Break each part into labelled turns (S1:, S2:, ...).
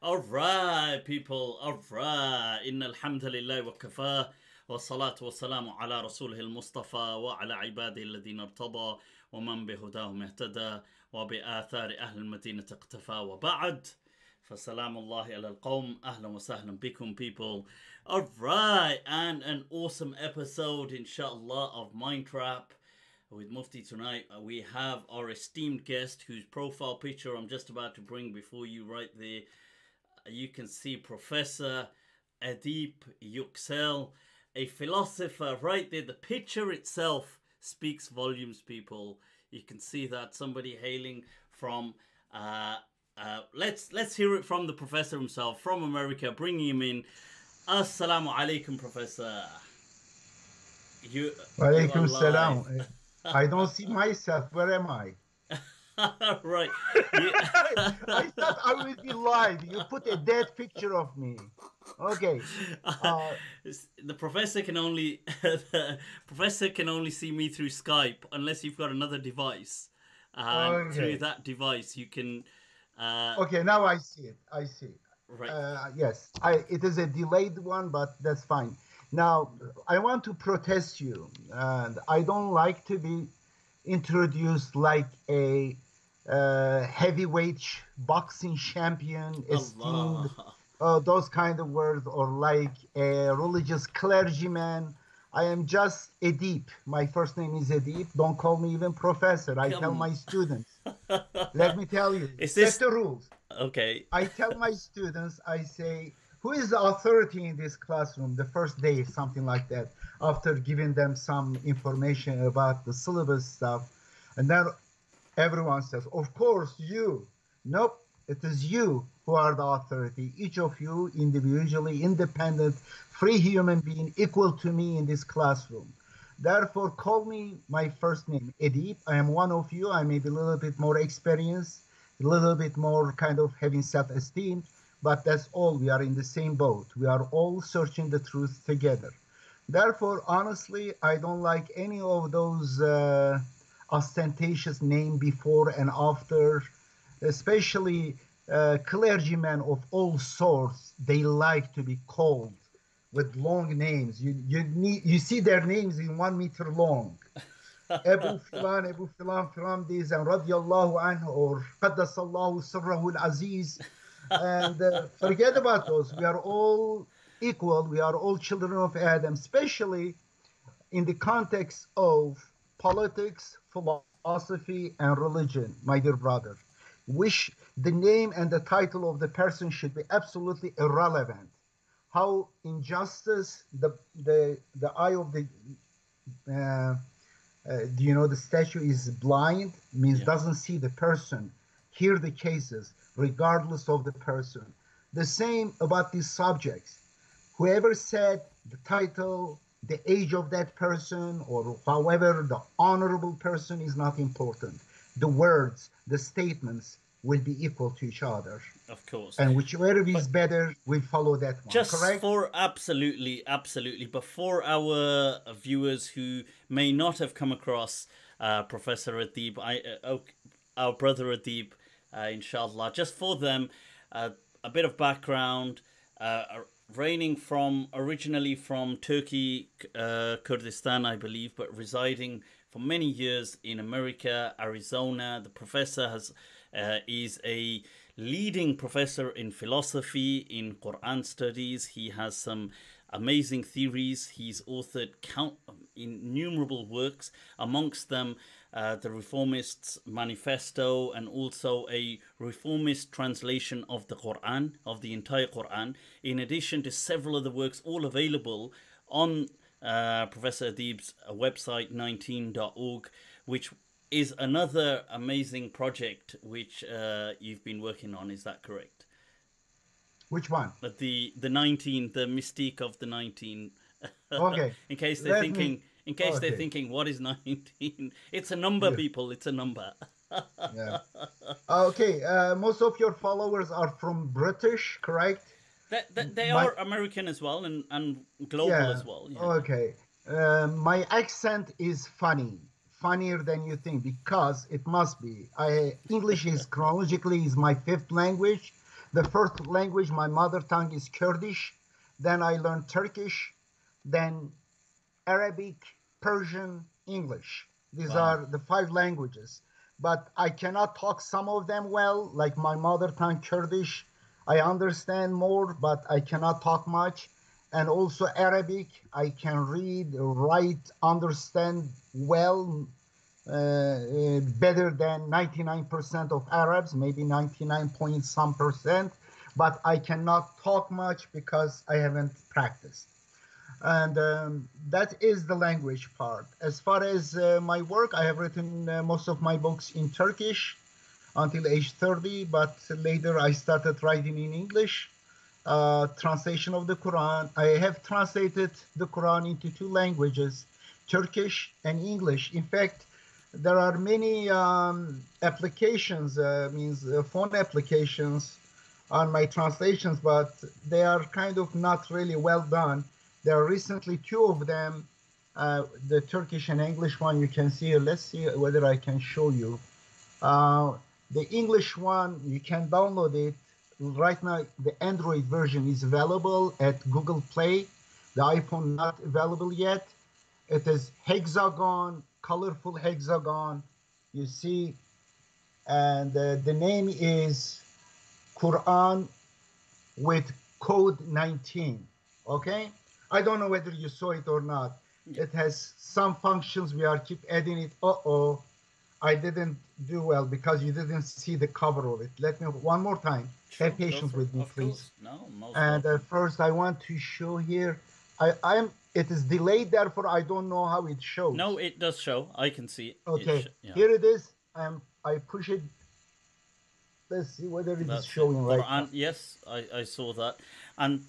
S1: Alright, people, alright. Inna alhamdulillah wa kafa wa salatu wa salamu ala rasulih al-Mustafa wa ala ibadihi alladhina irtada wa man bihudahum ihtada wa bi athari ahli al-Madinah iqtafa wa ba'd. Fasalamu Allahi ala al-qawm. Ahlan wa sahlan bikum, people. Alright, and an awesome episode, inshallah, of Mind Trap with Mufti tonight. We have our esteemed guest whose profile picture I'm just about to bring before you right there. You can see Professor Edip Yuksel, a philosopher right there. The picture itself speaks volumes, people. You can see that somebody hailing from let's hear it from the professor himself from America, bringing him in. Assalamu alaikum, Professor.
S2: Walaikum salam. I don't see myself. Where am I?
S1: Right.
S2: I thought I would be live. You put a dead picture of me. Okay.
S1: The professor can only see me through Skype unless you've got another device. And through that device, you can.
S2: Okay, now I see it. I see it.
S1: Right.
S2: Yes. It is a delayed one, but that's fine. Now I want to protest you, and I don't like to be introduced like a heavyweight boxing champion, esteemed, those kind of words, or like a religious clergyman. I am just Edip. My first name is Edip. Don't call me even professor. I tell my students. Let me tell you. Set the rules.
S1: Okay.
S2: I tell my students, I say, who is the authority in this classroom the first day, something like that, after giving them some information about the syllabus stuff. And then everyone says, of course, you. Nope, it is you who are the authority. Each of you individually, independent, free human being, equal to me in this classroom. Therefore, call me my first name, Edip. I am one of you. I may be a little bit more experienced, a little bit more kind of having self-esteem, but that's all. We are in the same boat. We are all searching the truth together. Therefore, honestly, I don't like any of those ostentatious name before and after, especially clergymen of all sorts. They like to be called with long names. You see their names in 1 meter long. Abu Filan from this, and radiyallahu anhu, or qaddasallahu sirrahu al-aziz. And forget about those. We are all equal. We are all children of Adam, especially in the context of politics, philosophy, and religion, my dear brother. Which the name and the title of the person should be absolutely irrelevant. How injustice, the eye of the, do you know, the statue is blind, means doesn't see the person, hear the cases, regardless of the person. The same about these subjects. Whoever said the title, the age of that person, or however the honorable person is not important. The words, the statements will be equal to each other.
S1: Of course.
S2: And whichever is better, we follow that one.
S1: Just
S2: correct?
S1: For absolutely. But for our viewers who may not have come across Professor Edip, our brother Edip, inshallah, just for them, a bit of background. Reigning originally from Turkey, Kurdistan, I believe, but residing for many years in America, Arizona. The professor is a leading professor in philosophy, in Quran studies. He has some amazing theories. He's authored innumerable works, amongst them the Reformists Manifesto, and also a reformist translation of the Quran, of the entire Quran, in addition to several other works, all available on Professor Edip's website, 19.org, which is another amazing project which you've been working on. Is that correct?
S2: Which one?
S1: The 19, the mystique of the 19.
S2: Okay.
S1: In case they're thinking. In case they're thinking, what is 19? It's a number, people. It's a number.
S2: Yeah. Okay. Most of your followers are from British, correct?
S1: They are American as well, and global as well. Yeah.
S2: Okay. My accent is funny. funnier than you think because it must be. English is chronologically is my fifth language. The first language, my mother tongue, is Kurdish. Then I learned Turkish, then Arabic, Persian, English. These are the five languages. But I cannot talk some of them well, like my mother tongue, Kurdish. I understand more, but I cannot talk much. And also Arabic, I can read, write, understand well, better than 99% of Arabs, maybe 99 point some percent, but I cannot talk much because I haven't practiced. And that is the language part. As far as my work, I have written most of my books in Turkish until age 30, but later I started writing in English. Translation of the Quran. I have translated the Quran into two languages, Turkish and English. In fact, there are many applications, phone applications on my translations, but they are kind of not really well done. There are recently two of them, the Turkish and English one you can see. Let's see whether I can show you. The English one, you can download it. Right now, the Android version is available at Google Play. The iPhone not available yet. It is hexagon, colorful hexagon. You see, and the name is Quran with code 19. Okay, I don't know whether you saw it or not.
S1: Yeah.
S2: It has some functions. We are keep adding it. I didn't do well because you didn't see the cover of it. Let me one more time.
S1: Sure,
S2: Have patience with me, please.
S1: Course. No, most
S2: And
S1: welcome.
S2: first, I want to show here. It is delayed, therefore I don't know how it shows.
S1: No, it does show. I can see it.
S2: Okay, here it is. I push it. Let's see whether it is showing right now.
S1: Yes, I saw that. And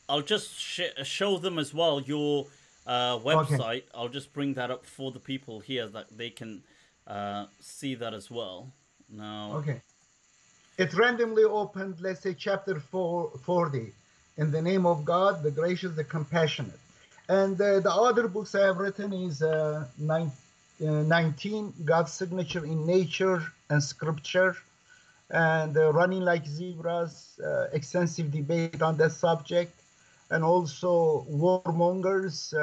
S1: I'll just show them as well your website. Okay. I'll just bring that up for the people here that they can see that as well. Now.
S2: Okay. It randomly opened, let's say, chapter 40. In the name of God, the gracious, the compassionate. And the other books I have written is 19, God's signature in nature and scripture, and running like zebras, extensive debate on that subject, and also warmongers.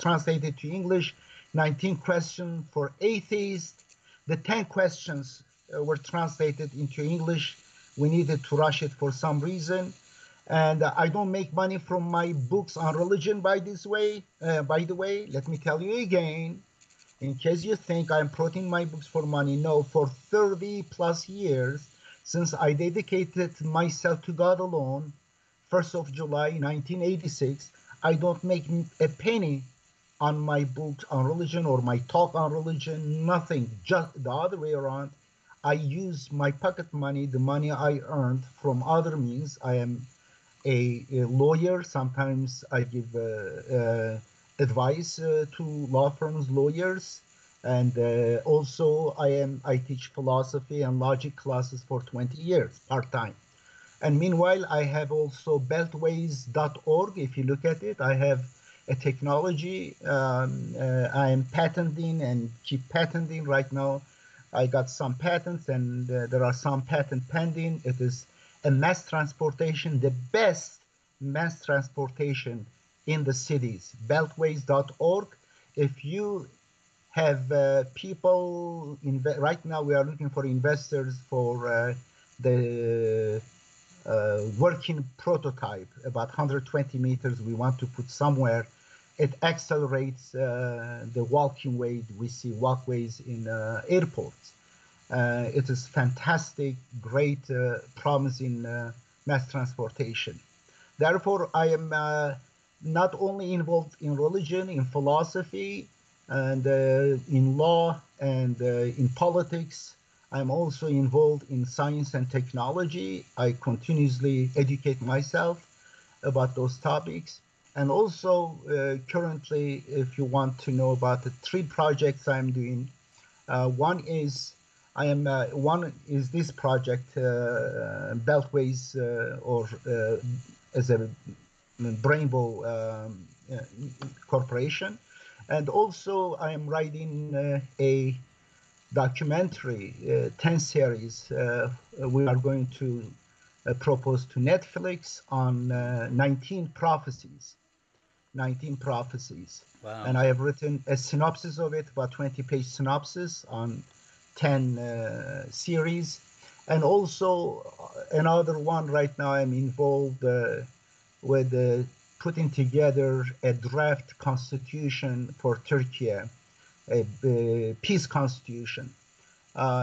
S2: Translated to English, 19 questions for atheists. The 10 questions were translated into English. We needed to rush it for some reason. And I don't make money from my books on religion by the way. Let me tell you again, in case you think I'm putting my books for money. No, for 30 plus years, since I dedicated myself to God alone, 1st of July, 1986, I don't make a penny on my books on religion or my talk on religion, nothing, just the other way around. I use my pocket money, the money I earned from other means. I am a lawyer. Sometimes I give advice to law firms, lawyers, and also I teach philosophy and logic classes for 20 years, part-time. And meanwhile, I have also Beltways.org. If you look at it, I have a technology I am patenting and keep patenting right now. I got some patents and there are some patent pending. It is a mass transportation, the best mass transportation in the cities, beltways.org. If you have people, right now we are looking for investors for the working prototype, about 120 meters we want to put somewhere. It accelerates the walking way. We see walkways in airports. It is fantastic, great, promising mass transportation. Therefore, I am not only involved in religion, in philosophy, and in law, and in politics. I'm also involved in science and technology. I continuously educate myself about those topics. And also, currently, if you want to know about the three projects I'm doing, one is one is this project, Beltways, or as a Rainbow Corporation, and also I am writing a documentary, 10 series. We are going to propose to Netflix on 19 prophecies. 19 prophecies.
S1: Wow.
S2: And I have written a synopsis of it, about 20-page synopsis on 10 series. And also another one right now I'm involved with putting together a draft constitution for Turkey, a peace constitution.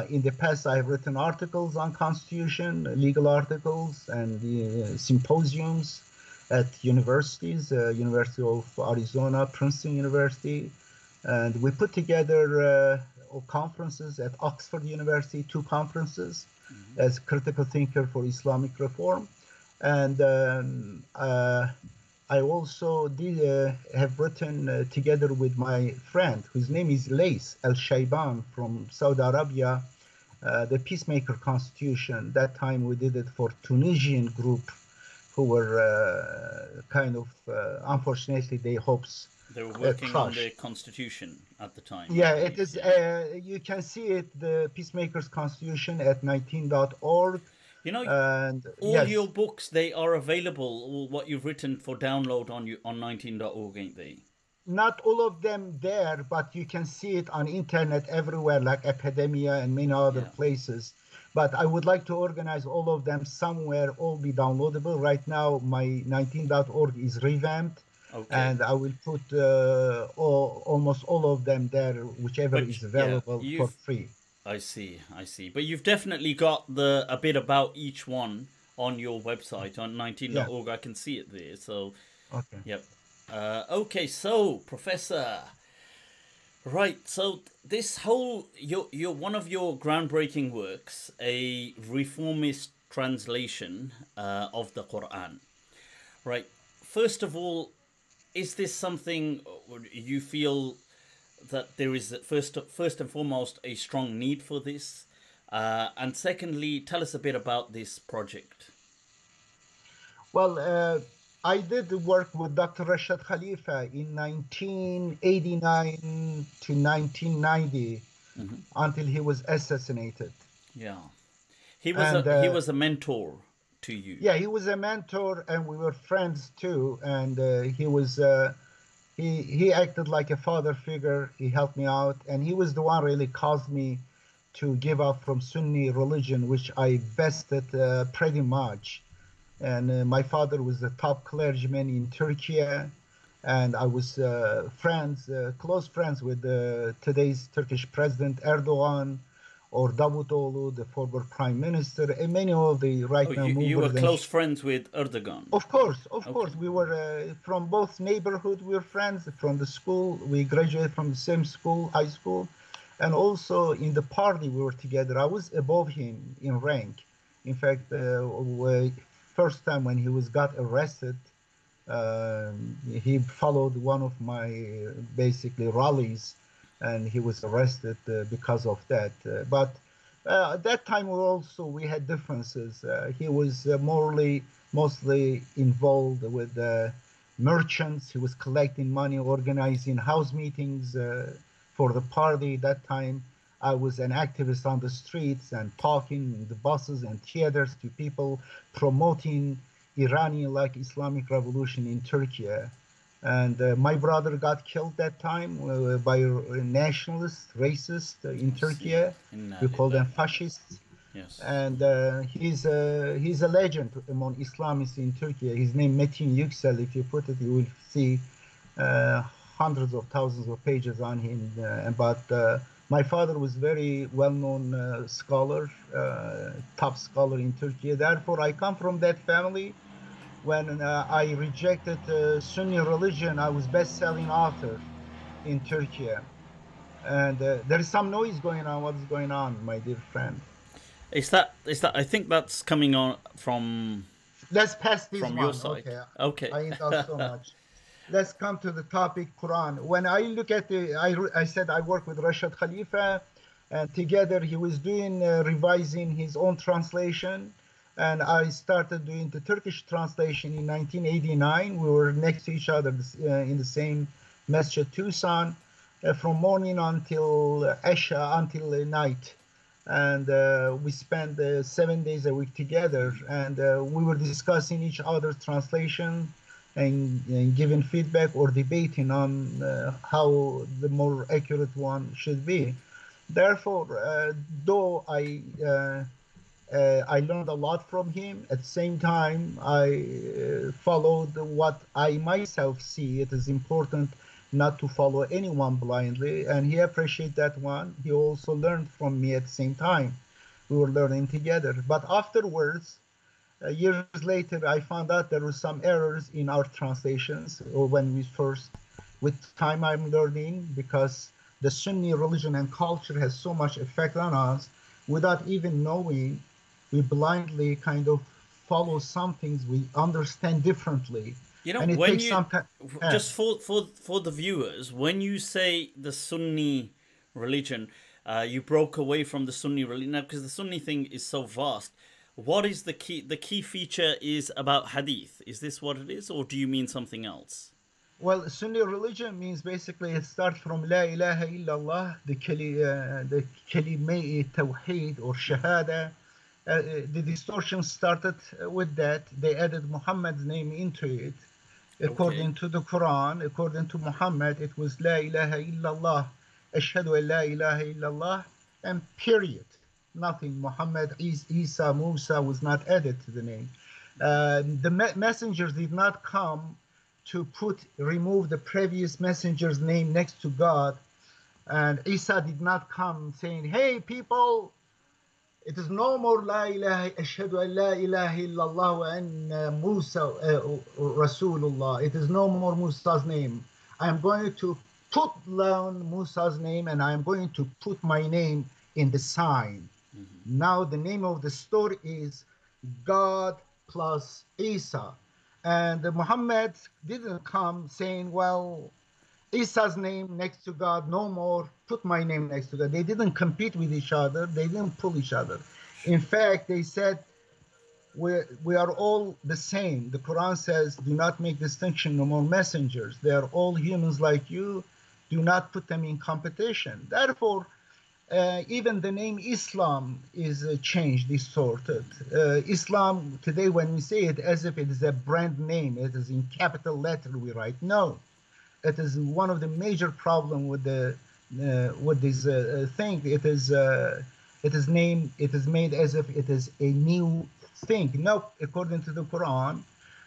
S2: In the past, I've written articles on constitution, legal articles, and symposiums at universities, University of Arizona, Princeton University, and we put together conferences at Oxford University, 2 conferences as critical thinker for Islamic reform. And I also have written together with my friend, whose name is Layth Al-Shayban from Saudi Arabia, the Peacemaker Constitution. That time we did it for Tunisian group who were unfortunately, their hopes
S1: They were working on
S2: crushed.
S1: the constitution at the time.
S2: Yeah, it is. You can see it, the Peacemakers Constitution, at 19.org.
S1: You know,
S2: and
S1: all
S2: yes,
S1: your books, they are available, all what you've written, for download on 19.org, ain't they?
S2: not all of them there, but you can see it on internet everywhere, like Academia and many other places. But I would like to organize all of them somewhere, all be downloadable. Right now, my 19.org is revamped. Okay. And I will put almost all of them there, whichever is available, for free.
S1: I see. But you've definitely got a bit about each one on your website on 19.org. I can see it there. So,
S2: okay.
S1: Yep. Okay, so Professor, right? So this whole your one of your groundbreaking works, a reformist translation of the Quran, right? First of all, is this something you feel that there is first and foremost a strong need for this, and secondly, tell us a bit about this project.
S2: Well, I did work with Dr. Rashad Khalifa in 1989 to 1990 until he was assassinated.
S1: Yeah, he was a mentor to you.
S2: Yeah, he was a mentor, and we were friends too. And he was he acted like a father figure. He helped me out, and he was the one really caused me to give up from Sunni religion, which I vested pretty much. And my father was the top clergyman in Turkey, and I was close friends with today's Turkish President Erdogan, or Davutoglu, the former prime minister, and many of the now movers.
S1: You were close friends with Erdogan?
S2: Of course. We were from both neighborhood. We were friends from the school. We graduated from the same school, high school, and also in the party we were together. I was above him in rank. In fact, first time when he got arrested, he followed one of my basically rallies, and he was arrested because of that. But at that time we had differences. He was mostly involved with merchants. He was collecting money, organizing house meetings for the party. That time I was an activist on the streets and talking in the buses and theaters to people, promoting Iranian-like Islamic revolution in Turkey. And my brother got killed that time by nationalists, racists in Turkey. We call them fascists.
S1: Yes.
S2: And he's a legend among Islamists in Turkey. His name Edip Yuksel. If you put it, you will see hundreds of thousands of pages on him. But My father was very well-known scholar, top scholar in Turkey. Therefore, I come from that family. When I rejected Sunni religion, I was best-selling author in Turkey. And there is some noise going on. What is going on, my dear friend?
S1: Is that? I think that's coming on
S2: Let's pass this
S1: from your
S2: one.
S1: side.
S2: Okay,
S1: Okay.
S2: I indulge so much. Let's come to the topic, Quran. When I look at I said I work with Rashad Khalifa, and together he was doing revising his own translation, and I started doing the Turkish translation in 1989. We were next to each other in the same masjid, Tucson, from morning until Esha, until night. And we spent 7 days a week together, and we were discussing each other's translation and giving feedback or debating on how the more accurate one should be. Therefore, though I learned a lot from him, at the same time I followed what I myself see it is important not to follow anyone blindly, and he appreciated that one. He also learned from me at the same time. We were learning together. But afterwards, years later, I found out there were some errors in our translations, or when we first, with time I'm learning, because the Sunni religion and culture has so much effect on us, without even knowing, we blindly kind of follow some things we understand differently. And it
S1: When
S2: takes
S1: you
S2: some time.
S1: just for the viewers, when you say the Sunni religion, you broke away from the Sunni religion now because the Sunni thing is so vast. What is the key? The key feature is about Hadith. Is this what it is, or do you mean something else?
S2: Well, Sunni religion means basically it starts from La ilaha illallah, the kalima tawheed or shahada. The distortion started with that. They added Muhammad's name into it.
S1: Okay.
S2: According to the Quran, according to Muhammad, it was La ilaha illallah, Ashhadu an la ilaha illallah, and period. Nothing. Muhammad, Isa, Musa was not added to the name. The messengers did not come to remove the previous messenger's name next to God. And Isa did not come saying, hey people, it is no more La ilaha, ashhadu an la ilaha illallah wa anna Musa Rasulullah. It is no more Musa's name. I am going to put down Musa's name and I am going to put my name in the sign. Now the name of the story is God plus Isa. And Muhammad didn't come saying, well, Isa's name next to God, no more, put my name next to God. They didn't compete with each other. They didn't pull each other. In fact, they said, we are all the same. The Quran says, do not make distinction among messengers. They are all humans like you. Do not put them in competition. Therefore, even the name Islam is changed, distorted. Islam, today when we say it as if it is a brand name, it is in capital letter we write. No, it is one of the major problem with this thing. It is named, it is made as if it is a new thing. No, according to the Quran,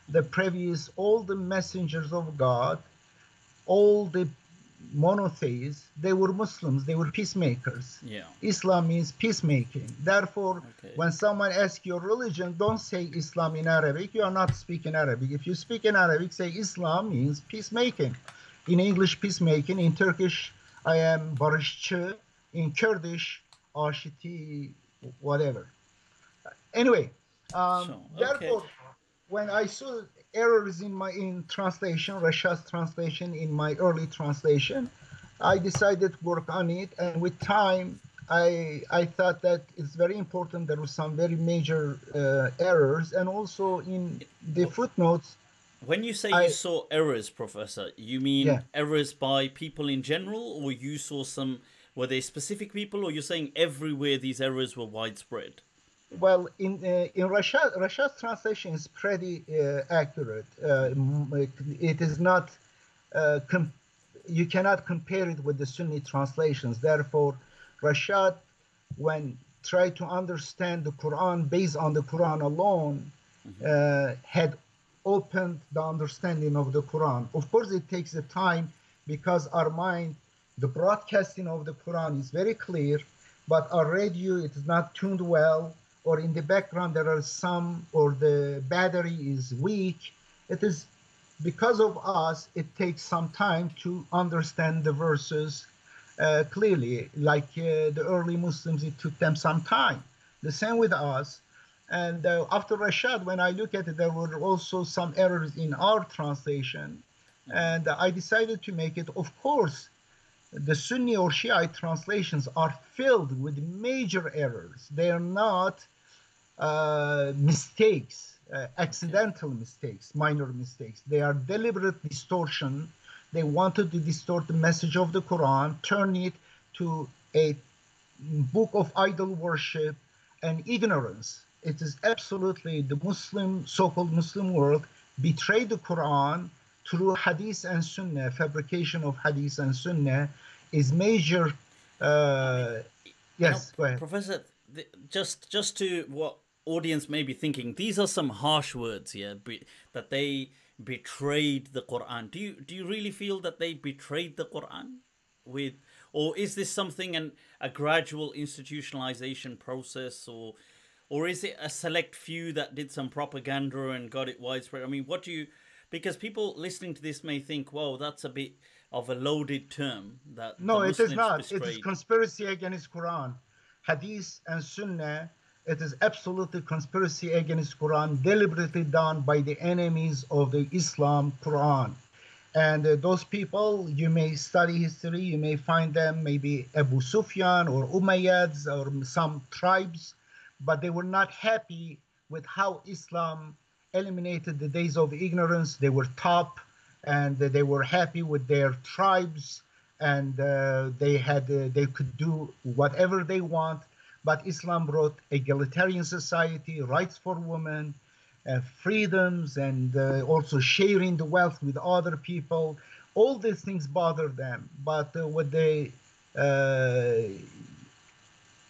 S2: the previous, all the messengers of God, all the monotheists, they were Muslims, they were peacemakers.
S1: Yeah.
S2: Islam means peacemaking. Therefore,
S1: Okay.
S2: when someone asks your religion, don't say Islam in Arabic. You are not speaking Arabic. If you speak in Arabic, say Islam means peacemaking. In English, peacemaking. In Turkish, I am barışçı. In Kurdish, aşiti, whatever. Anyway,
S1: Okay.
S2: therefore, when I saw errors in translation, Rashad's translation, in my early translation, I decided to work on it. And with time, I thought that it's very important. There were some very major errors. And also in the footnotes.
S1: When you say you saw errors, Professor, you mean errors by people in general, or you saw some, were they specific people, or you're saying everywhere these errors were widespread?
S2: Well, in Rashad's translation is pretty accurate. It is not, you cannot compare it with the Sunni translations. Therefore, Rashad, when tried to understand the Quran based on the Quran alone, had opened the understanding of the Quran. Of course, it takes the time because our mind The broadcasting of the Quran is very clear, but our radio, it is not tuned well, or in the background there are some, or the battery is weak. It is because of us, it takes some time to understand the verses clearly. Like the early Muslims, it took them some time. The same with us. And after Rashad, when I look at it, there were also some errors in our translation. And I decided to make it, of course, the Sunni or Shiite translations are filled with major errors. They are not mistakes, accidental mistakes, minor mistakes. They are deliberate distortion. They wanted to distort the message of the Quran, turn it to a book of idol worship and ignorance. It is absolutely the Muslim, so-called Muslim world betrayed the Quran through Hadith and Sunnah. Fabrication of Hadith and Sunnah is major. Yes, go ahead.
S1: Professor, just to what audience may be thinking, these are some harsh words here, that they betrayed the Quran. Do you really feel that they betrayed the Quran with, or is this something a gradual institutionalization process, or is it a select few that did some propaganda and got it widespread? I mean, what do you, because people listening to this may think, whoa, that's a bit of a loaded term. That
S2: no, it is not.
S1: Betrayed.
S2: It is conspiracy against Quran. Hadith and Sunnah, it is absolutely conspiracy against Quran, deliberately done by the enemies of the Islam Quran. And those people, you may study history, you may find them maybe Abu Sufyan or Umayyads or some tribes, but they were not happy with how Islam eliminated the days of ignorance. They were top, and they were happy with their tribes, and they could do whatever they want. But Islam brought egalitarian society, rights for women, freedoms, and also sharing the wealth with other people. All these things bother them. But with the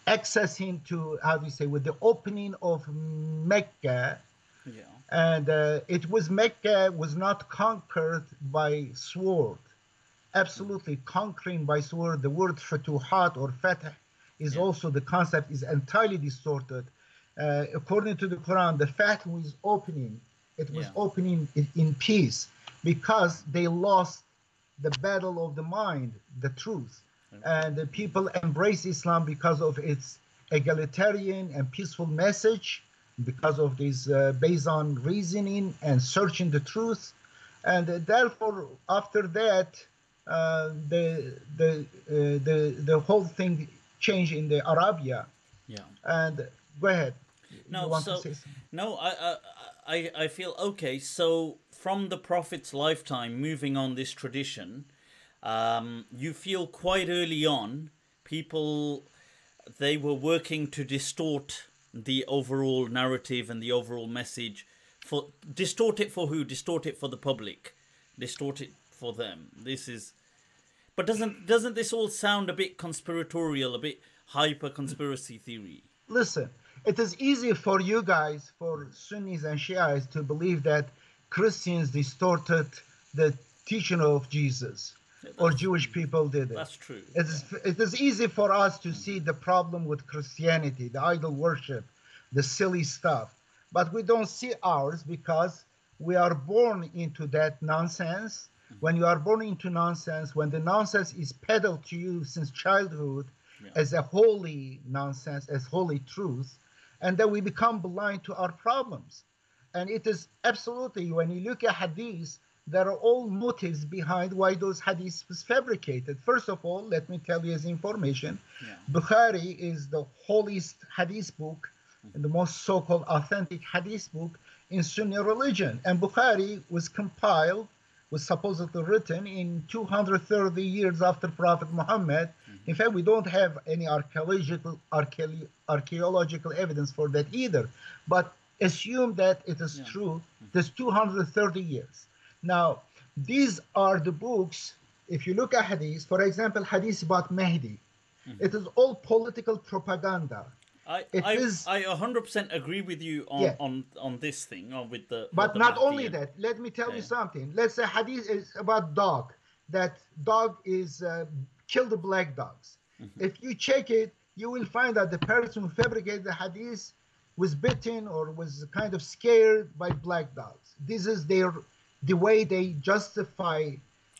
S2: accessing to, how do you say, with the opening of Mecca, and it was, Mecca was not conquered by sword. Absolutely conquering by sword. The word futuhat or fatah is also, the concept is entirely distorted. According to the Quran, the fatah was opening. It was opening in peace, because they lost the battle of the mind, the truth. And the people embrace Islam because of its egalitarian and peaceful message, because of this based on reasoning and searching the truth. And therefore, after that, the whole thing changed in the Arabia. And go ahead.
S1: I feel okay. So from the Prophet's lifetime, moving on this tradition, you feel quite early on, people, they were working to distort the overall narrative and the overall message. Distort it for who? Distort it for the public. Distort it for them. But doesn't this all sound a bit conspiratorial, a bit hyper conspiracy theory?
S2: Listen, it is easy for you guys, for Sunnis and Shiites, to believe that Christians distorted the teaching of Jesus. Or Jewish people did it.
S1: That's true.
S2: It is easy for us to see the problem with Christianity, the idol worship, the silly stuff. But we don't see ours, because we are born into that nonsense. When you are born into nonsense, when the nonsense is peddled to you since childhood as a holy nonsense, as holy truth, and then we become blind to our problems. And it is absolutely, when you look at Hadith, there are all motives behind why those hadiths was fabricated. First of all, let me tell you as information, Bukhari is the holiest hadith book, and the most so-called authentic hadith book in Sunni religion. And Bukhari was compiled, was supposedly written in 230 years after Prophet Muhammad. In fact, we don't have any archaeological evidence for that either. But assume that it is true, there's 230 years. Now, these are the books, if you look at hadith, for example, hadith about Mahdi, it is all political propaganda.
S1: I 100% agree with you on this thing, with the...
S2: But not only that, let me tell you something. Let's say hadith is about dog, that dog is kill the black dogs. If you check it, you will find that the person who fabricated the hadith was bitten or was kind of scared by black dogs. This is the way they justify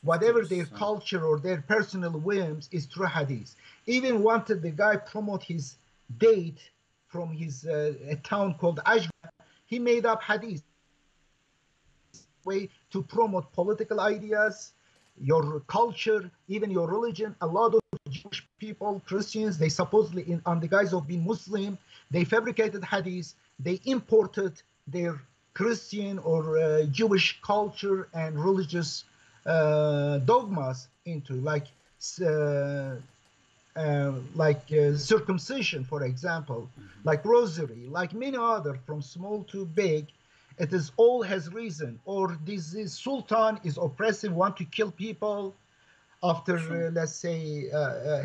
S2: whatever their culture or their personal whims is through hadith. Even wanted the guy promote his date from his a town called Ajwa. He made up hadith way to promote political ideas, your culture, even your religion. A lot of Jewish people, Christians, they supposedly, on the guise of being Muslim, they fabricated hadith, they imported their Christian or Jewish culture and religious dogmas into, like circumcision, for example, like rosary, like many other, from small to big. It is all has reason. Or this is sultan is oppressive, want to kill people after, let's say,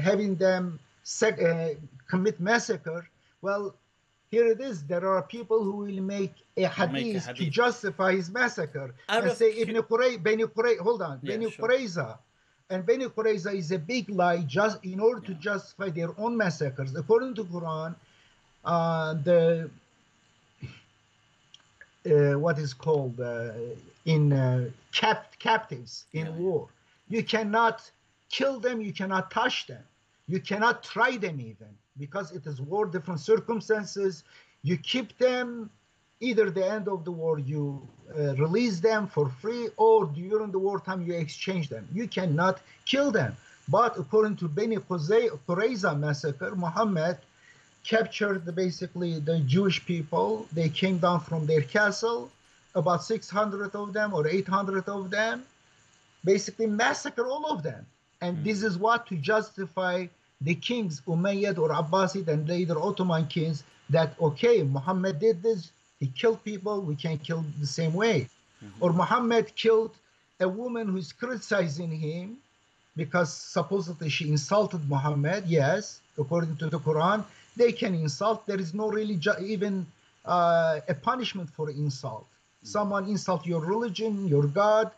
S2: having them commit massacre. Well, here it is. There are people who will make a hadith to justify his massacre. And say Beni Qurayza. And Beni Qurayza is a big lie just in order to justify their own massacres. According to Quran, what is called captives in war. You cannot kill them, you cannot touch them, you cannot try them even, because it is war, different circumstances. You keep them, either the end of the war you release them for free, or during the wartime you exchange them. You cannot kill them. But according to Beni Qurayza massacre, Muhammad captured basically the Jewish people. They came down from their castle, about 600 of them or 800 of them, basically massacre all of them. And this is what to justify the kings, Umayyad or Abbasid and later Ottoman kings, that okay, Muhammad did this, he killed people, we can kill the same way. Or Muhammad killed a woman who's criticizing him because supposedly she insulted Muhammad. Yes, according to the Quran, they can insult. There is no really even a punishment for insult. Someone insult your religion, your God,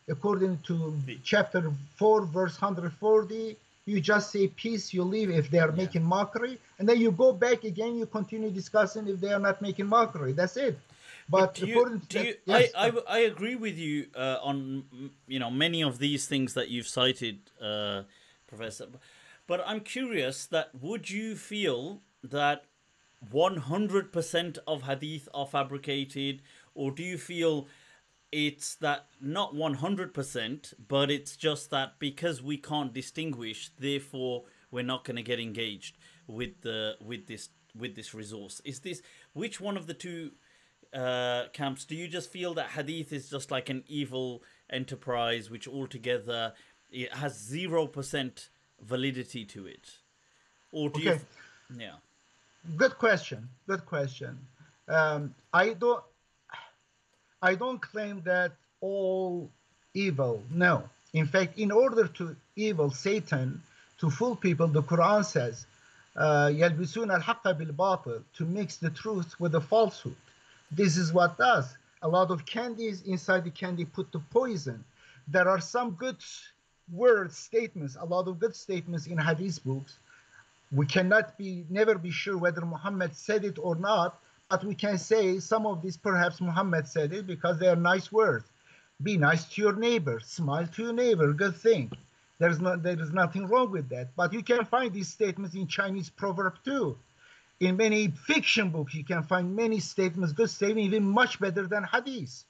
S2: according to chapter 4, verse 140, you just say peace, you leave if they are making mockery, and then you go back again, you continue discussing if they are not making mockery. That's it. But
S1: I agree with you on many of these things that you've cited, Professor. But I'm curious that would you feel that 100% of hadith are fabricated, or do you feel it's that not 100%, but it's just that because we can't distinguish, therefore we're not going to get engaged with this resource? Is this, which one of the two camps? Do you just feel that hadith is just like an evil enterprise which altogether it has 0% validity to it, or do you? Yeah.
S2: Good question. Good question. I don't claim that all evil. No. In fact, in order to evil Satan to fool people, the Quran says, يَلْبِسُونَ الْحَقَّ بِالْبَاطِلِ, to mix the truth with the falsehood. This is what does. A lot of candies, inside the candy put the poison. There are some good words, statements, a lot of good statements in hadith books. We cannot never be sure whether Muhammad said it or not, but we can say some of these perhaps Muhammad said it because they are nice words. Be nice to your neighbor, smile to your neighbor, good thing. There is nothing wrong with that. But you can find these statements in Chinese proverb too. In many fiction books, you can find many statements, good statements, even much better than hadith.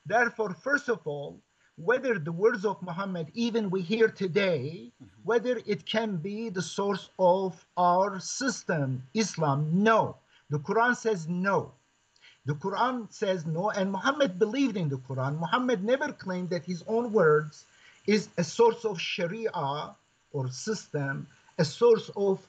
S2: Therefore, first of all, whether the words of Muhammad, even we hear today, whether it can be the source of our system, Islam, no. The Quran says no. The Quran says no, and Muhammad believed in the Quran. Muhammad never claimed that his own words is a source of Sharia or system, a source of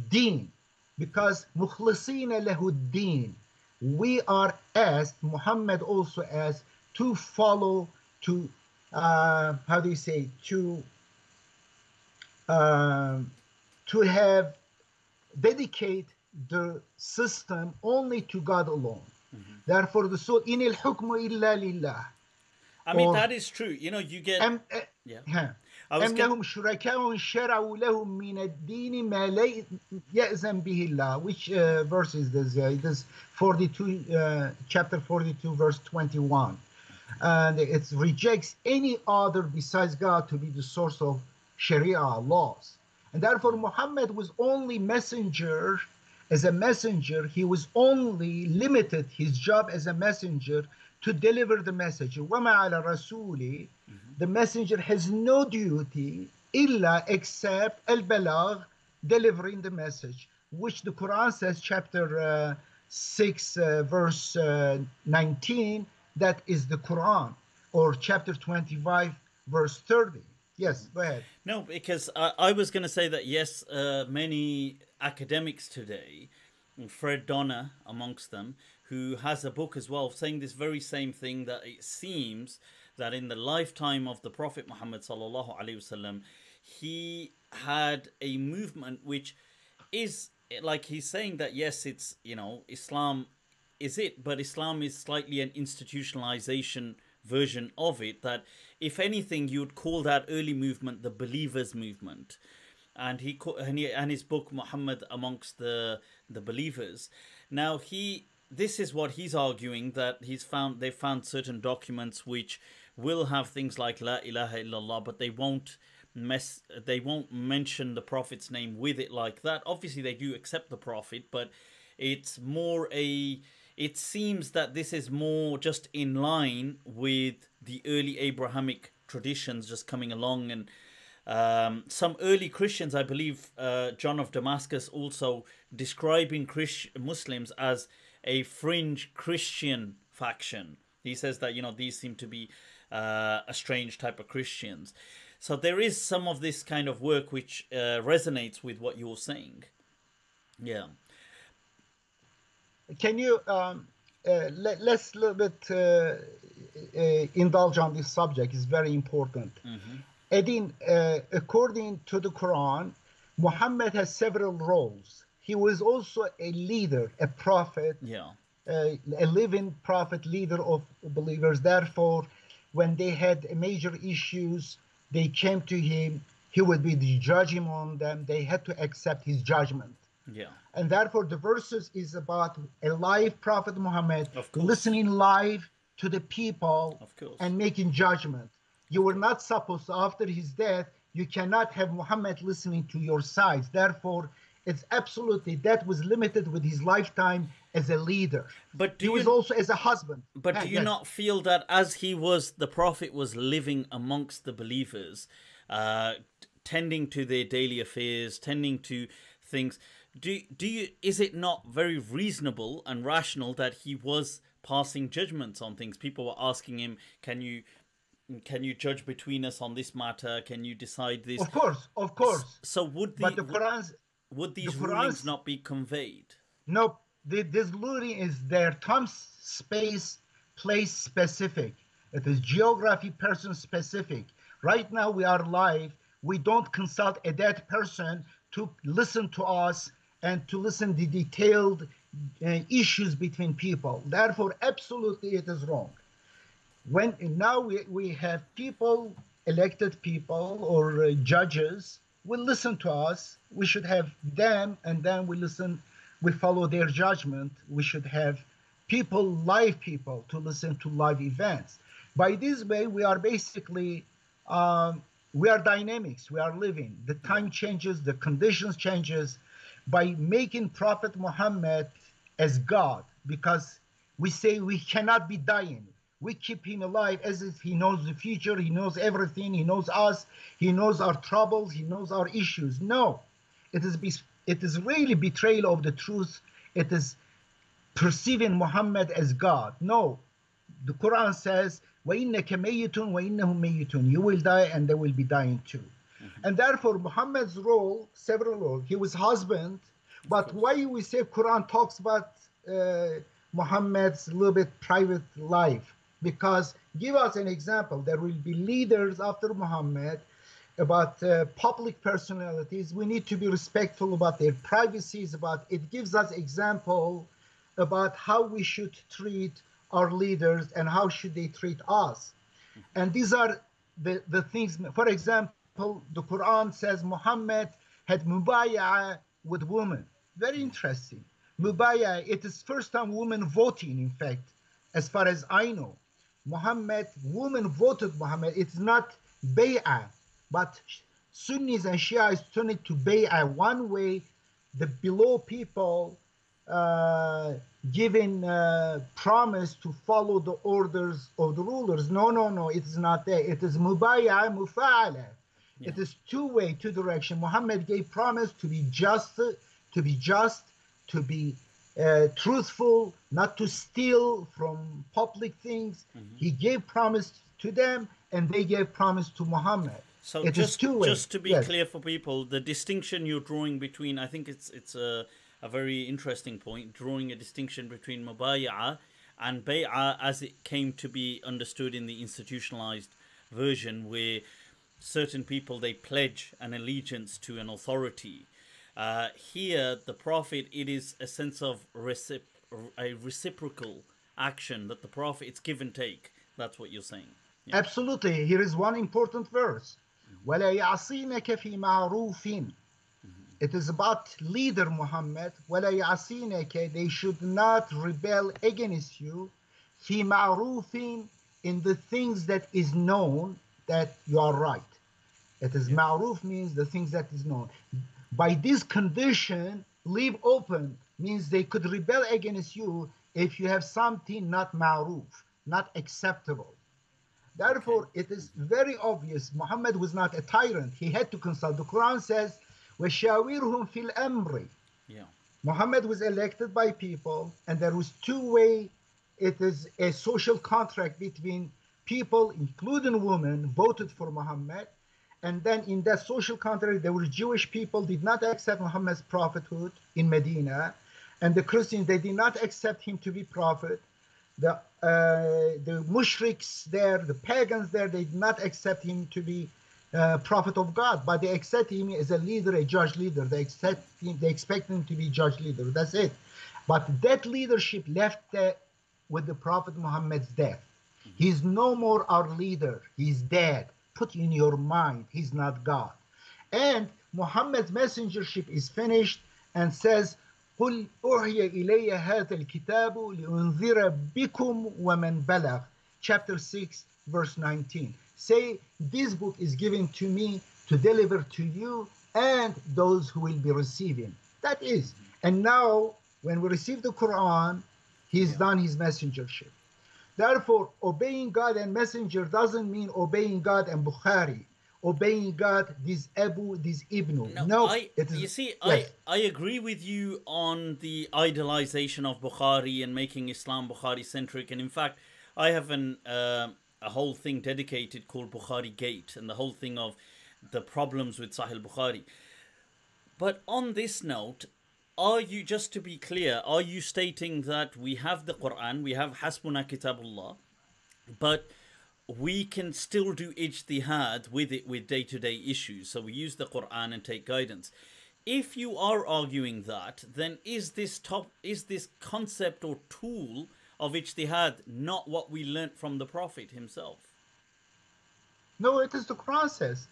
S2: deen, because mukhlisina lahu deen. We are asked, Muhammad also asked, to follow, to how do you say, to have, dedicate the system only to God alone. Therefore, the soul, in al hukmu illa lillah.
S1: I mean, that is true. You know, you get. I was
S2: أم
S1: going
S2: لهم شركاء شرعوا لهم من الدين ما لا يأذن به الله. Which verse is this? It is 42, chapter 42, verse 21. And it rejects any other besides God to be the source of Sharia laws. And therefore, Muhammad was only messenger. As a messenger, he was only limited his job as a messenger to deliver the message. وَمَا عَلَى رَسُولِ. The messenger has no duty illa except al-balagh, delivering the message, which the Quran says, chapter 6, verse 19, that is the Quran, or chapter 25, verse 30. Yes, go ahead.
S1: No, because I was going to say that, yes, many academics today, Fred Donner amongst them, who has a book as well saying this very same thing, that it seems that in the lifetime of the Prophet Muhammad sallallahu alaihi wasallam, he had a movement which is, like he's saying that, yes, it's, you know, Islam is it, but Islam is slightly an institutionalization version of it, that if anything you would call that early movement the believers movement. And his book Muhammad amongst the believers. Now this is what he's arguing, that they found certain documents which will have things like La ilaha illallah, but they won't mention the Prophet's name with it like that. Obviously they do accept the Prophet, but it's more it seems that this is more just in line with the early Abrahamic traditions just coming along. And some early Christians, I believe John of Damascus, also describing Muslims as a fringe Christian faction. He says that, you know, these seem to be a strange type of Christians. So there is some of this kind of work which resonates with what you're saying. Yeah.
S2: Can you let's a little bit indulge on this subject? It's very important. Edin, according to the Quran, Muhammad has several roles. He was also a leader, a prophet, a living prophet, leader of believers. Therefore, when they had major issues, they came to him. He would be the judging on them. They had to accept his judgment.
S1: Yeah.
S2: And therefore, the verses is about a live prophet Muhammad listening live to the people and making judgment. You were not supposed to, after his death, you cannot have Muhammad listening to your sides. Therefore, it's absolutely, that was limited with his lifetime as a leader. But he was also as a husband.
S1: But do you not feel that as the Prophet was living amongst the believers, tending to their daily affairs, tending to things, is it not very reasonable and rational that he was passing judgments on things? People were asking him, can you judge between us on this matter? Can you decide this?
S2: Of course.
S1: So would these rulings not be conveyed?
S2: No, this ruling is there. Time, space, place specific. It is geography, person specific. Right now we are live. We don't consult a dead person to listen to us and to listen to detailed issues between people. Therefore, absolutely it is wrong. When now we have people, elected people or judges will listen to us. We should have them, and then we follow their judgment. We should have people, live people, to listen to live events. By this way, we are basically, we are dynamics, we are living. The time changes, the conditions changes. By making Prophet Muhammad as God, because we say we cannot be dying. We keep him alive as if he knows the future, he knows everything, he knows us, he knows our troubles, he knows our issues. No, it is really betrayal of the truth. It is perceiving Muhammad as God. No, the Quran says, وَإِنَّكَ مَيِّتٌ وَإِنَّهُمْ مَيِّتٌ. You will die and they will be dying too. And therefore, Muhammad's role, several roles. He was husband, but why we say Quran talks about Muhammad's little bit private life? Because, give us an example, there will be leaders after Muhammad, about public personalities. We need to be respectful about their privacies. It gives us example about how we should treat our leaders and how should they treat us. And these are the things. For example, the Quran says Muhammad had mubayah with women. Very interesting. Mubayah, it is first time women voting, in fact, as far as I know. Muhammad, women voted Muhammad. It's not bay'ah, but Sunnis and Shiites turn it to bay'ah. One way, the below people given promise to follow the orders of the rulers. No, it is not there. It is mubay'ah, mufa'ala.
S1: Yeah.
S2: It is two-way, two direction. Muhammad gave promise to be just, to be truthful, not to steal from public things. He gave promise to them, and they gave promise to Muhammad.
S1: So
S2: it
S1: just
S2: two-way.
S1: Just to be clear for people, the distinction you're drawing between, I think it's a very interesting point, drawing a distinction between mubay'ah and bay'ah as it came to be understood in the institutionalized version, where certain people, they pledge an allegiance to an authority. Here, the Prophet, it is a sense of a reciprocal action that the Prophet, it's give and take. That's what you're saying. Yeah.
S2: Absolutely. Here is one important verse. وَلَا يَعْصِينَكَ فِي مَعْرُوفٍ. It is about leader Muhammad. وَلَا يَعْصِينَكَ. They should not rebel against you. فِي مَعْرُوفٍ. In the things that is known that you are right. It is ma'ruf means the things that is known. By this condition, leave open means they could rebel against you if you have something not ma'ruf, not acceptable. Therefore, it is very obvious Muhammad was not a tyrant. He had to consult. The Quran says, وَشَاوِرْهُمْ فِي الْأَمْرِ.
S1: Yeah.
S2: Muhammad was elected by people, and there was two-way. It is a social contract between people, including women, voted for Muhammad. And then in that social contract, there were Jewish people did not accept Muhammad's prophethood in Medina. And the Christians, they did not accept him to be prophet. The mushriks there, the pagans there, they did not accept him to be prophet of God, but they accept him as a leader, a judge leader. They expect him to be judge leader. That's it. But that leadership left with the Prophet Muhammad's death. He's no more our leader. He's dead. Put in your mind, he's not God. And Muhammad's messengership is finished and says, قُلْ أُوحِيَ إِلَيَّ هَذَا الْكِتَابُ لِأُنذِرَ بِكُمْ وَمَنْ بَلَغَ. Chapter 6, verse 19. Say, this book is given to me to deliver to you and those who will be receiving. That is. And now, when we receive the Quran, he's done his messengership. Therefore, obeying God and messenger doesn't mean obeying God and Bukhari. Obeying God, this Abu, this Ibn. No,
S1: you see, yes. I agree with you on the idolization of Bukhari and making Islam Bukhari-centric. And in fact, I have a whole thing dedicated called Bukhari Gate and the whole thing of the problems with Sahih Bukhari. But on this note, are you, just to be clear, are you stating that we have the Quran, we have Hasbuna Kitabullah, but we can still do ijtihad with it with day-to-day issues? So we use the Quran and take guidance. If you are arguing that, then is this concept or tool of ijtihad not what we learnt from the Prophet himself?
S2: No, it is the Quran says.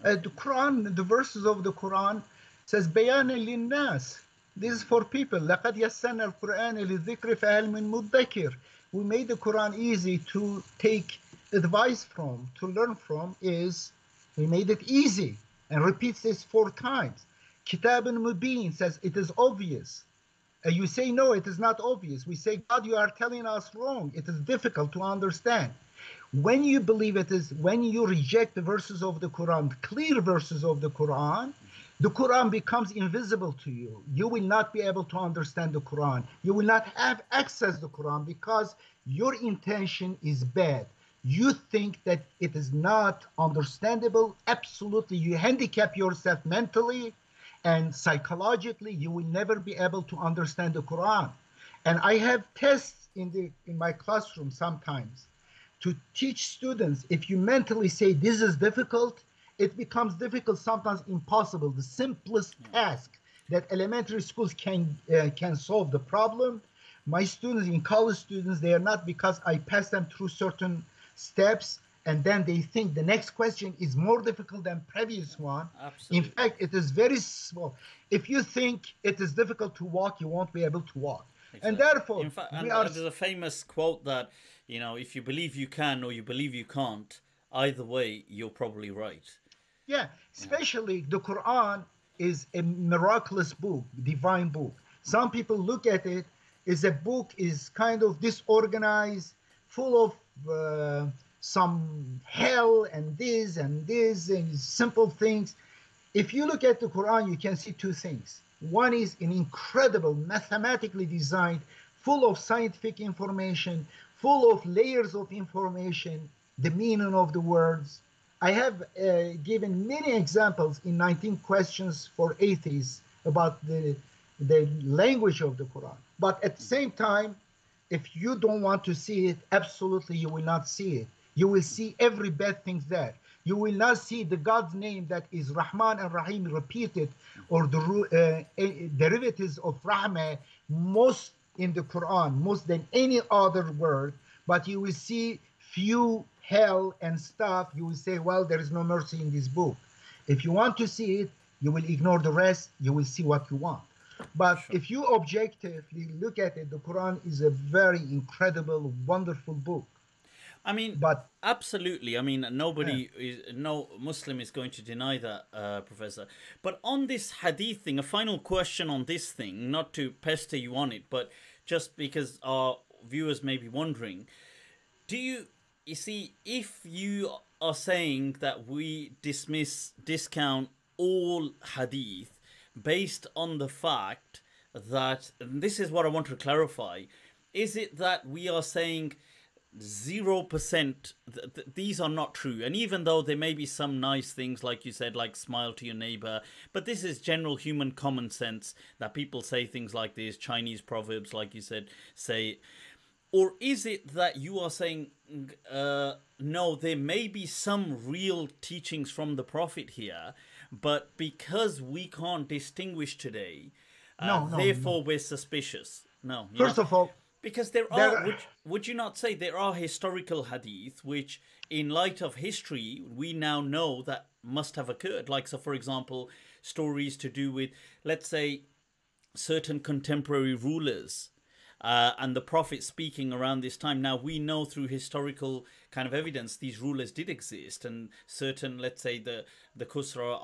S2: The Quran, the verses of the Quran says, بَيَانًا لِلنَّاسِ. This is for people. لَقَدْ يَسَّرْنَا الْقُرْآنَ لِلذِّكْرِ فَهَلْ مِن مُدَّكِرٍ. We made the Quran easy to take advice from, to learn from. Is we made it easy, and repeats this 4 times. Kitab Mubin says it is obvious. You say no, it is not obvious. We say, God, you are telling us wrong. It is difficult to understand. When you believe it is, when you reject the verses of the Quran, clear verses of the Quran becomes invisible to you. You will not be able to understand the Quran. You will not have access to the Quran because your intention is bad. You think that it is not understandable. Absolutely, you handicap yourself mentally and psychologically. You will never be able to understand the Quran. And I have tests in my classroom sometimes to teach students. If you mentally say this is difficult, it becomes difficult, sometimes impossible. The simplest task that elementary schools can solve the problem. My students, in college students, they are not, because I pass them through certain steps and then they think the next question is more difficult than previous one. In
S1: Absolutely.
S2: fact, it is very small. If you think it is difficult to walk, you won't be able to walk. And
S1: Exactly.
S2: therefore,
S1: In fact,
S2: we
S1: and
S2: are,
S1: there's a famous quote that, you know, if you believe you can or you believe you can't, either way, you're probably right.
S2: yeah,
S1: Yeah.
S2: especially the Quran is a miraculous book, divine book. Some people look at it as a book is kind of disorganized, full of some hell and this and simple things. If you look at the Quran, you can see two things. One is an incredible, mathematically designed, full of scientific information, full of layers of information, the meaning of the words. I have given many examples in 19 questions for atheists about the language of the Quran. But at the same time, if you don't want to see it, absolutely you will not see it. You will see every bad thing there. You will not see the God's name that is Rahman and Rahim repeated, or the derivatives of Rahmah most in the Quran, most than any other word. But you will see few hell and stuff. You will say, well, there is no mercy in this book. If you want to see it, you will ignore the rest. You will see what you want. But
S1: Sure.
S2: if you objectively look at it, the Quran is a very incredible, wonderful book.
S1: I mean,
S2: But
S1: absolutely. I mean,
S2: uh,
S1: no Muslim is going to deny that, Professor. But on this hadith thing, a final question on this thing, not to pester you on it, but just because our viewers may be wondering, do you see, if you are saying that we discount all hadith based on the fact that, and this is what I want to clarify, is it that we are saying 0%, these are not true? And even though there may be some nice things, like you said, like smile to your neighbor, but this is general human common sense that people say things like this, Chinese proverbs, like you said, say. Or is it that you are saying, no, there may be some real teachings from the Prophet here, but because we can't distinguish today,
S2: no, no, no.
S1: therefore we're suspicious? No, you're
S2: First
S1: not.
S2: of all,
S1: Because there are,
S2: there.
S1: would you not say there are historical hadith which, in light of history, we now know that must have occurred? Like, so for example, stories to do with, let's say, certain contemporary rulers and the Prophet speaking around this time. Now, we know through historical kind of evidence these rulers did exist, and certain, let's say, the Khusra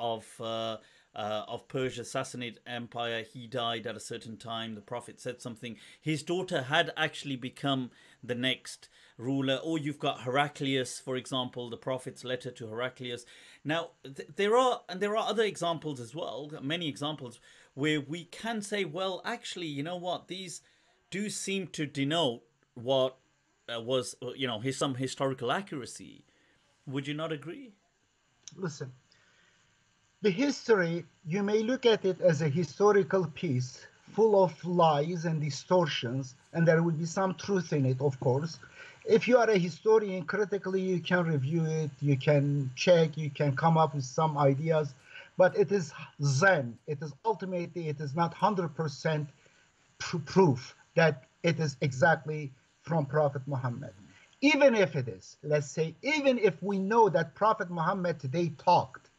S1: of Persia's Sassanid Empire, he died at a certain time. The Prophet said something. His daughter had actually become the next ruler. Or you've got Heraclius, for example, the Prophet's letter to Heraclius. Now, there are other examples as well, many examples, where we can say, well, actually, you know what, these do seem to denote what was, you know, some historical accuracy. Would you not agree?
S2: Listen, the history, you may look at it as a historical piece full of lies and distortions, and there will be some truth in it, of course. If you are a historian, critically, you can review it, you can check, you can come up with some ideas, but it is Zen. It is ultimately, it is not 100% proof that it is exactly from Prophet Muhammad. Even if it is, let's say, even if we know that Prophet Muhammad today talked,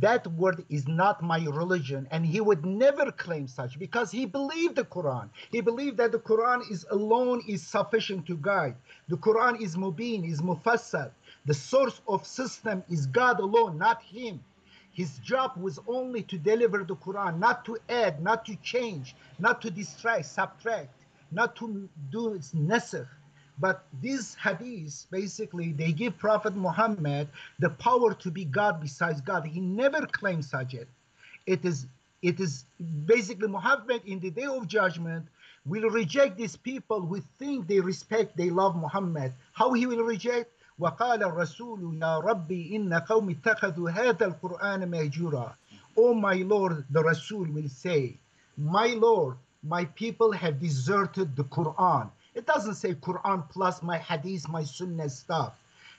S2: that word is not my religion, and he would never claim such, because he believed the Quran. He believed that the Quran is alone is sufficient to guide. The Quran is mubin, is mufassal. The source of system is God alone, not him. His job was only to deliver the Quran, not to add, not to change, not to distract, subtract, not to do its nasr. But these hadiths, basically, they give Prophet Muhammad the power to be God besides God. He never claimed such it. It is basically Muhammad in the day of judgment will reject these people who think they respect, they love Muhammad. How he will reject? وقال الرسول يا ربي إن قوم اتخذوا هذا القرآن مهجورا. Oh my Lord, the Rasul will say, my Lord, my people have deserted the Quran. It doesn't say Quran plus my hadith, my sunnah stuff.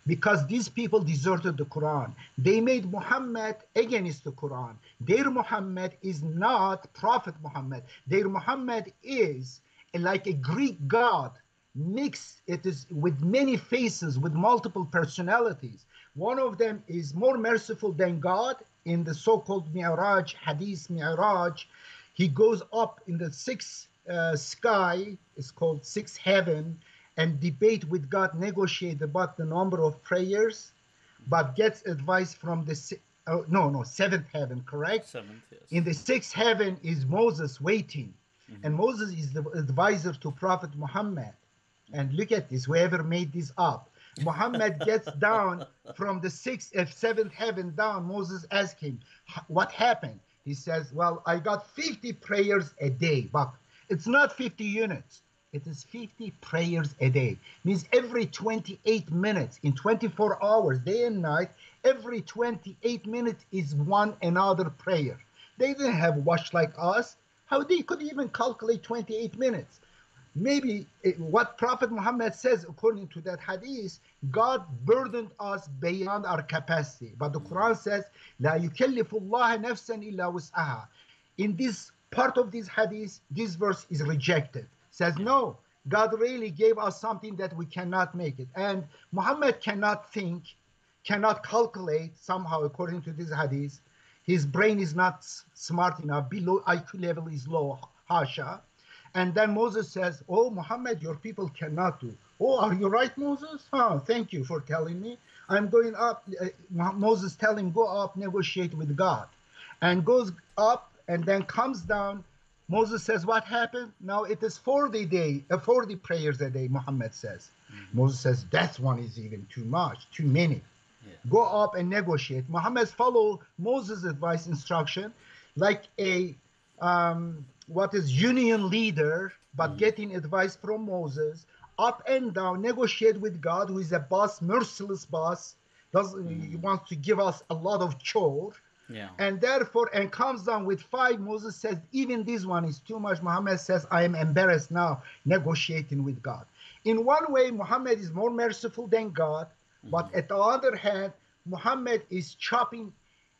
S2: Because these people deserted the Quran. They made Muhammad against the Quran. Their Muhammad is not Prophet Muhammad. Their Muhammad is like a Greek god mixed. It is with many faces, with multiple personalities. One of them is more merciful than God in the so-called Mi'raj, Hadith Mi'raj. He goes up in the sixth sky, it's called sixth heaven, and debate with God, negotiate about the number of prayers, but gets advice from the seventh heaven, correct?
S1: Seventh, yes.
S2: In the sixth heaven is Moses waiting, and Moses is the advisor to Prophet Muhammad. And look at this, whoever made this up. Muhammad gets down from the seventh heaven down. Moses asks him, what happened? He says, well, I got 50 prayers a day, but it's not 50 units. It is 50 prayers a day. Means every 28 minutes, in 24 hours, day and night, every 28 minutes is one another prayer. They didn't have watch like us. How they could even calculate 28 minutes? Maybe what Prophet Muhammad says, according to that hadith, God burdened us beyond our capacity. But the Quran says, لا يكلف الله نفسا إلا وسعها. In this part of this hadith, this verse is rejected. Says, no, God really gave us something that we cannot make it. And Muhammad cannot think, cannot calculate somehow, according to this hadith. His brain is not smart enough, below IQ level is low, hasha. And then Moses says, oh, Muhammad, your people cannot do. Oh, are you right, Moses? Oh, thank you for telling me. I'm going up. Moses tell him, go up, negotiate with God. And goes up and then comes down. Moses says, what happened? Now it is 40 prayers a day, Muhammad says. Moses says, that one is even too much, too many. Yeah. Go up and negotiate. Muhammad follow Moses' advice, instruction, like a union leader, but getting advice from Moses, up and down, negotiate with God, who is a boss, merciless boss, he wants to give us a lot of chore.
S1: Yeah.
S2: And therefore, and comes down with 5. Moses says, even this one is too much. Muhammad says, I am embarrassed now negotiating with God. In one way, Muhammad is more merciful than God, but at the other hand, Muhammad is chopping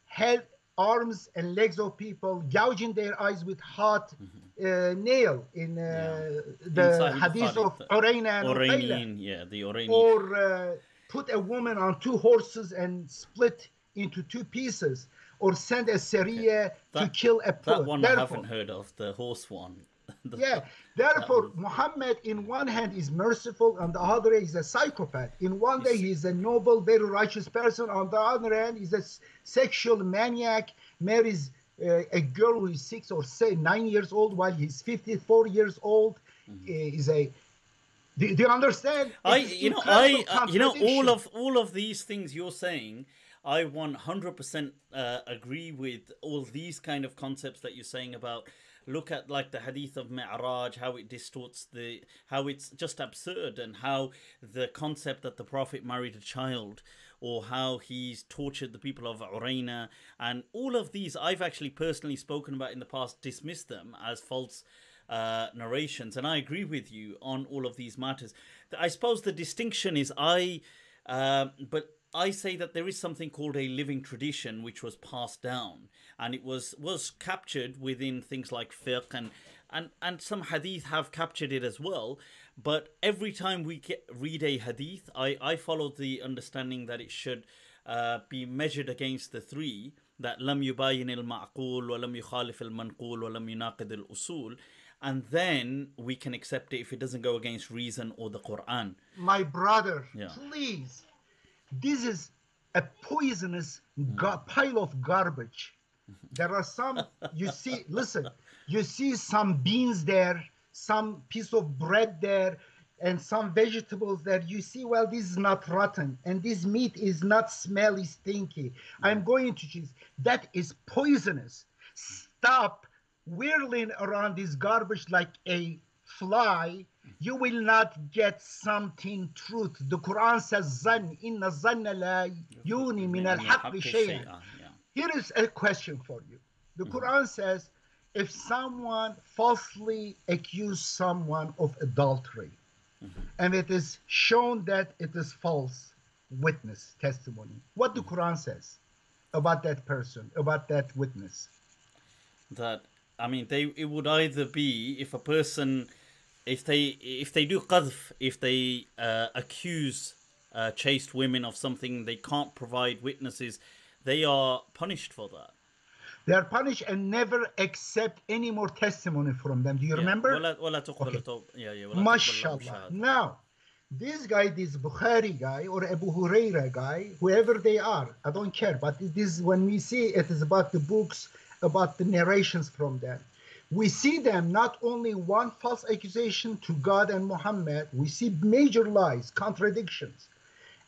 S2: head, arms, and legs of people, gouging their eyes with hot nail in the hadith of Urayna and
S1: Uraynin, the Uraynin.
S2: Or put a woman on 2 horses and split into 2 pieces. Or send a Syria to kill a poor.
S1: That one I haven't heard of, the horse one.
S2: Therefore, Muhammad in one hand is merciful, on the other hand is a psychopath. In one day he is a noble, very righteous person. On the other hand, he's a sexual maniac, marries a girl who is 6 or 9 years old while he's 54 years old. Is a do you understand?
S1: All of these things you're saying, I 100% agree with all these kind of concepts that you're saying about. Look at like the hadith of Mi'raj, how it distorts how it's just absurd, and how the concept that the Prophet married a child, or how he's tortured the people of Urayna, and all of these I've actually personally spoken about in the past, dismissed them as false narrations, and I agree with you on all of these matters. I suppose the distinction is but I say that there is something called a living tradition which was passed down, and it was captured within things like fiqh, and some hadith have captured it as well. But every time we read a hadith, I follow the understanding that it should be measured against the 3, that lam yubayin al-ma'qul wa lam yukhalif al-manqul wa lam yunaqid al-usul, and then we can accept it if it doesn't go against reason or the Quran.
S2: My brother, please. This is a poisonous pile of garbage. There are some, you see some beans there, some piece of bread there, and some vegetables there. You see, well, this is not rotten, and this meat is not smelly, stinky. I'm going to choose. That is poisonous. Stop whirling around this garbage like a fly. You will not get something truth. The Quran says, "Zan inna zanna la yuni min al-haqq shay'an." Here is a question for you. The Quran says, if someone falsely accused someone of adultery, and it is shown that it is false witness testimony, what the Quran says about that person, about that witness?
S1: That, I mean, it would either be, if a person if they do qadhf, if they accuse chaste women of something, they can't provide witnesses, they are punished for that.
S2: They are punished and never accept any more testimony from them. Do you remember?
S1: ولا تقبل
S2: okay. MashaAllah. Now, this guy, this Bukhari guy or Abu Huraira guy, whoever they are, I don't care. But it is, when we see it is about the books, about the narrations from them. We see them not only one false accusation to God and Muhammad, we see major lies, contradictions.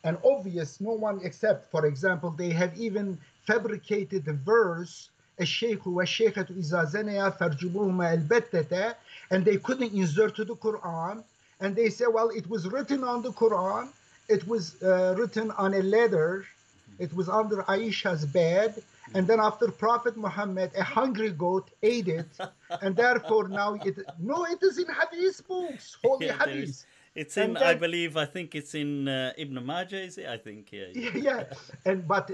S2: And obvious, no one except, for example, they have even fabricated the verse, الشيخ والشيخة إذا زنيا فارجموهما البتة, and they couldn't insert to the Quran. And they say, well, it was written on the Quran, it was written on a letter, it was under Aisha's bed, and then after Prophet Muhammad, a hungry goat ate it, and therefore now it is in Hadith books, holy Hadith.
S1: It's in, then, I think it's in Ibn Majah, is it? I think,
S2: yeah. But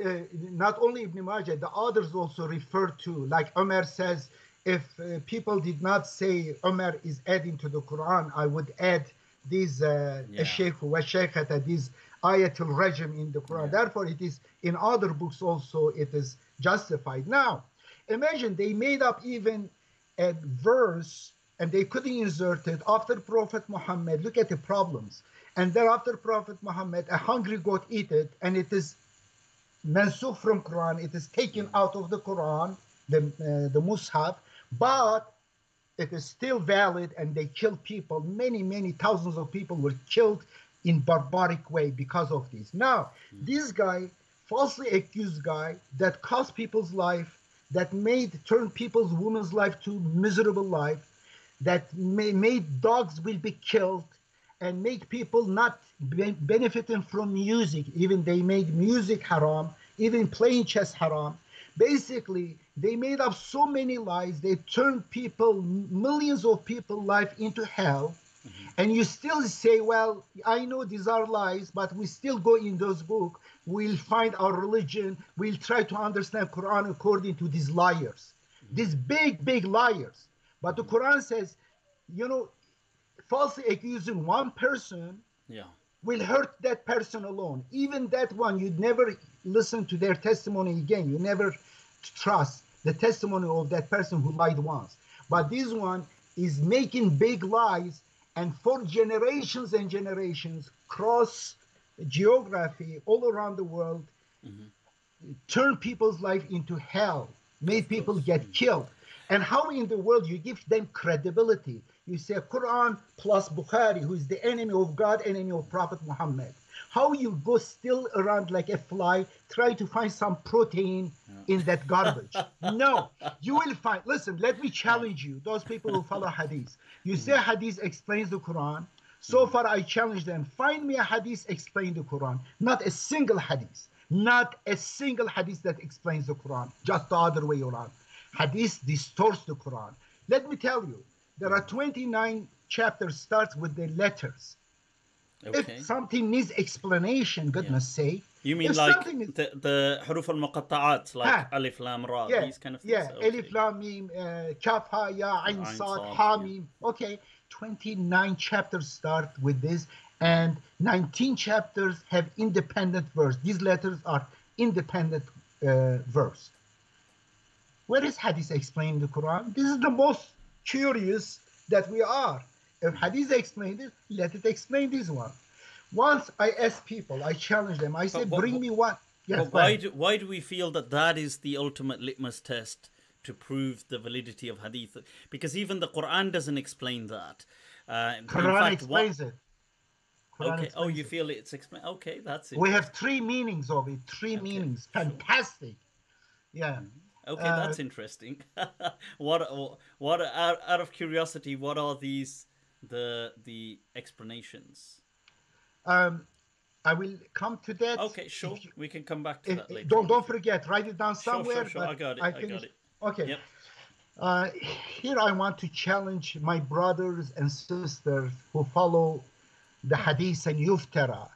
S2: not only Ibn Majah, the others also refer to, like Umar says, if people did not say Umar is adding to the Quran, I would add these Shaykh wa Shaykhata, these Ayatul Rajm in the Quran. Therefore, it is in other books also, it is justified. Now, imagine they made up even a verse and they couldn't insert it after Prophet Muhammad. Look at the problems. And then after Prophet Muhammad, a hungry goat eat it, and it is mansukh from Quran. It is taken out of the Quran, the Mus'haf, but it is still valid, and they killed people. Many, many thousands of people were killed in barbaric way because of this. Now, this guy, falsely accused guy, that cost people's life, that turned people's women's life to miserable life, that made dogs will be killed, and make people not benefiting from music. Even they made music haram, even playing chess haram. Basically, they made up so many lies. They turned people, millions of people's life into hell. And you still say, well, I know these are lies, but we still go in those books. We'll find our religion. We'll try to understand Quran according to these liars, these big, big liars. But the Quran says, falsely accusing one person will hurt that person alone. Even that one, you'd never listen to their testimony again. You never trust the testimony of that person who lied once. But this one is making big lies, and for generations and generations, cross geography all around the world, turn people's life into hell, made people get killed. And how in the world you give them credibility? You say Quran plus Bukhari, who is the enemy of God, enemy of Prophet Muhammad. How you go still around like a fly, try to find some protein in that garbage? No, you will find, listen, let me challenge you, those people who follow Hadith. You say Hadith explains the Quran. So far I challenge them, find me a Hadith explain the Quran. Not a single Hadith. Not a single Hadith that explains the Quran. Just the other way around. Hadith distorts the Quran. Let me tell you, there are 29 chapters starts with the letters. Okay. If something needs explanation, goodness sake.
S1: You mean like the huruf al-muqatta'at, like alif, lam, ra, these kind of things?
S2: Yeah, okay. Alif, lam, mim, kaf, ha, ya, ain, sad, ha, mim. Okay, 29 chapters start with this, and 19 chapters have independent verse. These letters are independent verse. Where is Hadith explaining the Quran? This is the most curious that we are. If Hadith explained it, let it explain this one. Once I ask people, I challenge them, I say, bring me one. Yes,
S1: why do we feel that is the ultimate litmus test to prove the validity of Hadith? Because even the Quran doesn't explain that.
S2: Quran explains it.
S1: Okay. Oh, you feel it's explained. Okay, that's it.
S2: We have 3 meanings of it. 3 meanings. Fantastic. Yeah.
S1: Okay, that's interesting. What out of curiosity, what are these the explanations?
S2: I will come to that.
S1: Okay, sure. We can come back to that later.
S2: Don't forget. Write it down somewhere.
S1: Sure. I got it.
S2: Okay.
S1: Yep.
S2: Here I want to challenge my brothers and sisters who follow the Hadith and Yuftara.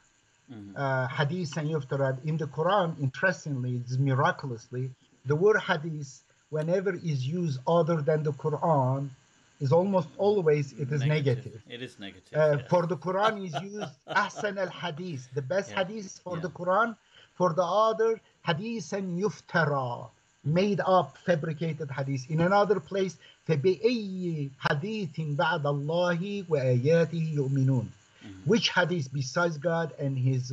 S2: Hadith and Yuftara. In the Quran, interestingly, it's miraculously, the word Hadith, whenever is used other than the Quran, is almost always it is negative.
S1: It is negative. Yeah.
S2: For the Quran is used ahsan al-hadith, the best
S1: Yeah.
S2: hadith for
S1: Yeah.
S2: the Quran. For the other, hadith and yuftara, made up, fabricated hadith. In another place, فَبِأَيِّ حَدِيثٍ بَعْدَ اللَّهِ وَآيَاتِهِ يُؤْمِنُونَ. Which hadith besides God and his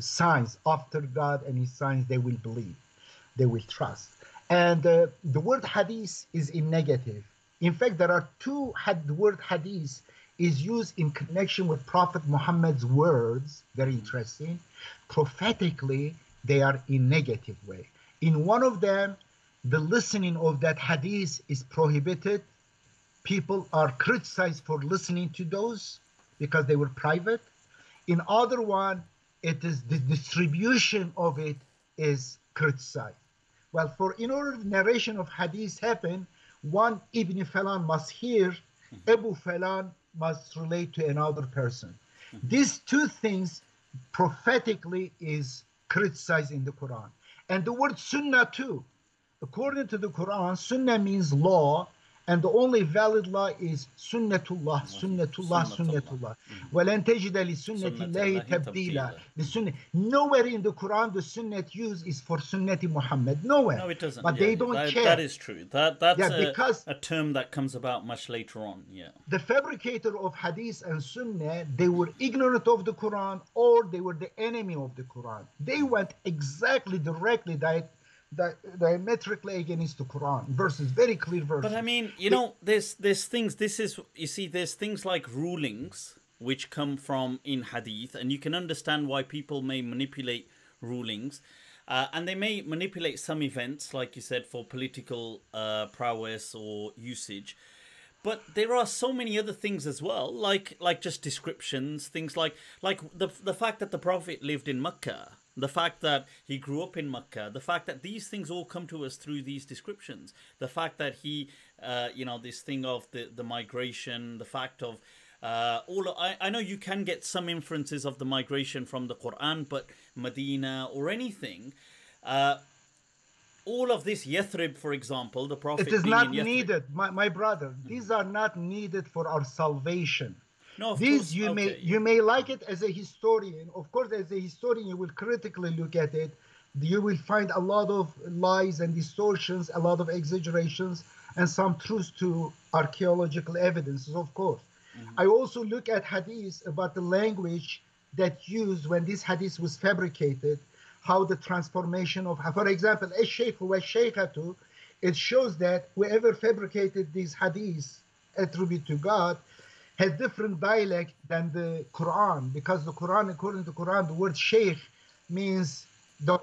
S2: signs, after God and his signs, they will believe, they will trust. And the word hadith is in negative. In fact, there are two the word hadith is used in connection with Prophet Muhammad's words. Very interesting. Prophetically, they are in negative way. In one of them, the listening of that hadith is prohibited. People are criticized for listening to those because they were private. In other one, it is the distribution of it is criticized. Well, in order the narration of hadith happen, one Ibn Falan must hear, Abu Falan must relate to another person. These two things prophetically is criticized in the Quran. And the word sunnah too. According to the Quran, sunnah means law, and the only valid law is sunnatullah, sunnatullah, sunnatullah. وَلَن تَجِدَ لِسُنَّةِ اللَّهِ تَبْدِيلًا. The sunnah. Nowhere in the Quran the sunnah used is for sunnati Muhammad. Nowhere.
S1: No, it doesn't.
S2: But they don't care.
S1: That is true. That's
S2: because
S1: a term that comes about much later on. Yeah.
S2: The fabricator of hadith and sunnah, they were ignorant of the Quran, or they were the enemy of the Quran. They went exactly directly diametrically against the Quran verses, very clear verses.
S1: But I mean, you know, there's things. There's things like rulings which come from in hadith, and you can understand why people may manipulate rulings, and they may manipulate some events, like you said, for political prowess or usage. But there are so many other things as well, like just descriptions, things like the fact that the Prophet lived in Mecca. The fact that he grew up in Mecca, the fact that these things all come to us through these descriptions, the fact that he, this thing of the migration, the fact of I know you can get some inferences of the migration from the Quran, but Medina or anything, all of this, Yathrib, for example, the Prophet.
S2: It is not needed, my brother. These are not needed for our salvation.
S1: No,
S2: these you may like it as a historian. Of course, as a historian, you will critically look at it. You will find a lot of lies and distortions, a lot of exaggerations, and some truths to archaeological evidences, of course. I also look at hadith about the language that used when this hadith was fabricated, how the transformation of, for example, al-shaykh wa shaykhatu, it shows that whoever fabricated these hadiths attribute to God has different dialect than the Quran, because the Quran, according to the Quran, the word shaykh means the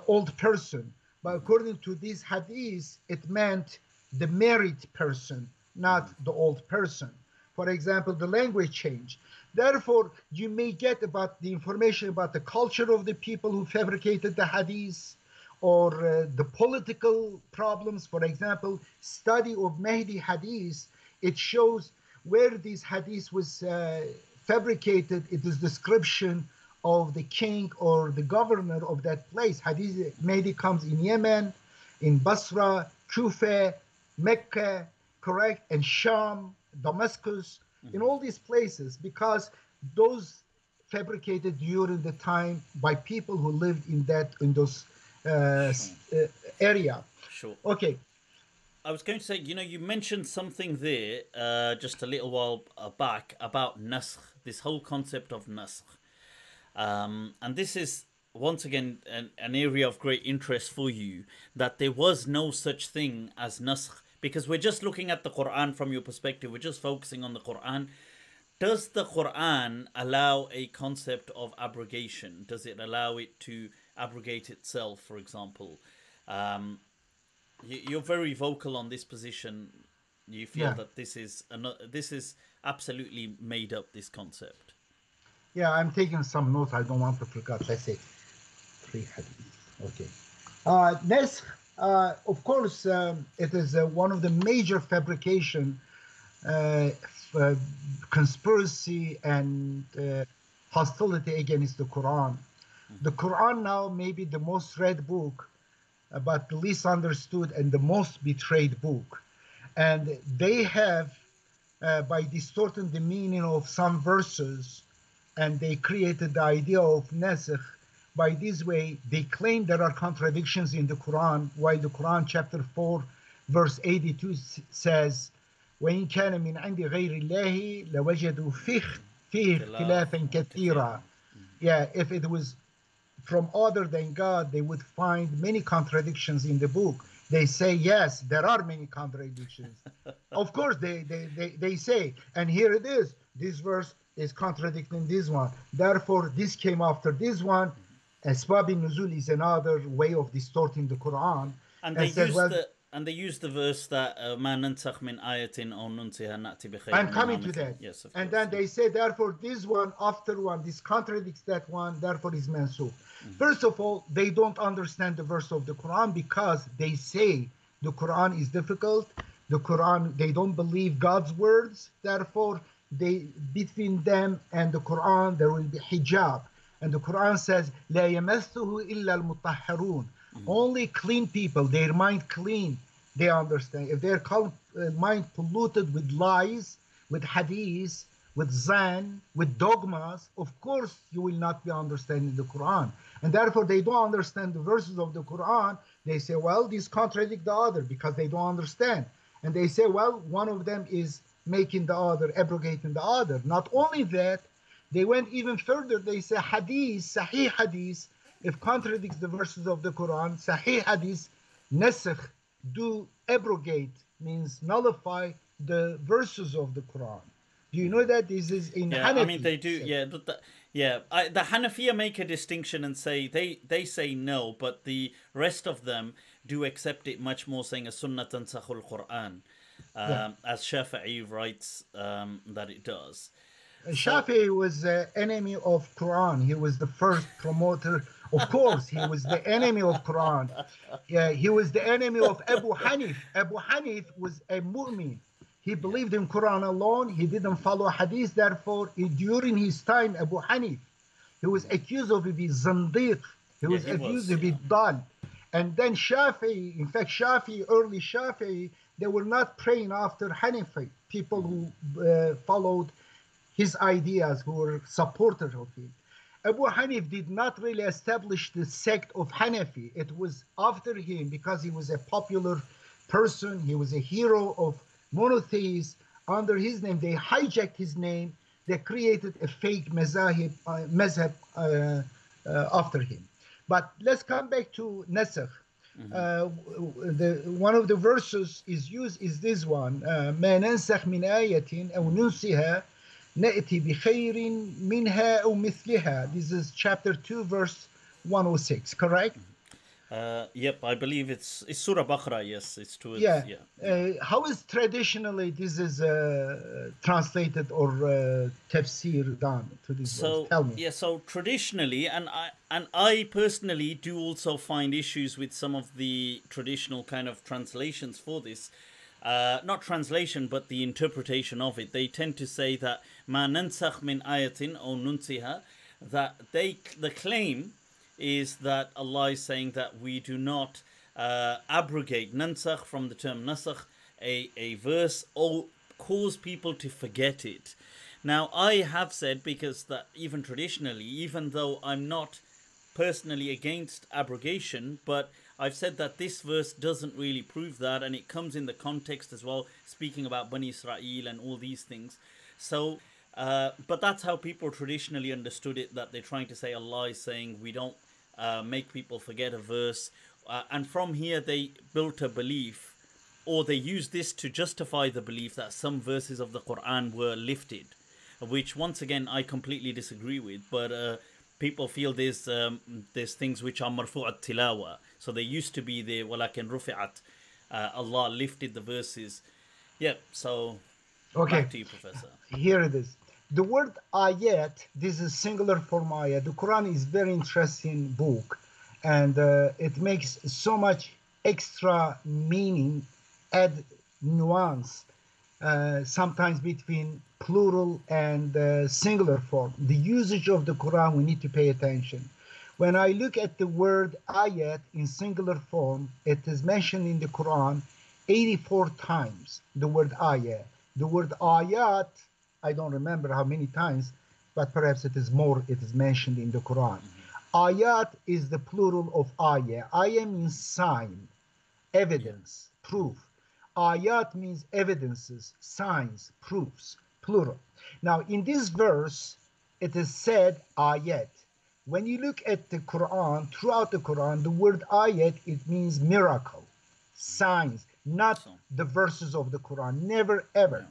S2: old person. But according to these hadiths, it meant the married person, not the old person. For example, the language change. Therefore, you may get about the information about the culture of the people who fabricated the hadiths, or the political problems. For example, study of Mahdi hadiths, it shows where these hadiths was fabricated. It is description of the king or the governor of that place. Hadith Mahdi comes in Yemen, in Basra, Kufa, Mecca, correct, and Sham, Damascus, in all these places, because those fabricated during the time by people who lived in those area.
S1: Sure.
S2: Okay.
S1: I was going to say, you mentioned something there just a little while back about naskh, this whole concept of naskh. And this is, once again, an area of great interest for you, that there was no such thing as naskh, because we're just looking at the Quran from your perspective. We're just focusing on the Quran. Does the Quran allow a concept of abrogation? Does it allow it to abrogate itself, for example? You're very vocal on this position. You feel that this is absolutely made up, this concept.
S2: Yeah, I'm taking some notes. I don't want to forget. Let's say 3 hadith. Okay. Naskh, of course, it is one of the major fabrication, conspiracy, and hostility against the Quran. The Quran now may be the most read book, but the least understood and the most betrayed book. And they have, by distorting the meaning of some verses, and they created the idea of nasikh. By this way, they claim there are contradictions in the Quran, while the Quran chapter 4, verse 82 says, وَإِنْ كَانَ مِنْ عِنْدِ غَيْرِ اللَّهِ لَوَجَدُوا فِيهِ اخْتِلَافًا كَثِيرًا. Yeah, if it was from other than God, they would find many contradictions in the book. They say, yes, there are many contradictions. Of course, they say, and here it is, this verse is contradicting this one. Therefore, this came after this one. Asbab nuzul is another way of distorting the Quran.
S1: And they said, use the verse that ma nansakh min ayatin aw nunsiha na'ti bi khayrin.
S2: I'm coming to that.
S1: Yes, of
S2: and
S1: course.
S2: Then they say, therefore, this one after one, this contradicts that one, therefore is mansukh. First of all, they don't understand the verse of the Quran because they say the Quran is difficult. The Quran, they don't believe God's words. Therefore, between them and the Quran, there will be hijab. And the Quran says, لا يمسه إلا المطهرون. Only clean people, their mind clean, they understand. If their mind polluted with lies, with hadith, with zan, with dogmas, of course you will not be understanding the Quran. And therefore they don't understand the verses of the Quran. They say, well, these contradict the other because they don't understand. And they say, well, one of them is making the other, abrogating the other. Not only that, they went even further. They say hadith, sahih hadith, if contradicts the verses of the Quran, sahih hadith, nasikh, do abrogate, means nullify the verses of the Quran. Do you know that this is in Hanafi?
S1: I mean, they do, the Hanafiya make a distinction and say, they say no, but the rest of them do accept it much more, saying a sunnah tansakhul Quran, as Shafi'i writes that it does.
S2: Shafi'i was the enemy of Quran. He was the first promoter. Of course, he was the enemy of Quran. Yeah, he was the enemy of Abu Hanif. Abu Hanif was a mu'min. He believed in Quran alone. He didn't follow hadith. Therefore, during his time, Abu Hanif, he was accused of being zandiq. He was accused of being dal. And then Shafi'i, in fact, early Shafi'i, they were not praying after Hanafi, people who followed his ideas, who were supporters of him. Abu Hanif did not really establish the sect of Hanafi. It was after him because he was a popular person. He was a hero of monotheists. Under his name, they hijacked his name. They created a fake mazhab after him. But let's come back to Nasakh. One of the verses is this one. ما ننسخ من آية أو ننسها نأتي بخير منها أو مثلها. This is chapter 2, verse 106, correct?
S1: Yep, I believe it's Surah Baqarah, yes. It's to
S2: how is traditionally this is translated or tafsir done to this verse? Tell me.
S1: Yeah, so traditionally, and I personally do also find issues with some of the traditional kind of translations for this. Not translation, but the interpretation of it. They tend to say that ma nansakh min ayatin aw nunsiha, that the claim is that Allah is saying that we do not abrogate nansakh from the term nasakh, a verse, or cause people to forget it. Now, I have said, because that even traditionally, even though I'm not personally against abrogation, but I've said that this verse doesn't really prove that, and it comes in the context as well, speaking about Bani Israel and all these things. So, but that's how people traditionally understood it, that they're trying to say Allah is saying we don't make people forget a verse. And from here they built a belief, or they used this to justify the belief that some verses of the Quran were lifted, which once again I completely disagree with. But people feel there's things which are marfu'at tilawa. So they used to be there, walakin rufi'at. Allah lifted the verses. Yeah, so back to you, Professor.
S2: Here it is. The word ayat, this is singular form ayat. The Quran is very interesting book, and it makes so much extra meaning, add nuance, sometimes between plural and singular form. The usage of the Quran, we need to pay attention. When I look at the word ayat in singular form, it is mentioned in the Quran 84 times the word ayah. The word ayat, I don't remember how many times, but perhaps it is more, it is mentioned in the Quran. Ayat is the plural of ayah. Ayah means sign, evidence, proof. Ayat means evidences, signs, proofs, plural. Now, in this verse, it is said ayat. When you look at the Quran, throughout the Quran, the word ayat, it means miracle, signs, not the verses of the Quran. Never, ever.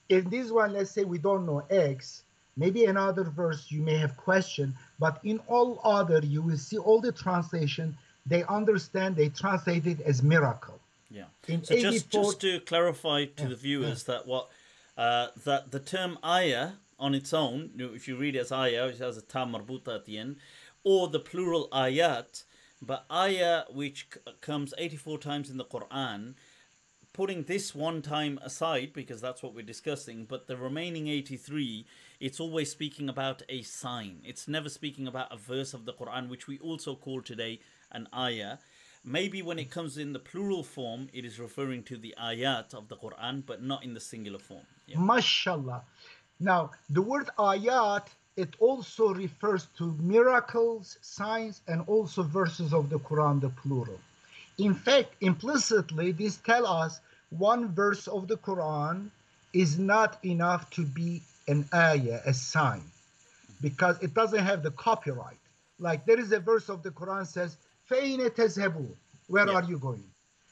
S2: In this one, let's say we don't know X, maybe another verse you may have questioned, but in all other, you will see all the translation, they understand, they translate it as miracle.
S1: Yeah.
S2: In
S1: So
S2: 84,
S1: just to clarify to the viewers that that the term ayah on its own, if you read it as ayah, which has a ta marbuta at the end, or the plural ayat, but ayah which comes 84 times in the Quran, putting this one time aside because that's what we're discussing, but the remaining 83, it's always speaking about a sign. It's never speaking about a verse of the Quran, which we also call today an ayah. Maybe when it comes in the plural form, it is referring to the ayat of the Quran, but not in the singular form. Yeah.
S2: Mashallah. Now, the word ayat, it also refers to miracles, signs, and also verses of the Quran, the plural. In fact, implicitly, this tells us one verse of the Quran is not enough to be an ayah, a sign, because it doesn't have the copyright. Like there is a verse of the Quran says, فَإِنَ تَذْهَبُونَ, where are you going?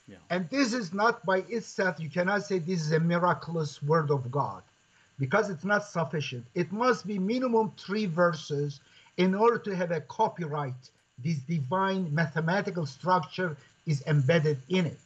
S1: Yeah.
S2: And this is not by itself, you cannot say this is a miraculous word of God, because it's not sufficient. It must be minimum 3 verses in order to have a copyright. This divine mathematical structure is embedded in it.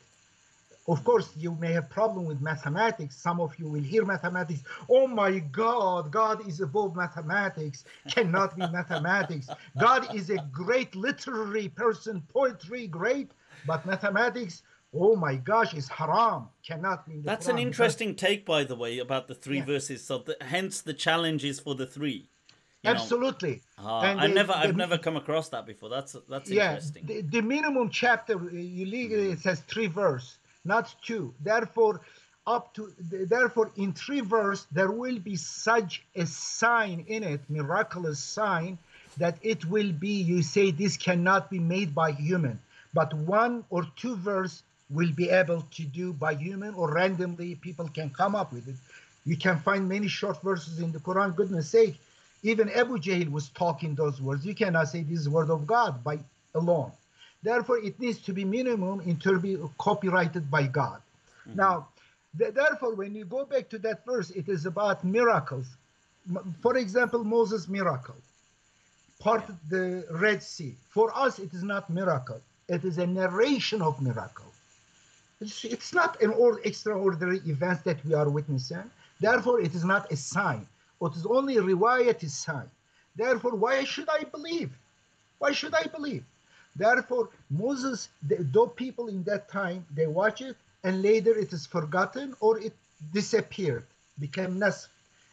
S2: Of course, you may have problem with mathematics. Some of you will hear mathematics. Oh my God, God is above mathematics, cannot be mathematics. God is a great literary person, poetry, great, but mathematics, oh my gosh, is haram, cannot be in the
S1: That's
S2: Quran.
S1: an interesting take, by the way, about the 3 verses. So hence the challenge is for the 3.
S2: Absolutely. And
S1: I've never come across that before. That's interesting.
S2: The minimum chapter you legally it says 3 verse, not 2. Therefore, in 3 verse there will be such a sign in it, miraculous sign, that it will be, you say this cannot be made by human, but 1 or 2 verse will be able to do by human, or randomly people can come up with it. You can find many short verses in the Quran, goodness sake. Even Abu Jahl was talking those words. You cannot say this is word of God by alone. Therefore, it needs to be minimum in to be copyrighted by God. Now, therefore, when you go back to that verse, it is about miracles. For example, Moses' miracle, parted the Red Sea. For us, it is not miracle. It is a narration of miracle. It's not an extraordinary event that we are witnessing. Therefore, it is not a sign. It is only a riwayat is sign. Therefore, why should I believe? Why should I believe? Therefore, Moses, though people in that time, they watch it, and later it is forgotten or it disappeared, became nasf.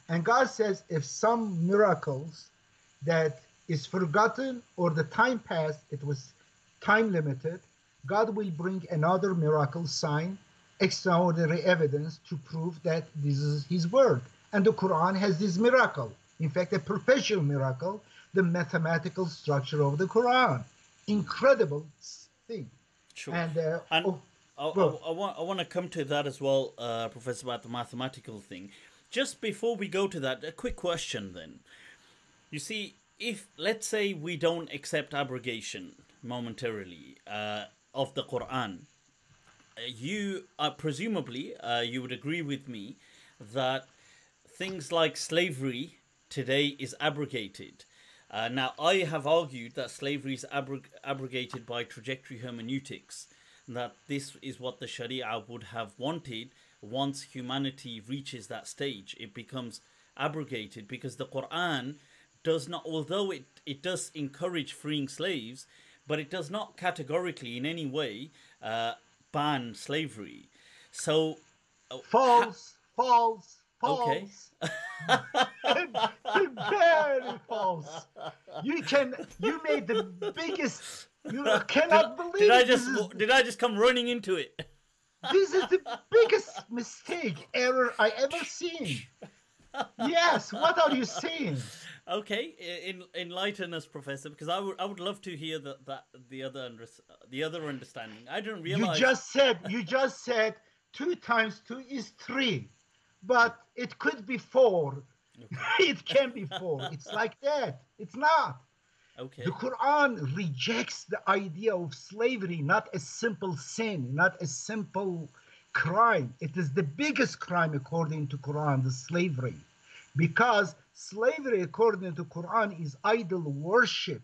S2: And God says, if some miracles that is forgotten or the time passed, it was time limited, God will bring another miracle sign, extraordinary evidence to prove that this is his word. And the Quran has this miracle. In fact, a perpetual miracle, the mathematical structure of the Quran. Incredible thing.
S1: Sure.
S2: And
S1: I want to come to that as well, Professor, about the mathematical thing. Just before we go to that, a quick question then. You see, if, let's say, we don't accept abrogation momentarily of the Quran, you presumably, you would agree with me that things like slavery today is abrogated. Now, I have argued that slavery is abrogated by trajectory hermeneutics, that this is what the Sharia would have wanted once humanity reaches that stage. It becomes abrogated because the Quran does not, although it does encourage freeing slaves, but it does not categorically in any way ban slavery. So,
S2: false.
S1: Okay.
S2: Very false. You made the biggest. You cannot believe.
S1: Did I just come running into it?
S2: This is the biggest mistake, error I ever seen. Yes, what are you saying?
S1: Okay, enlighten us, Professor, because I would love to hear the other understanding. I didn't realize.
S2: You just said 2 times 2 is 3, but it could be 4.
S1: Okay.
S2: It can be 4. It's like that. It's not.
S1: Okay.
S2: The Quran rejects the idea of slavery, not a simple sin, not a simple crime. It is the biggest crime according to Quran, the slavery. Because slavery according to Quran is idol worship.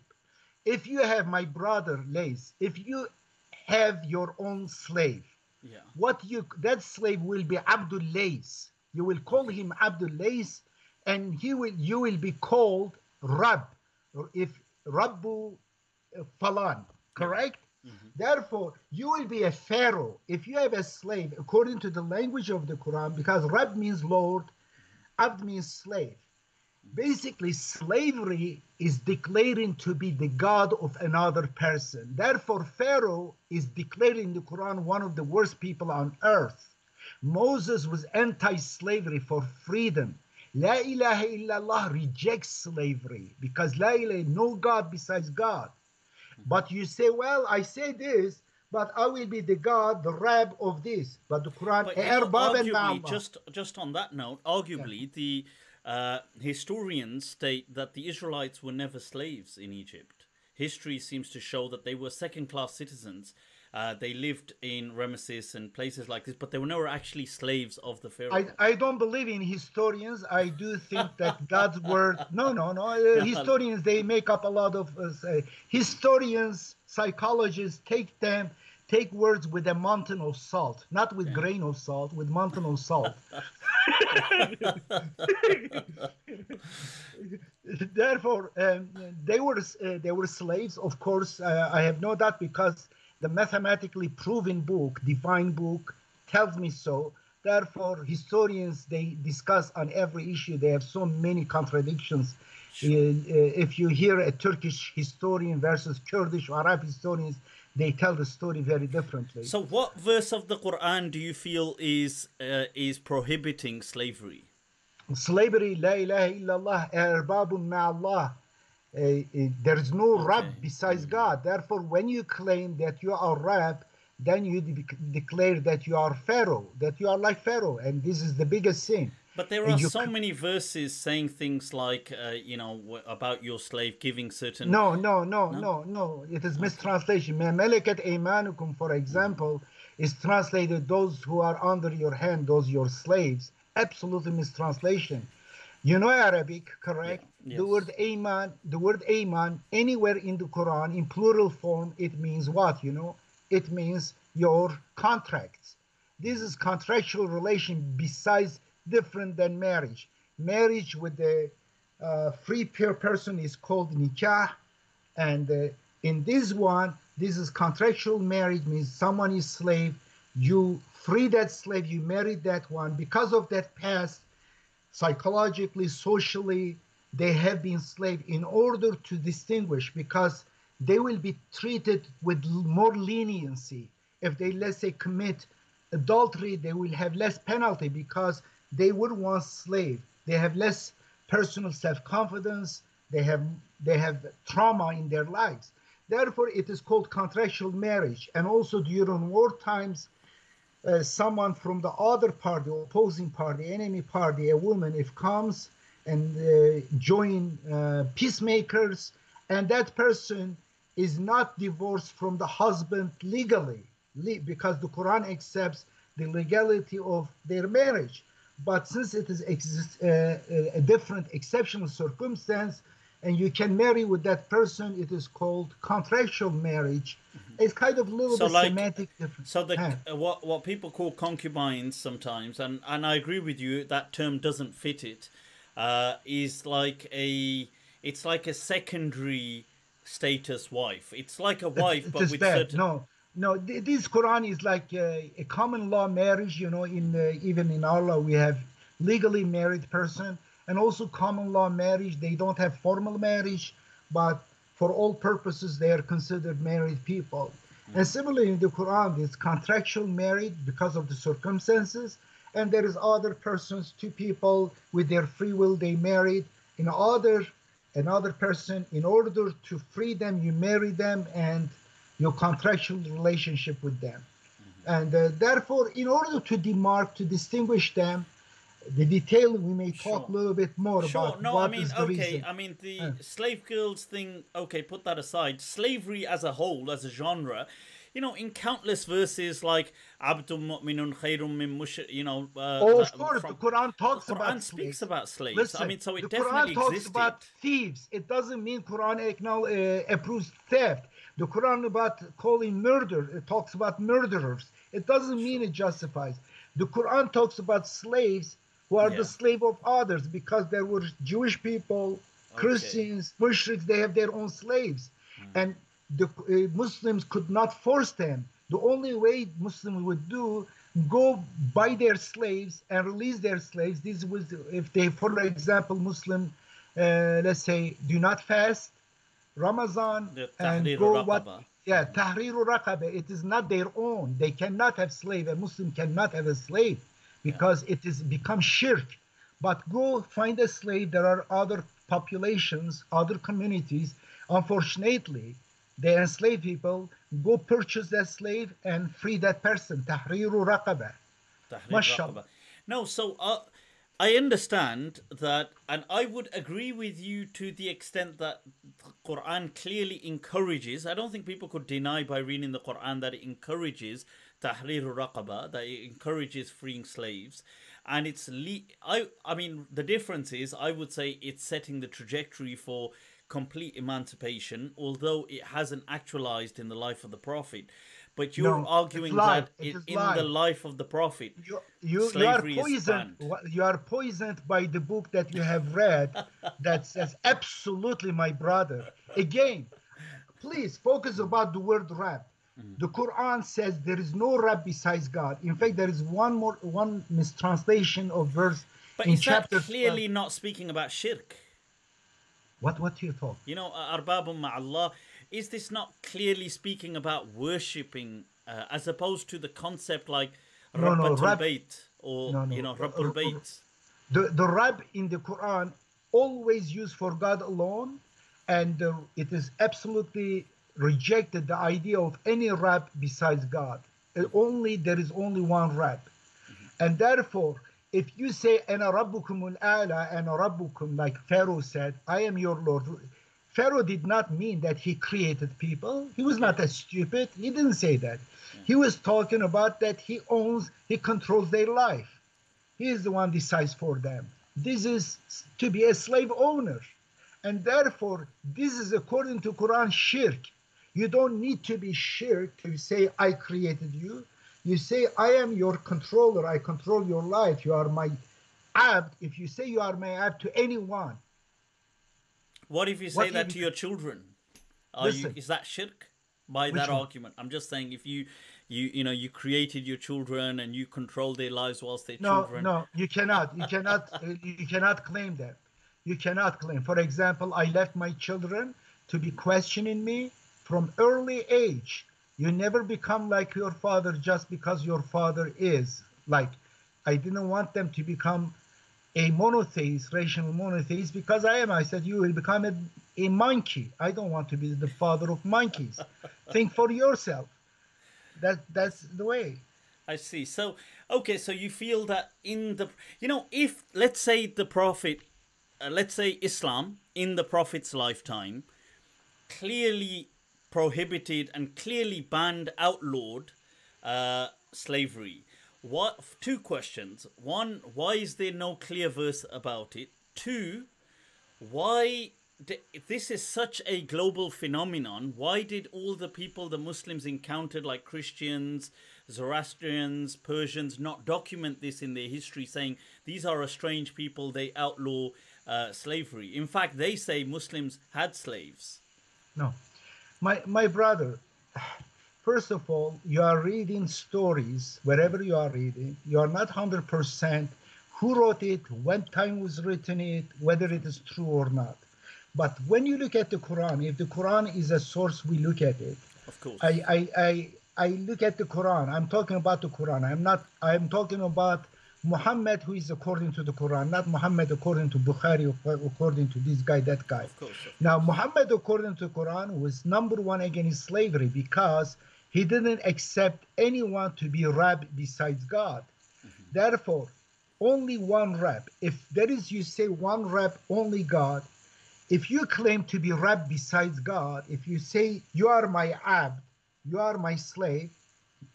S2: If you have, my brother Layth, if you have your own slave,
S1: Yeah.
S2: that slave will be Abdul Layth. You will call him Abdul Layth, and you will be called Rab, or if Rabbu Falan, correct?
S1: Mm-hmm.
S2: Therefore, you will be a pharaoh if you have a slave according to the language of the Quran, because Rab means Lord, Abd means slave. Basically, slavery is declaring to be the god of another person. Therefore, Pharaoh is declared in the Quran one of the worst people on earth. Moses was anti-slavery for freedom. La ilaha illallah rejects slavery because la ilaha, no god besides God. But you say, well, I say this, but I will be the god, the Rab of this. But the Quran,
S1: But arguably,
S2: Erbab
S1: just on that note, arguably the historians state that the Israelites were never slaves in Egypt. History seems to show that they were second-class citizens. They lived in Ramesses and places like this, but they were never actually slaves of the Pharaoh.
S2: I don't believe in historians. I do think that God's word. No. Historians, they make up a lot of historians, psychologists take words with a mountain of salt, not with grain of salt, with mountain of salt. Therefore, they were slaves. Of course, I have no doubt, because the mathematically proven book, divine book, tells me so. Therefore, historians, they discuss on every issue. They have so many contradictions. Sure. If you hear a Turkish historian versus Kurdish or Arab historians, they tell the story very differently.
S1: So what verse of the Quran do you feel is prohibiting slavery?
S2: Slavery, la ilaha illallah, erbabun ma'allah. There is no Rab besides God. Therefore, when you claim that you are Rab, then you declare that you are Pharaoh, that you are like Pharaoh, and this is the biggest sin.
S1: But there are so many verses saying things like, about your slave giving certain...
S2: No. It is mistranslation. Malakat Aymanukum, for example, is translated those who are under your hand, those your slaves. Absolutely mistranslation. You know Arabic, correct?
S1: Yeah. Yes.
S2: The word Ayman, anywhere in the Quran, in plural form, it means what, It means your contracts. This is contractual relation besides different than marriage. Marriage with the free pair person is called nikah. And in this one, this is contractual marriage, means someone is slave. You free that slave, you married that one. Because of that past, psychologically, socially, they have been slave in order to distinguish, because they will be treated with more leniency. If they, let's say, commit adultery, they will have less penalty because they were once slave. They have less personal self-confidence. They have trauma in their lives. Therefore, it is called contractual marriage. And also during war times, someone from the other party, opposing party, enemy party, a woman, if comes and join peacemakers, and that person is not divorced from the husband legally, because the Quran accepts the legality of their marriage. But since it is a different exceptional circumstance, and you can marry with that person, it is called contractual marriage. It's kind of a little bit semantic difference.
S1: So what people call concubines sometimes, and I agree with you, that term doesn't fit it, is like a secondary status wife. It's like a wife, but with certain...
S2: No, this Quran is like a common law marriage. Even in our law, we have legally married person, and also common law marriage. They don't have formal marriage, but for all purposes, they are considered married people. And similarly in the Quran, it's contractual marriage because of the circumstances, and there is other persons, two people with their free will they married. In another person, in order to free them, you marry them and your contractual relationship with them. And therefore, in order to demark, to distinguish them, the detail we may talk a little bit more about.
S1: No,
S2: what
S1: I mean,
S2: is the
S1: okay,
S2: reason.
S1: I mean, the slave girls thing, okay, put that aside. Slavery as a whole, as a genre, you know, in countless verses like Abdul Mu'minun Khayrun min Mush, you know,
S2: Oh, of course, the Quran
S1: the
S2: talks
S1: Quran
S2: about
S1: speaks
S2: slaves.
S1: about slaves.
S2: Listen,
S1: I mean, so
S2: the
S1: it
S2: Quran
S1: definitely
S2: talks
S1: existed.
S2: about thieves. It doesn't mean Quran approves theft. The Quran about calling murder, it talks about murderers. It doesn't mean it justifies. The Quran talks about slaves who are the slave of others, because there were Jewish people, Christians, Mushriks, they have their own slaves. And the Muslims could not force them. The only way Muslims would do, go buy their slaves and release their slaves. This was if they, for example, Muslim, let's say, do not fast Ramadan and go Tahriru Raqaba. It is not their own. They cannot have slave. A Muslim cannot have a slave because it is become shirk. But go find a slave. There are other populations, other communities. Unfortunately, they enslave people. Go purchase that slave and free that person. Tahriru Raqaba.
S1: Raqaba. No, so I understand that, and I would agree with you to the extent that the Quran clearly encourages. I don't think people could deny by reading the Quran that it encourages Tahrir Raqaba, that it encourages freeing slaves. And it's, I mean, the difference is, I would say it's setting the trajectory for complete emancipation, although it hasn't actualized in the life of the Prophet. But you're arguing that in the life of the Prophet, slavery is banned.
S2: You are poisoned by the book that you have read that says absolutely, my brother. Again, please focus about the word Rab. The Quran says there is no Rab besides God. In fact, there is one mistranslation of verse in chapter.
S1: But is that clearly not speaking about shirk?
S2: What you talk?
S1: You know, Arbabun Ma'allah. Is this not clearly speaking about worshipping, as opposed to the concept like Rabbatul Bayt or Rabbul Bayt?
S2: The Rab in the Quran always used for God alone, and it is absolutely rejected the idea of any Rab besides God. There is only one Rab, and therefore, if you say "Ana Rabbukumul A'la," "Ana Rabbukum," like Pharaoh said, "I am your Lord." Pharaoh did not mean that he created people. He was not that stupid. He didn't say that. He was talking about that he controls their life. He is the one who decides for them. This is to be a slave owner. And therefore, this is according to Quran shirk. You don't need to be shirk to say, I created you. You say, I am your controller. I control your life. You are my abd. If you say you are my abd to anyone,
S1: what if you say that to your children? Is that shirk by that argument? I'm just saying, if you created your children and you control their lives whilst they're children.
S2: No, you cannot. You cannot claim that. You cannot claim. For example, I left my children to be questioning me from early age. You never become like your father just because your father is. Like, I didn't want them to become a monotheist, rational monotheist, because I am. I said, you will become a monkey. I don't want to be the father of monkeys. Think for yourself. That's the way.
S1: I see. So, okay, so you feel that in the, if, let's say the Prophet, let's say Islam in the Prophet's lifetime clearly prohibited and clearly banned, outlawed slavery. Two questions. One, why is there no clear verse about it? Two, why, if this is such a global phenomenon, why did all the people the Muslims encountered, like Christians, Zoroastrians, Persians, not document this in their history, saying these are a strange people, they outlaw slavery? In fact, they say Muslims had slaves.
S2: No. My brother, first of all, you are reading stories, wherever you are reading, you are not 100% who wrote it, when time was written it, whether it is true or not. But when you look at the Quran, if the Quran is a source, we look at it.
S1: Of course.
S2: I look at the Quran. I'm talking about the Quran. I'm talking about Muhammad, who is according to the Quran, not Muhammad according to Bukhari, according to this guy, that guy.
S1: Of course. Of
S2: Now,
S1: course.
S2: Muhammad, according to the Quran, was number one against slavery because he didn't accept anyone to be Rab besides God. Therefore, only one Rab. If there is, you say one Rab, only God. If you claim to be Rab besides God, if you say you are my abd, you are my slave,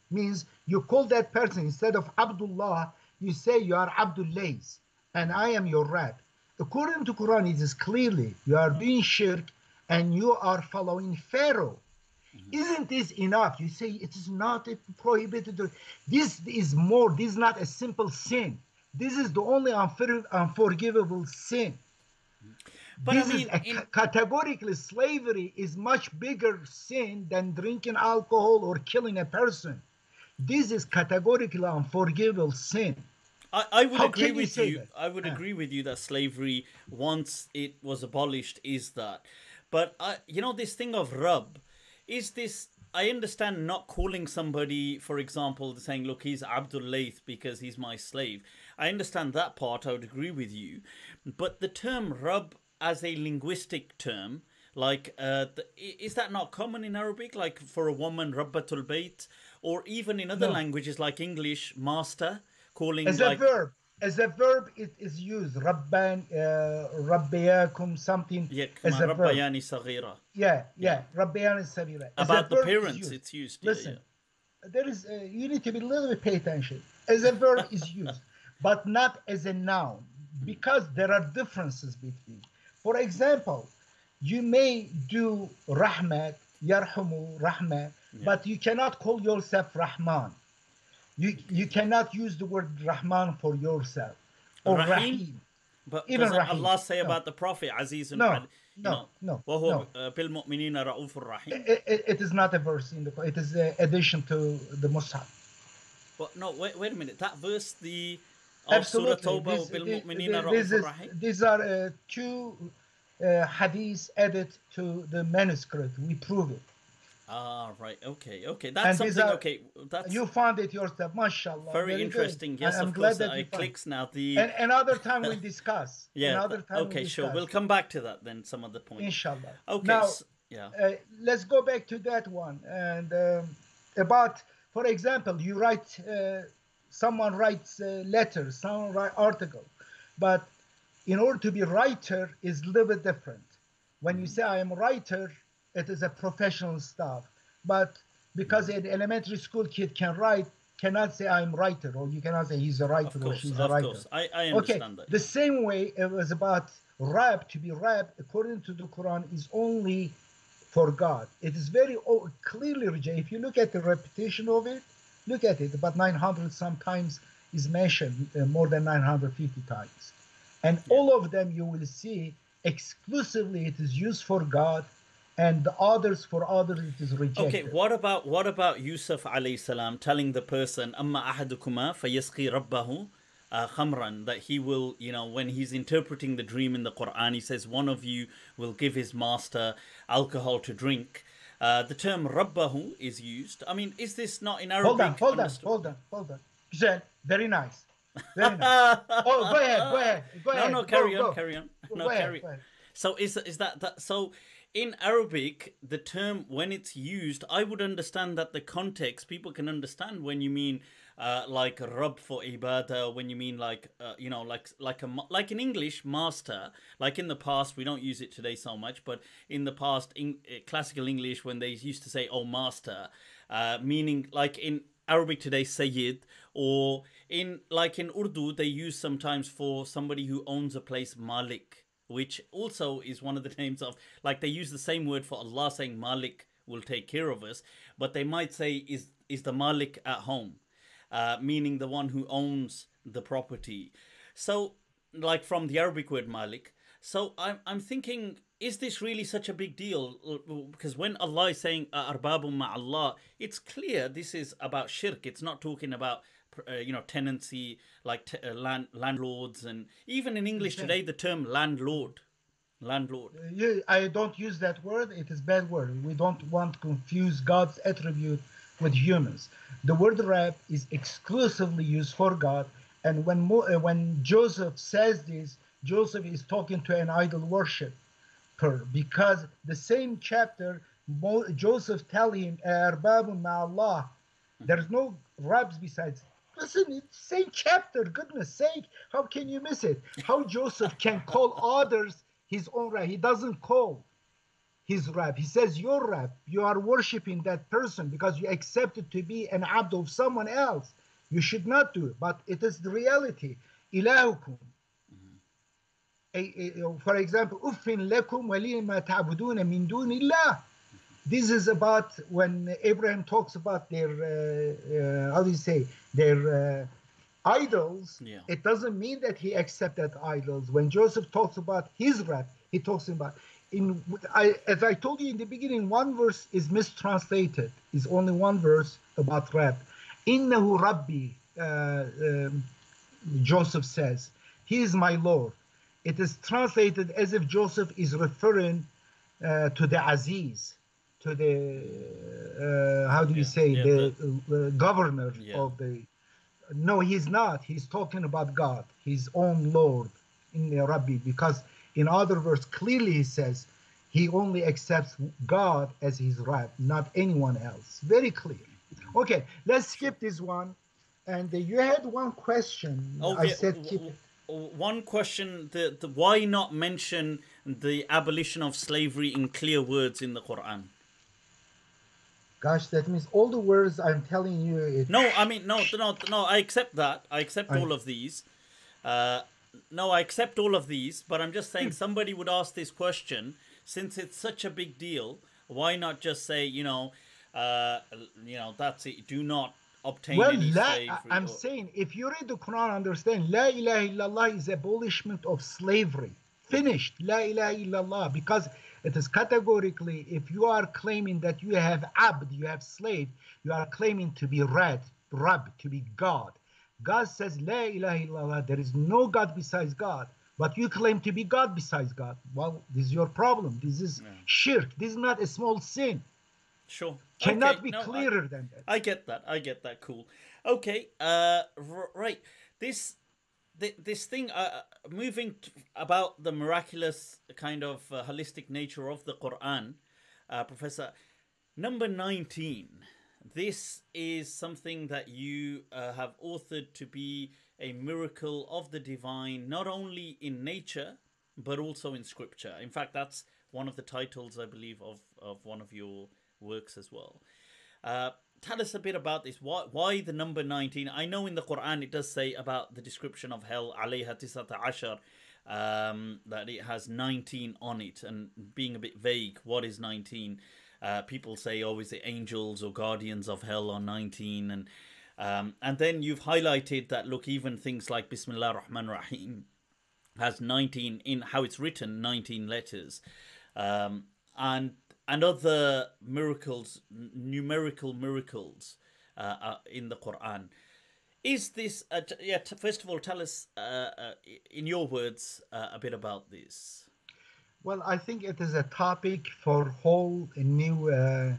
S2: means you call that person, instead of Abdullah, you say you are Abdul Layth, and I am your Rab. According to Quran, it is clearly you are doing shirk and you are following Pharaoh. Isn't this enough? You say it is not prohibited. This is more. This is not a simple sin. This is the only unforgivable sin.
S1: But
S2: This
S1: I mean,
S2: is categorically, slavery is much bigger sin than drinking alcohol or killing a person. This is categorically unforgivable sin.
S1: I would
S2: How
S1: agree
S2: can you
S1: with
S2: say
S1: you.
S2: that?
S1: I would agree with you that slavery, once it was abolished, is that. But this thing of rub, is this? I understand not calling somebody, for example, saying, "Look, he's Abdul Layth because he's my slave." I understand that part. I would agree with you, but the term rub as a linguistic term, like, is that not common in Arabic? Like for a woman, rabbatul bayt, or even in other
S2: No.
S1: languages like English, master, calling
S2: As a
S1: like.
S2: verb, it is used. Rabbiyakum, something
S1: Yeah,
S2: as
S1: كما
S2: a verb.
S1: ربياني صغيرة.
S2: Yeah,
S1: Yeah.
S2: yeah. Rabbiyan sabira. As a
S1: About the
S2: verb is
S1: parents,
S2: used.
S1: it's used. Yeah,
S2: Listen, there is you need to be a little bit pay attention. As a verb is used, but not as a noun, because there are differences between. For example, you may do rahmat, yarhamu, rahmat, but you cannot call yourself Rahman. You cannot use the word Rahman for yourself, or
S1: Rahim.
S2: Rahim,
S1: But
S2: even
S1: doesn't
S2: Rahim.
S1: Allah say
S2: No,
S1: about the Prophet, Aziz and
S2: no,
S1: you
S2: no,
S1: know,
S2: no,
S1: وهو
S2: no.
S1: بالمؤمنين رؤوف رحيم.
S2: It is not a verse in the. It is an addition to the Mus'haf.
S1: But no, wait a minute. That verse, the of Surah
S2: Absolutely.
S1: Tawbah, وبالمؤمنين رؤوف رحيم.
S2: These are two hadiths added to the manuscript. We prove it.
S1: Ah, right. Okay. That's
S2: And these
S1: something.
S2: are,
S1: Okay, that's
S2: you found it yourself. MashaAllah.
S1: very
S2: Very good.
S1: interesting. Yes,
S2: I'm
S1: of
S2: glad
S1: course.
S2: that you
S1: It
S2: found.
S1: clicks now. The
S2: And another time we discuss.
S1: yeah.
S2: Another time we
S1: Okay,
S2: discuss.
S1: sure. We'll come back to that then. Some of the points.
S2: Inshallah.
S1: Okay.
S2: Now,
S1: yeah.
S2: let's go back to that one. And about, for example, you write, someone writes letters, someone write article, but in order to be writer is a little bit different. When you say I am a writer, it is a professional stuff. But because an elementary school kid can write, cannot say I'm writer, or you cannot say he's a writer or she's a writer.
S1: Of course. I understand that.
S2: The same way it was about rap, to be rap, according to the Quran, is only for God. It is very clearly rejected. If you look at the repetition of it, look at it, about 900 sometimes is mentioned, more than 950 times. And all of them you will see exclusively it is used for God, and the others, for others it is rejected.
S1: Okay, what about Yusuf alayhi salam telling the person amma ahadukuma fayasqi rabbahu khamran, that he will, when he's interpreting the dream in the Quran, he says one of you will give his master alcohol to drink. The term rabbahu is used. I mean, is this not in Arabic?
S2: Hold on. Güzel, very nice. Very nice. Oh, go ahead.
S1: No, carry on.
S2: Go ahead.
S1: So is that so? In Arabic, the term, when it's used, I would understand that the context, people can understand when you mean like Rabb for ibadah, when you mean like like in English, master. Like in the past, we don't use it today so much, but in the past, in classical English, when they used to say "oh master," meaning like in Arabic today, Sayyid, or in Urdu, they use sometimes for somebody who owns a place, Malik, which also is one of the names of, like, they use the same word for Allah, saying Malik will take care of us, but they might say is the Malik at home, meaning the one who owns the property. So, like from the Arabic word Malik. So I'm thinking, is this really such a big deal? Because when Allah is saying arbabum ma'allah, it's clear this is about shirk. It's not talking about tenancy, like landlords, and even in English today the term landlord. Landlord.
S2: I don't use that word. It is bad word. We don't want to confuse God's attribute with humans. The word Rab is exclusively used for God. And when Joseph says this, Joseph is talking to an idol worshiper, because the same chapter, Joseph tell him, "Arbabun ma'Allah." There's no Rabs besides. Listen, it's same chapter. Goodness sake, how can you miss it? How Joseph can call others his own Rab? He doesn't call his Rab. He says your Rab. You are worshiping that person because you accepted to be an abd of someone else. You should not do it, but it is the reality. Ilahukum. For example, uffin lakum walima ta'buduna min dunillah. This is about when Abraham talks about their, how do you say, their idols.
S1: Yeah.
S2: It doesn't mean that he accepted idols. When Joseph talks about his Rab, he talks about, as I told you in the beginning, one verse is mistranslated. It's only one verse about Rab. Innahu Rabbi, Joseph says, he is my Lord. It is translated as if Joseph is referring to the Aziz, to the, how do you say, the governor of the, no, he's not. He's talking about God, his own Lord, in the Rabbi, because in other verse, clearly he says, he only accepts God as his Rab, not anyone else. Very clear. Okay, let's skip this one. And you had one question.
S1: Oh,
S2: I said keep it.
S1: One question, the why not mention the abolition of slavery in clear words in the Quran?
S2: Gosh, that means all the words I'm telling you.
S1: No, I mean, no, I accept that. I accept all of these. No, I accept all of these, but I'm just saying somebody would ask this question, since it's such a big deal, why not just say, that's it, do not obtain any slavery.
S2: I'm saying, if you read the Quran, understand, La ilaha illallah is abolishment of slavery. Finished, La ilaha illallah, because it is categorically, if you are claiming that you have abd, you have slave, you are claiming to be Rab, to be God. God says, La ilaha illallah, there is no God besides God, but you claim to be God besides God. Well, this is your problem. This is shirk. This is not a small sin.
S1: Sure.
S2: Cannot be clearer than that.
S1: I get that. Cool. Okay. Right. This thing, moving about the miraculous kind of holistic nature of the Quran, Professor, number 19. This is something that you have authored to be a miracle of the divine, not only in nature, but also in scripture. In fact, that's one of the titles, I believe, of one of your works as well. Tell us a bit about this. Why the number 19? I know in the Quran it does say about the description of hell, alayha tisata ashar, that it has 19 on it, and being a bit vague, what is 19? People say, oh, is it angels or guardians of hell on 19? And then you've highlighted that, look, even things like Bismillah ar-Rahman ar-Rahim has 19 in how it's written, 19 letters. And other miracles, numerical miracles in the Quran. Is this, first of all, tell us in your words a bit about this.
S2: Well, I think it is a topic for whole new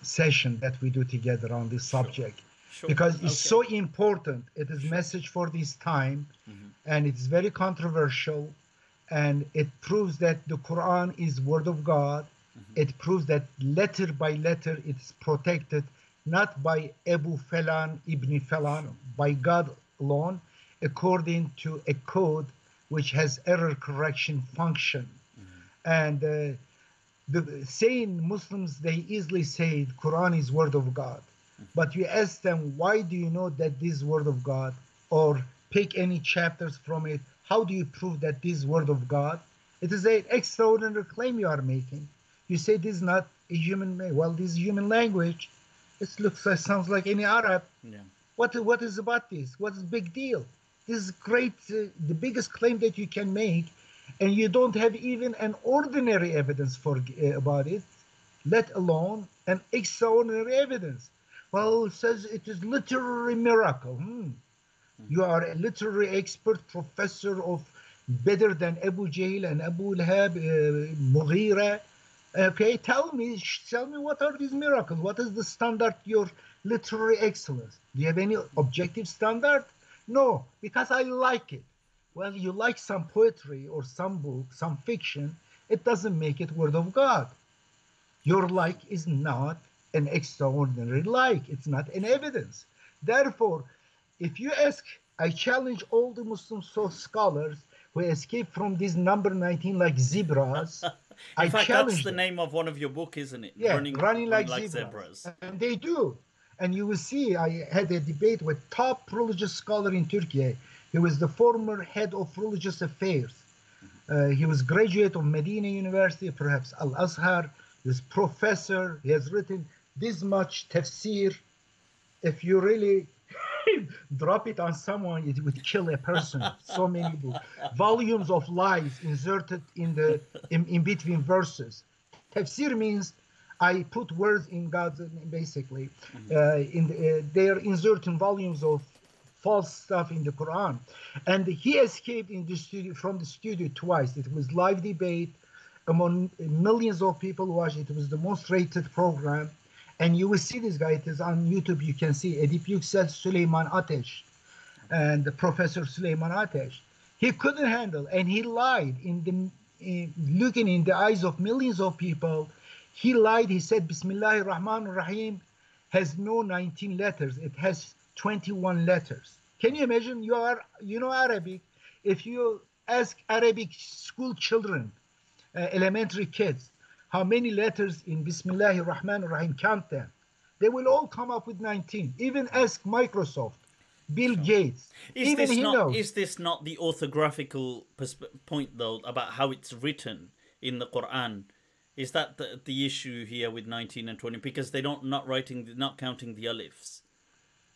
S2: session that we do together on this subject. Sure. Because it's so important. It is message for this time, and it's very controversial, and it proves that the Quran is word of God. It proves that letter by letter it's protected, not by Abu Falan, Ibn Falan, by God alone, according to a code which has error correction function. And the saying Muslims, they easily say Quran is word of God. But you ask them, why do you know that this is word of God? Or pick any chapters from it. How do you prove that this is word of God? It is an extraordinary claim you are making. You say this is not a human language. Well, this is human language. It sounds like any Arab.
S1: Yeah.
S2: What is about this? What's the big deal? This is great, the biggest claim that you can make, and you don't have even an ordinary evidence about it, let alone an extraordinary evidence. Well, it says it is literary miracle. You are a literary expert, professor of better than Abu Jahl and Abu Lahab, Mughira. Okay, tell me what are these miracles? What is the standard, your literary excellence? Do you have any objective standard? No, because I like it. Well, you like some poetry or some book, some fiction, it doesn't make it word of God. Your like is not an extraordinary like. It's not an evidence. Therefore, if you ask, I challenge all the Muslim scholars who escape from this number 19 like zebras.
S1: In fact, that's the
S2: them.
S1: name of one of your book, isn't it?
S2: Yeah, running like
S1: zebras.
S2: And they do. And you will see, I had a debate with top religious scholar in Turkey. He was the former head of religious affairs. He was graduate of Medina University, perhaps Al-Azhar. He's professor. He has written this much tafsir. If you really drop it on someone, it would kill a person. So many books. Volumes of lies inserted in between verses. Tafsir means I put words in God's, basically. They are inserting volumes of false stuff in the Quran. And he escaped from the studio twice. It was live debate among millions of people who watched it. It was the most rated program. And you will see this guy. It is on YouTube. You can see Edip Yuksel, Süleyman Ateş, and the Professor Süleyman Ateş. He couldn't handle, and he lied looking in the eyes of millions of people. He lied. He said, Bismillahir Rahmanir Rahim has no 19 letters. It has 21 letters. Can you imagine? You know Arabic. If you ask Arabic school children, elementary kids, how many letters in Bismillahir Rahmanir Rahim, count them. They will all come up with 19. Even ask Microsoft, Bill Gates.
S1: Is this not the orthographical point, though, about how it's written in the Quran? Is that the issue here with 19 and 20? Because they're not counting the alifs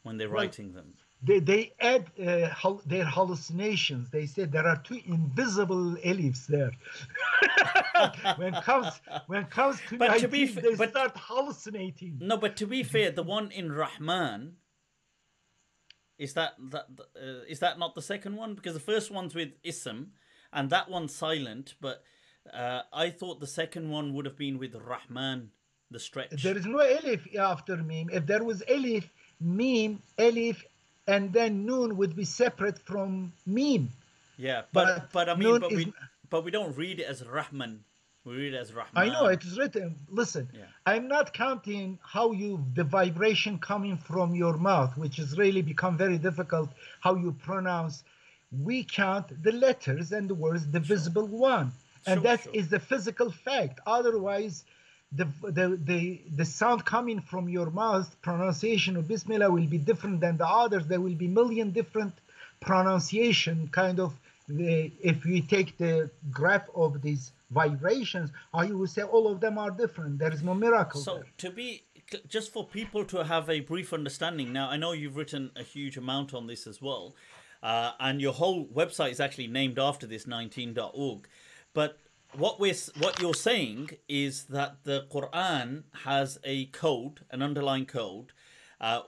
S1: when they're writing them.
S2: They add their hallucinations. They say there are two invisible alifs there. when it comes to 19, they start hallucinating.
S1: No, but to be fair, the one in Rahman, is that not the second one? Because the first one's with Ism, and that one's silent. But I thought the second one would have been with Rahman, the stretch.
S2: There is no alif after meme. If there was alif, meme, alif, and then noon would be separate from meme.
S1: Yeah, but I mean, but we don't read it as Rahman. We read it as Rahman.
S2: I know it is written. Listen, yeah. I'm not counting the vibration coming from your mouth, which has really become very difficult. How you pronounce. We count the letters and the words, the visible one, and that is the physical fact. Otherwise, the sound coming from your mouth, pronunciation of Bismillah will be different than the others. There will be million different pronunciation, kind of. If we take the graph of these vibrations, you will say all of them are different. There is no miracle.
S1: So just for people to have a brief understanding. Now, I know you've written a huge amount on this as well, and your whole website is actually named after this 19.org. But what you're saying is that the Quran has a code, an underlying code,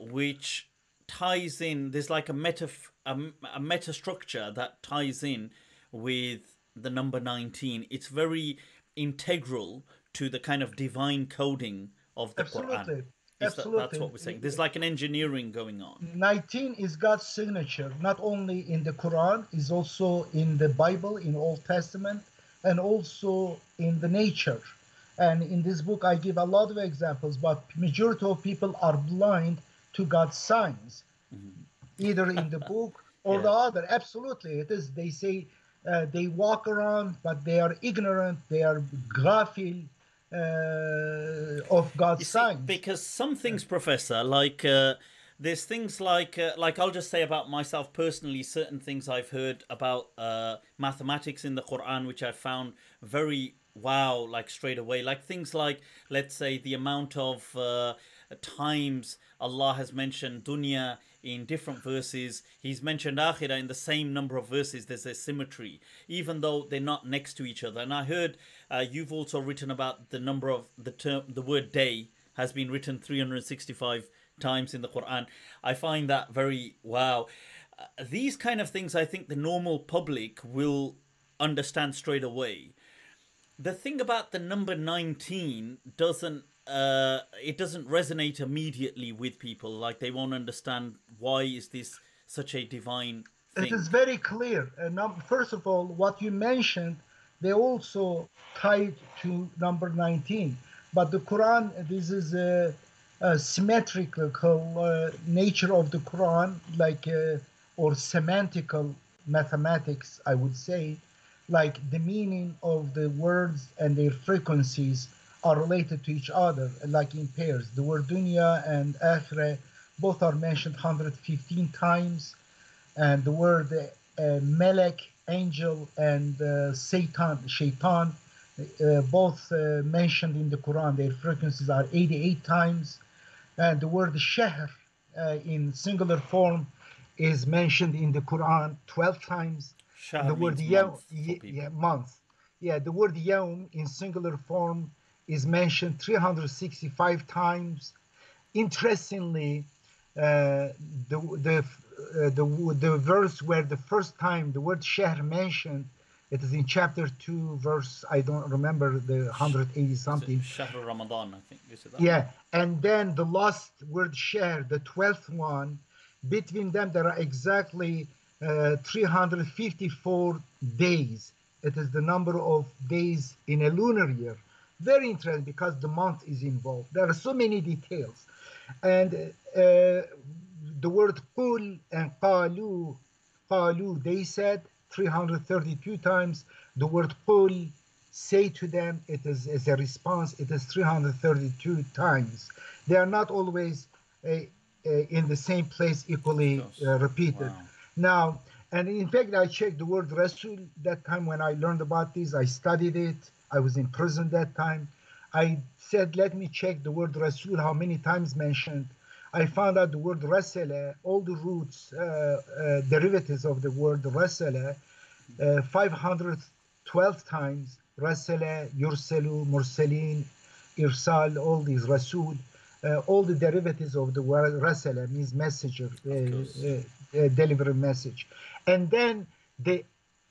S1: which ties in. There's like a meta structure that ties in with the number 19. It's very integral to the kind of divine coding of the Quran.
S2: Absolutely.
S1: That's what we're saying. There's like an engineering going on.
S2: 19 is God's signature, not only in the Quran, is also in the Bible, in Old Testament, and also in the nature. And in this book, I give a lot of examples, but majority of people are blind to God's signs, either in the book or the other. Absolutely, it is. They say they walk around, but they are ignorant. They are ghafil of God's signs.
S1: Because some things, Professor, like there's things like I'll just say about myself personally, certain things I've heard about mathematics in the Quran, which I found very wow, like straight away. Like things like, let's say, the amount of times Allah has mentioned dunya in different verses. He's mentioned akhirah in the same number of verses. There's a symmetry, even though they're not next to each other. And I heard you've also written about the number of the word day has been written 365 times in the Quran. I find that very wow. These kind of things, I think the normal public will understand straight away. The thing about the number 19 doesn't it doesn't resonate immediately with people. Like they won't understand why is this such a divine
S2: It
S1: thing.
S2: is very clear. First of all, what you mentioned, they also tied to number 19. But the Quran, this is a symmetrical nature of the Quran, like or semantical mathematics, I would say, like the meaning of the words and their frequencies are related to each other, like in pairs. The word dunya and akhirah both are mentioned 115 times, and the word melek, angel, and shaitan, both mentioned in the Quran. Their frequencies are 88 times, and the word shahr in singular form is mentioned in the Quran 12 times.
S1: Shahr
S2: The word
S1: means month for people.
S2: month. Yeah, the word yawm in singular form is mentioned 365 times. Interestingly, the verse where the first time the word shahr mentioned, it is in chapter 2, verse, I don't remember the 180 something.
S1: Shahr Ramadan, I think. Is it that
S2: Yeah,
S1: one?
S2: and then the last word shahr, the 12th one, between them there are exactly 354 days. It is the number of days in a lunar year. Very interesting because the month is involved. There are so many details. And the word qul and qalu, they said 332 times. The word qul, say to them, it is as a response, it is 332 times. They are not always in the same place equally repeated.
S1: Wow.
S2: Now, and in fact, I checked the word Rasul that time when I learned about this. I studied it. I was in prison that time. I said, let me check the word Rasul, how many times mentioned. I found out the word Rasala, all the roots, derivatives of the word Rasala, 512 times. Rasala, Yurselu, Mursalin, Irsal, all these Rasul, all the derivatives of the word Rasala means messenger, deliver a message. And then the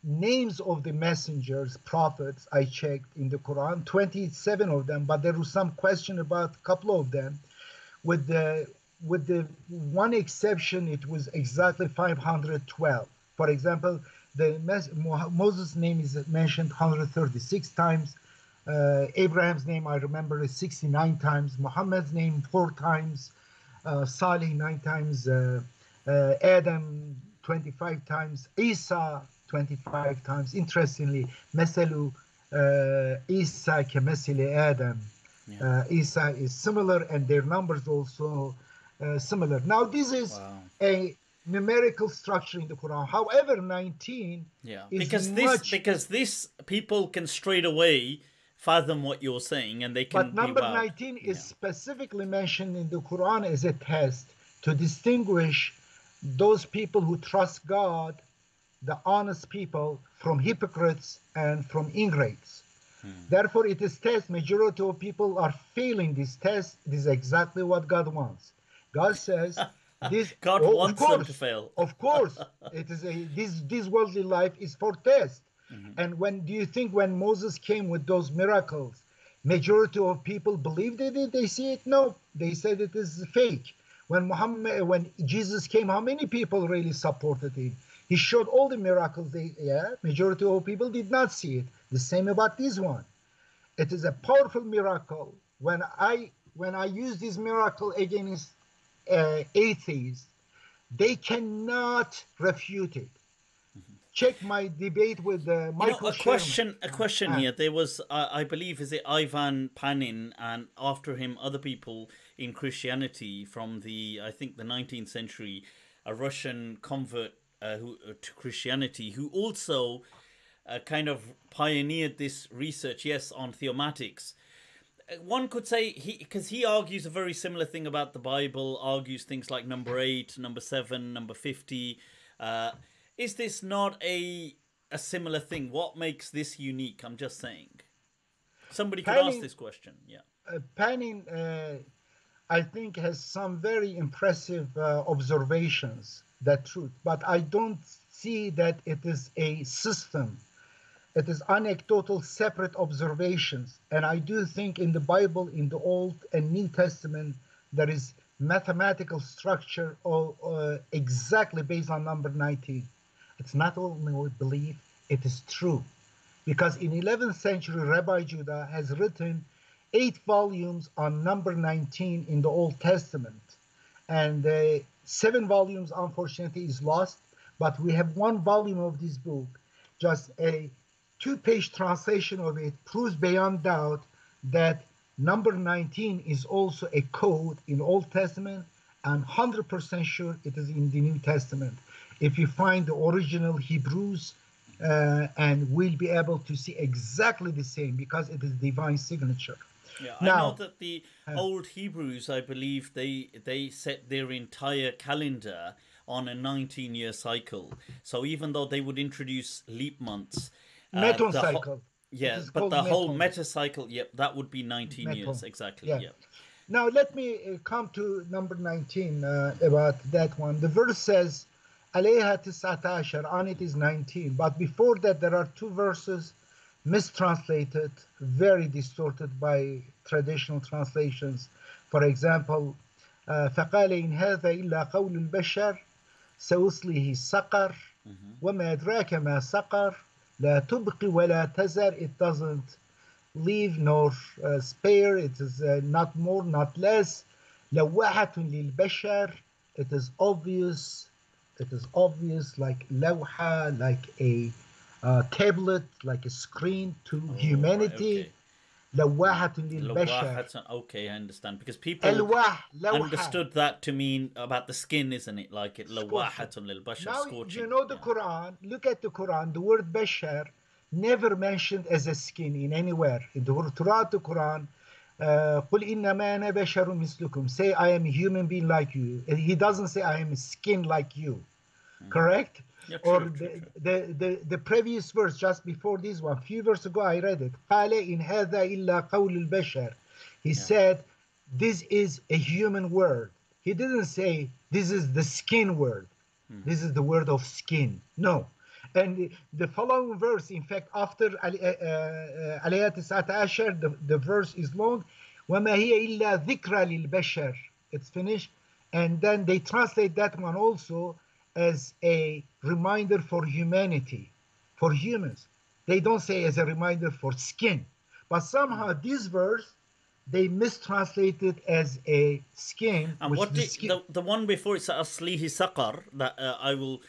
S2: names of the messengers, prophets, I checked in the Quran, 27 of them, but there was some question about a couple of them. With the one exception, it was exactly 512. For example, Moses' name is mentioned 136 times. Abraham's name, I remember, is 69 times. Muhammad's name 4 times. Salih 9 times. Adam 25 times. Isa 25 times. Interestingly, Mesalu Isa kemesili Adam. Isa is similar, and their numbers also similar. Now, this is a numerical structure in the Quran. However, 19 is
S1: because this people can straight away fathom what you're saying, and they can.
S2: But number
S1: be
S2: 19 is specifically mentioned in the Quran as a test to distinguish those people who trust God, the honest people, from hypocrites and from ingrates. Therefore, it is test. Majority of people are failing this test. This is exactly what God wants. God says, "This
S1: God wants them to fail."
S2: Of course, it is this worldly life is for test. And when do you think when Moses came with those miracles, majority of people believed it? They see it? No, they said it is fake. When Jesus came, how many people really supported him? He showed all the miracles. Majority of people did not see it. The same about this one. It is a powerful miracle. When I use this miracle against atheists, they cannot refute it. Check my debate with Michael Sherman.
S1: A question here. There was, I believe, is it Ivan Panin, and after him, other people in Christianity from I think the 19th century, a Russian convert to Christianity, who also kind of pioneered this research, on theomatics. One could say because he argues a very similar thing about the Bible, argues things like number 8, number 7, number 50. Is this not a similar thing? What makes this unique? I'm just saying. Somebody could ask this question.
S2: Panin, I think, has some very impressive observations, that truth, but I don't see that it is a system It is anecdotal, separate observations. And I do think in the Bible, in the Old and New Testament, there is mathematical structure exactly based on number 19. It's not only belief, it is true. Because in 11th century, Rabbi Judah has written 8 volumes on number 19 in the Old Testament. And 7 volumes, unfortunately, is lost. But we have 1 volume of this book. Just a 2-page translation of it proves beyond doubt that number 19 is also a code in Old Testament, and 100% sure it is in the New Testament. If you find the original Hebrews, and we'll be able to see exactly the same because it is divine signature.
S1: Yeah, I know that the old Hebrews, I believe, they set their entire calendar on a 19-year cycle. So even though they would introduce leap months,
S2: Meton cycle.
S1: Yeah, but the whole meta cycle, yep, that would be 19 years, exactly. Yeah. Yep.
S2: Now let me come to number 19 about that one. The verse says, "Alayha tis'ata ashar," on it is 19. But before that, there are 2 verses mistranslated, very distorted by traditional translations. For example, فَقَالَ إِنْ هَذَا إِلَّا قَوْلُ الْبَشَرِ سَأُصْلِهِ سَقَرْ وَمَا أَدْرَاكَ مَا سَقَرْ لَا تُبْقِ وَلَا تَذَرْ. It doesn't leave nor spare. It is not more, not less. لَوَّحَةٌ لِلْبَشَرِ. It is obvious. It is obvious, like lawha, like a tablet, like a screen to humanity. Lawahatun lil bashar.
S1: Okay, I understand. Because people understood that to mean about the skin, isn't it? Like it lawahatun lil bashar,
S2: now,
S1: scorching.
S2: You know the Quran. Look at the Quran. The word bashar never mentioned as a skin in anywhere. In the Quran, قُلْ إِنَّمَا أَنَا بَشَرٌ مِثْلُكُمْ. Say, I am a human being like you. He doesn't say, I am a skin like you. Correct?
S1: Yeah,
S2: or
S1: true.
S2: the previous verse just before this one, a few verses ago I read it. قَالَ إِنْ هَذَا إِلَّا قَوْلُ الْبَشَرِ. He said, this is a human word. He didn't say, this is the skin word. This is the word of skin. No. And the following verse, in fact, after عَلَيْهَا تِسْعَةَ عَشَرَ, the verse is long. وَمَا هِيَ إِلَّا ذِكْرَى لِلْبَشَرِ. It's finished. And then they translate that one also as a reminder for humanity, for humans. They don't say as a reminder for skin. But somehow this verse, they mistranslated as a skin.
S1: And what the one before it says aslihi saqar, that I will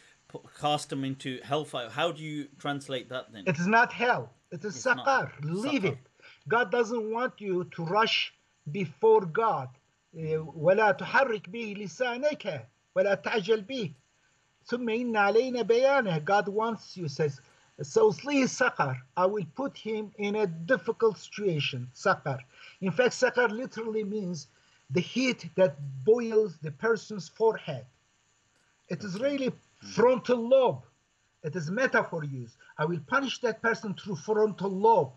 S1: cast them into hellfire. How do you translate that then?
S2: It is not hell. It is saqar. Leave it. God doesn't want you to rush before God. ولا تحرك به لسانك ولا تعجل به. ثم إن علينا بيانه. God wants you, says, so saqar. I will put him in a difficult situation. Saqar. In fact, saqar literally means the heat that boils the person's forehead. It is really frontal lobe. It is metaphor used. I will punish that person through frontal lobe.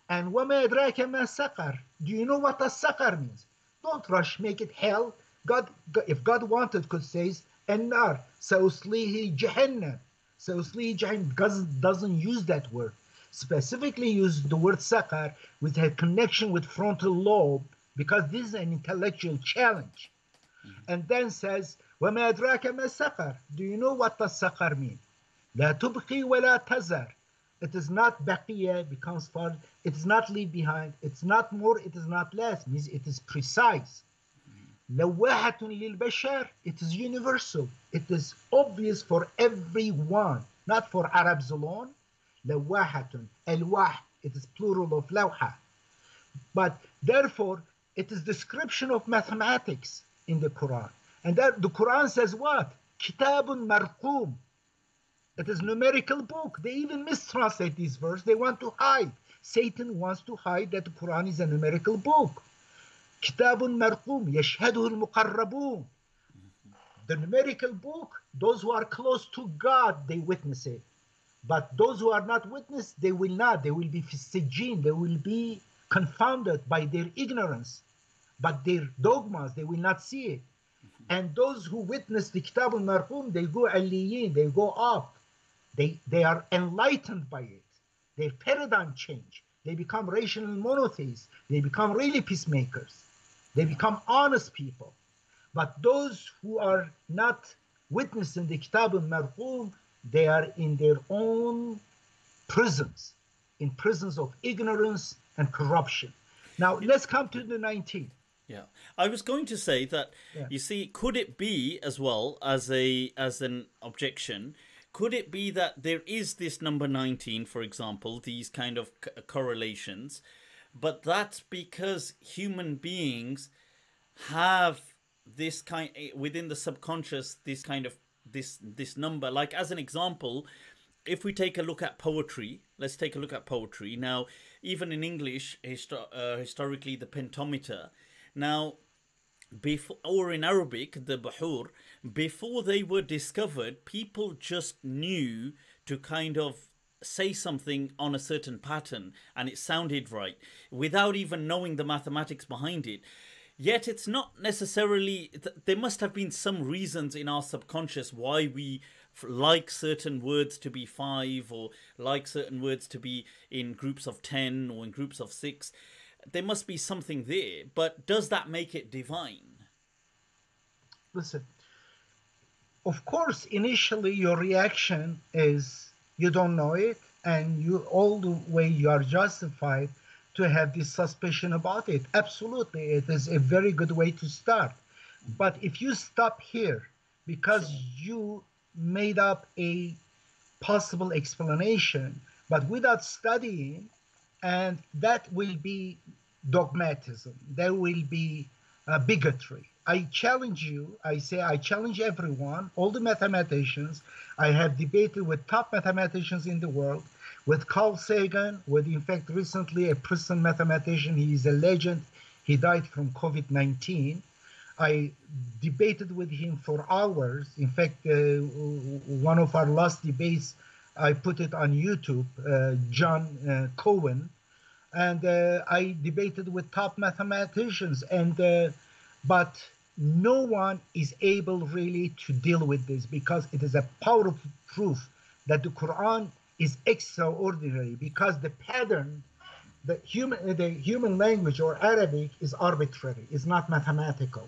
S2: And وَمَا أَدْرَاكَ مَا سَقَرْ. Do you know what a saqar means? Don't rush, make it hell. God, if God wanted, could say, النار سأصليه جهنم. سأصليه جهنم. God doesn't use that word. Specifically use the word saqar with a connection with frontal lobe, because this is an intellectual challenge. And then says, وَمَا أَدْرَاكَ مَا سَقَرْ. Do you know what the saqar means? لَا تُبْقِي وَلَا تَذَرْ. It is not baqiya, becomes part. It is not leave behind. It's not more, it is not less. Means it is precise. لَوَّاحَةٌ لِلْبَشَرِ. It is universal. It is obvious for everyone, not for Arabs alone. لَوَّاحَةٌ. Alwah. It is plural of lawha. But therefore, it is description of mathematics in the Quran. And that the Quran says what? Kitabun marqum. It is numerical book. They even mistranslate this verse. They want to hide. Satan wants to hide that the Quran is a numerical book. Kitabun marqum yashhaduhu al-muqarrabun. The numerical book, those who are close to God, they witness it. But those who are not witness, they will not. They will be fisijin. They will be confounded by their ignorance. But their dogmas, they will not see it. And those who witness the Kitab al-Marqum, they go aliyin, they go up. They are enlightened by it. their paradigm change. They become rational monotheists. They become really peacemakers. They become honest people. But those who are not witnessing the Kitab al-Marhum, they are in their own prisons, in prisons of ignorance and corruption. Now, let's come to the 19.
S1: Yeah, I was going to say that, you see, could it be as well as an objection, could it be that there is this number 19, for example, these kind of correlations, but that's because human beings have this kind, within the subconscious, this kind of, this number, like as an example, if we take a look at poetry, let's take a look at poetry. Now, even in English, historically, the pentameter, now, before, or in Arabic, the Bahur, before they were discovered, people just knew to kind of say something on a certain pattern and it sounded right without even knowing the mathematics behind it. Yet it's not necessarily, there must have been some reasons in our subconscious why we like certain words to be 5 or like certain words to be in groups of 10 or in groups of 6. There must be something there, but does that make it divine?
S2: Listen, of course, initially your reaction is you don't know it, and you all the way you are justified to have this suspicion about it. Absolutely, it is a very good way to start. But if you stop here because you made up a possible explanation, but without studying, and that will be dogmatism. There will be bigotry. I challenge you, I say I challenge everyone, all the mathematicians. I have debated with top mathematicians in the world, with Carl Sagan, with in fact recently a Princeton mathematician. He is a legend. He died from COVID-19. I debated with him for hours. In fact, one of our last debates, I put it on YouTube, John Cohen, and I debated with top mathematicians, and but no one is able really to deal with this, because it is a powerful proof that the Quran is extraordinary, because the pattern, the human language or Arabic is arbitrary, it's not mathematical,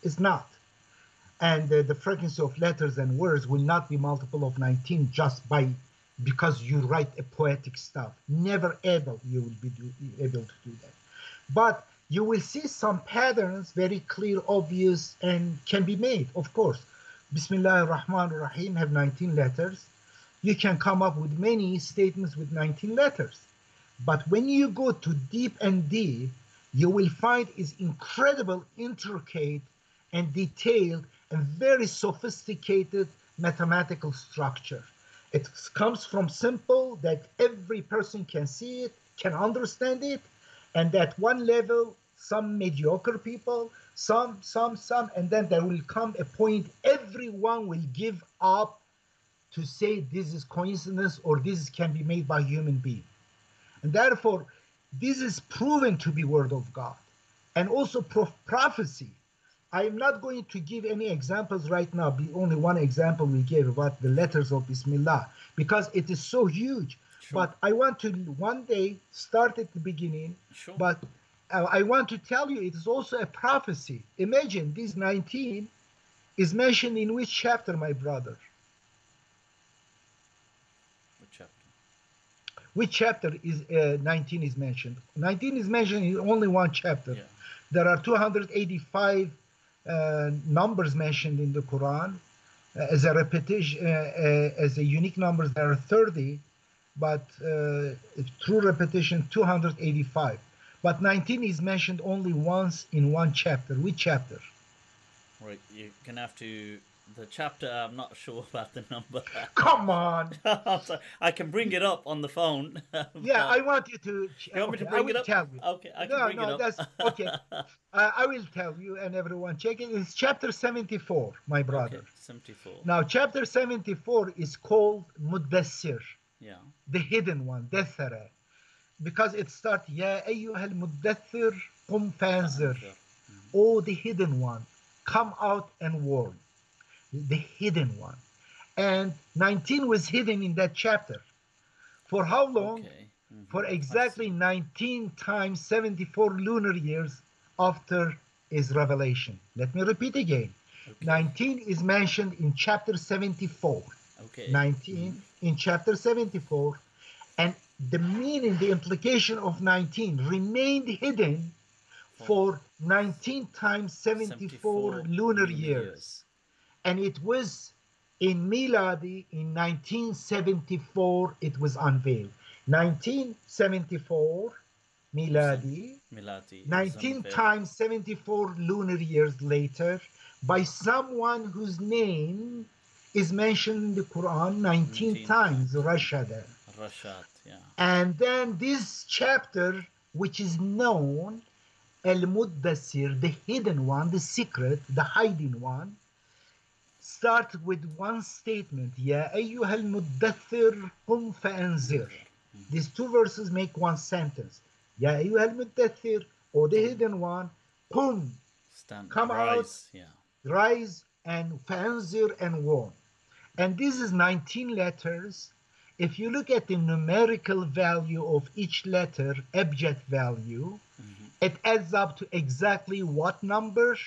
S2: it's not. And the frequency of letters and words will not be multiple of 19 just because you write a poetic stuff. Never ever you will be able to do that. But you will see some patterns, very clear, obvious, and can be made, of course. Bismillah ar-Rahman ar-Rahim have 19 letters. You can come up with many statements with 19 letters. But when you go to deep and deep, you will find is incredible, intricate, and detailed, and very sophisticated mathematical structure. It comes from simple, that every person can see it, can understand it, and at one level, some mediocre people, some, and then there will come a point everyone will give up to say this is coincidence or this can be made by human being. And therefore, this is proven to be word of God. And also prophecy. I am not going to give any examples right now. Only one example we gave about the letters of Bismillah, because it is so huge. Sure. But I want to one day start at the beginning. Sure. But I want to tell you it is also a prophecy. Imagine this 19 is mentioned in which chapter, my brother?
S1: What chapter?
S2: Which chapter is 19 is mentioned? 19 is mentioned in only one chapter.
S1: Yeah.
S2: There are 285 numbers mentioned in the Quran. As a repetition, as a unique numbers, there are 30, but through repetition, 285. But 19 is mentioned only once in one chapter. Which chapter?
S1: Right, you're going to have to... The chapter, I'm not sure about the number.
S2: Come on!
S1: I can bring it up on the phone.
S2: Yeah, I want you to...
S1: You want me to bring it up?
S2: Tell you.
S1: Okay, I can bring it up.
S2: That's... Okay. I will tell you, and everyone check it. It's chapter 74, my brother.
S1: Okay, 74.
S2: Now, chapter 74 is called Muddassir.
S1: Yeah.
S2: The hidden one, Dathara. Because it starts, Ya ayyuhal muddathir qum fanzir. Oh, the hidden one, come out and warn. The hidden one. And 19 was hidden in that chapter. For how long?
S1: Okay.
S2: For exactly 19 times 74 lunar years after his revelation. Let me repeat again.
S1: Okay.
S2: 19 is mentioned in chapter 74.
S1: Okay.
S2: 19 in chapter 74. And the meaning, the implication of 19 remained hidden for 19 times 74 lunar years. And it was in Miladi, in 1974, it was unveiled. 1974 Miladi, 19 times 74 lunar years later, by someone whose name is mentioned in the Quran 19 times, Rashad.
S1: Rashad, yeah.
S2: And then this chapter, which is known, Al-Muddassir, the hidden one, the secret, the hiding one, start with one statement, Ya ayyuhal muddathir qum fa'anzir. These two verses make one sentence. Ya ayyuhal muddathir, or the hidden one, qum, come
S1: rise,
S2: out, rise, and fa'anzir, and warn. And this is 19 letters. If you look at the numerical value of each letter, abjad value, it adds up to exactly what number?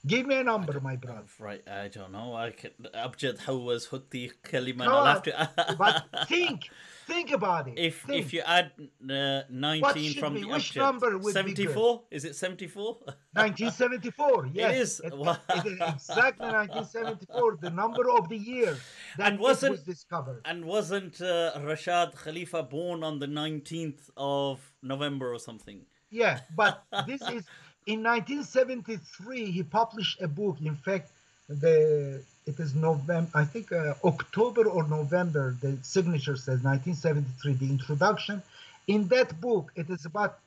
S2: Give me a number, my brother.
S1: Right, I don't know. I can abjad hawaz hutti kalima.
S2: I'll have to. But think about it.
S1: If you add 19 from the
S2: which
S1: abjad,
S2: number would
S1: 74? Is it 74?
S2: 1974. Yes,
S1: it is.
S2: It is exactly 1974, the number of the year that was discovered.
S1: And wasn't Rashad Khalifa born on the 19th of November or something?
S2: Yeah, but this is. In 1973, he published a book. In fact, it is November, I think October or November, the signature says 1973, the introduction. In that book, it is about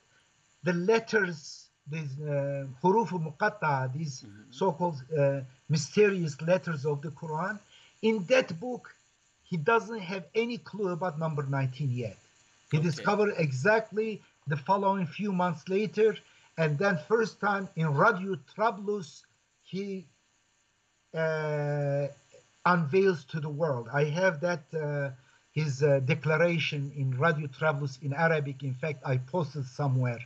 S2: the letters, these huruf muqatta, these so-called mysterious letters of the Quran. In that book, he doesn't have any clue about number 19 yet. He discovered exactly the following few months later. And then first time in Radio Trablus, he unveils to the world. I have that, his declaration in Radio Trablus in Arabic. In fact, I posted somewhere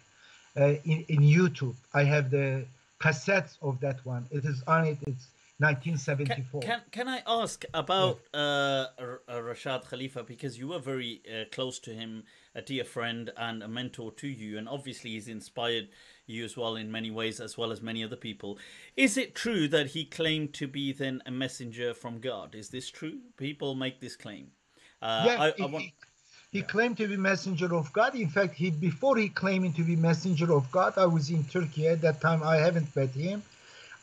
S2: in YouTube. I have the cassettes of that one. It is on it. It's 1974.
S1: Can I ask about Rashad Khalifa, because you were very close to him, a dear friend and a mentor to you, and obviously he's inspired you as well in many ways, as well as many other people. Is it true that he claimed to be then a messenger from God? Is this true? People make this claim.
S2: He claimed to be messenger of God. In fact, before he claiming to be messenger of God, I was in Turkey at that time. I haven't met him.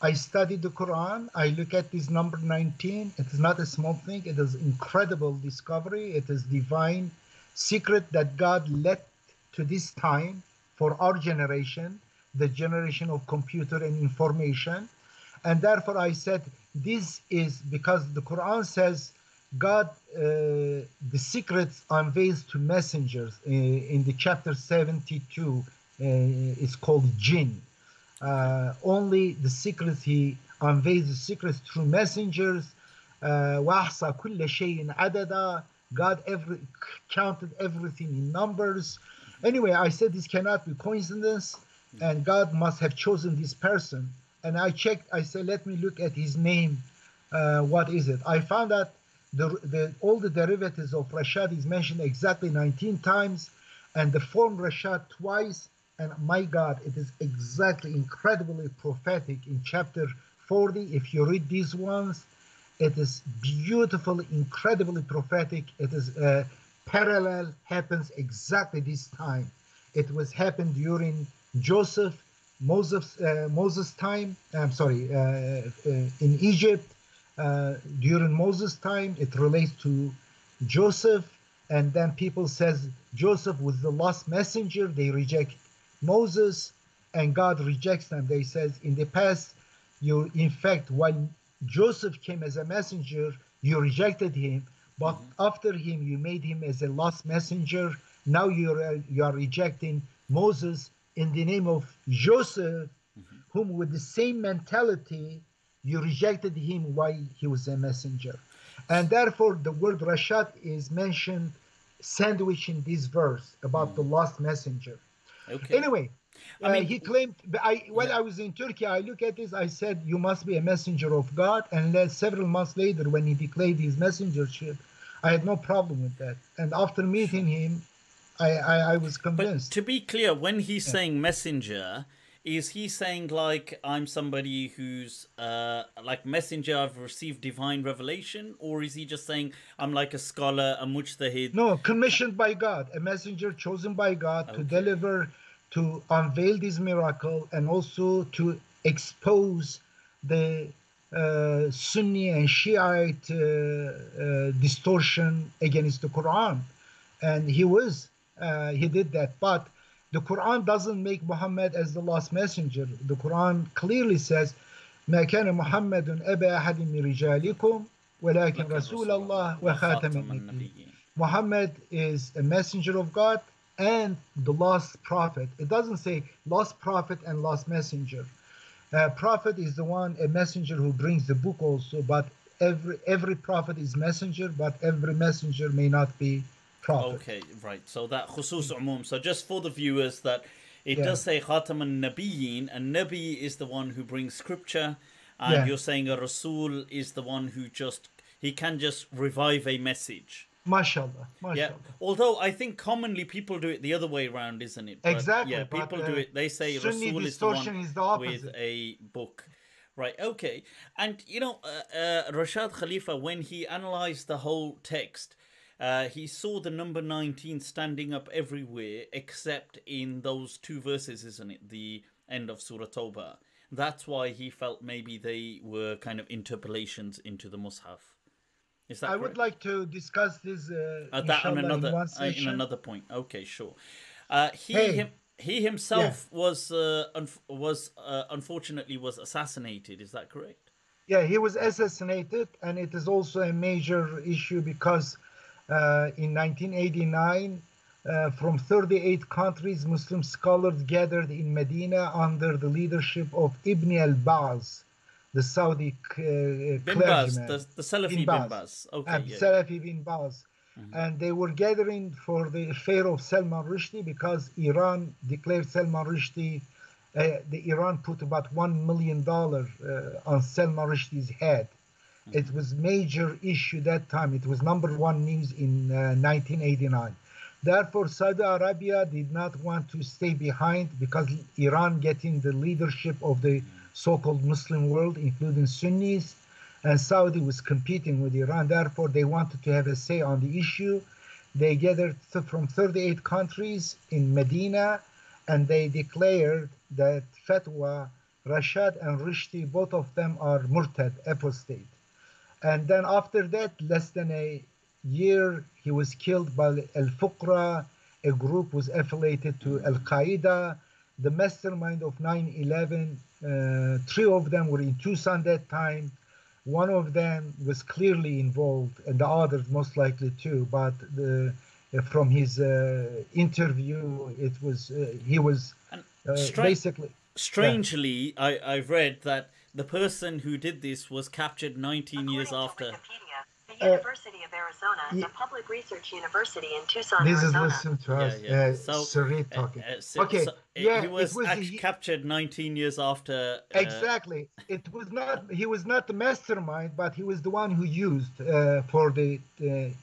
S2: I studied the Quran. I look at this number 19. It is not a small thing. It is incredible discovery. It is divine secret that God led to this time for our generation, the generation of computer and information. And therefore I said, this is because the Quran says God, the secrets unveils to messengers in the chapter 72, it's called Jinn. Only the secrets, he unveils the secrets through messengers. وَأَحْصَى كُلَّ شَيْءٍ عَدَدًا. God counted everything in numbers. Anyway, I said this cannot be coincidence, and God must have chosen this person. And I checked, I said, let me look at his name. What is it? I found that all the derivatives of Rashad is mentioned exactly 19 times, and the form Rashad twice. And my God, it is exactly incredibly prophetic in chapter 40. If you read these ones, it is beautiful, incredibly prophetic. It is parallel, happens exactly this time. It was happened during Moses' time. I'm sorry, in Egypt during Moses' time. It relates to Joseph, and then people says Joseph was the last messenger. They reject Moses, and God rejects them. They says in the past, you in fact while Joseph came as a messenger, you rejected him, but after him you made him as a last messenger. Now you are rejecting Moses in the name of Joseph, whom with the same mentality you rejected him while he was a messenger. And therefore, the word Rashad is mentioned sandwiched in this verse about the lost messenger.
S1: Okay.
S2: Anyway,
S1: I mean,
S2: he claimed, when
S1: yeah.
S2: I was in Turkey, I look at this, I said, you must be a messenger of God. And then several months later, when he declared his messengership, I had no problem with that. And after meeting him, I was
S1: But
S2: convinced.
S1: to be clear, when he's
S2: Yeah.
S1: saying messenger, is he saying like I'm somebody who's like messenger, I've received divine revelation, or is he just saying I'm like a scholar, a mujtahid?
S2: No, commissioned by God, a messenger chosen by God to
S1: Okay.
S2: deliver, to unveil this miracle, and also to expose the Sunni and Shiite distortion against the Quran. And he did that. But the Quran doesn't make Muhammad as the last messenger. The Quran clearly says, ما كان محمد أبا أحد من رجالكم ولكن
S1: لكن
S2: رسول
S1: رسول الله
S2: الله وخاتم
S1: وخاتم
S2: النبيين.
S1: النبيين.
S2: Muhammad is a messenger of God and the last prophet. It doesn't say last prophet and last messenger. Prophet is the one, a messenger who brings the book also, but every prophet is messenger, but every messenger may not be prophet.
S1: Okay, right. So that khusus umum. So just for the viewers, that it
S2: Yeah.
S1: does say Khatam al-Nabiyyin, and Nabi is the one who brings scripture, and
S2: Yeah.
S1: you're saying a Rasul is the one who he can just revive a message.
S2: MashaAllah.
S1: Yeah. Although I think commonly people do it the other way around, isn't it? But
S2: Exactly.
S1: yeah,
S2: but,
S1: people do it. They say
S2: Sunni
S1: Rasul is the one
S2: distortion is the opposite.
S1: with a book. Right, okay. And, Rashad Khalifa, when he analyzed the whole text, he saw the number 19 standing up everywhere except in those two verses, isn't it? The end of Surah Tawbah. That's why he felt maybe they were kind of interpolations into the Mushaf. Is that
S2: I
S1: correct?
S2: would like to discuss this
S1: That on
S2: inshallah, in
S1: another
S2: one session.
S1: in another point. Okay, sure. He himself was unfortunately was assassinated. Is that correct?
S2: Yeah, he was assassinated, and it is also a major issue because in 1989, from 38 countries, Muslim scholars gathered in Medina under the leadership of Ibn al-Baz, the Saudi
S1: Bin Baz,
S2: clergyman.
S1: the Salafi Bin Baz. Okay, yeah.
S2: Salafi Bin Baz. And they were gathering for the affair of Salman Rushdie because Iran declared Salman Rushdie, Iran put about $1 million on Salman Rushdie's head. It was major issue that time. It was number one news in 1989. Therefore, Saudi Arabia did not want to stay behind because Iran getting the leadership of the so-called Muslim world, including Sunnis, and Saudi was competing with Iran. Therefore, they wanted to have a say on the issue. They gathered from 38 countries in Medina, and they declared that fatwa, Rashad and Rushdie, both of them are murtad, apostate. And then after that, less than a year, he was killed by Al-Fuqra. A group was affiliated to Al-Qaeda. The mastermind of 9/11, three of them were in Tucson that time. One of them was clearly involved, and the others most likely too. But from his interview, it was he was basically.
S1: Strangely, I've read that the person who did this was captured 19 years after.
S3: The University of Arizona is a public research university in Tucson,
S2: this
S3: Arizona.
S2: Is listened to us.
S1: Yeah. So,
S2: talking.
S1: Okay. He was captured 19 years after.
S2: Exactly. It was not. He was not the mastermind, but he was the one who used for the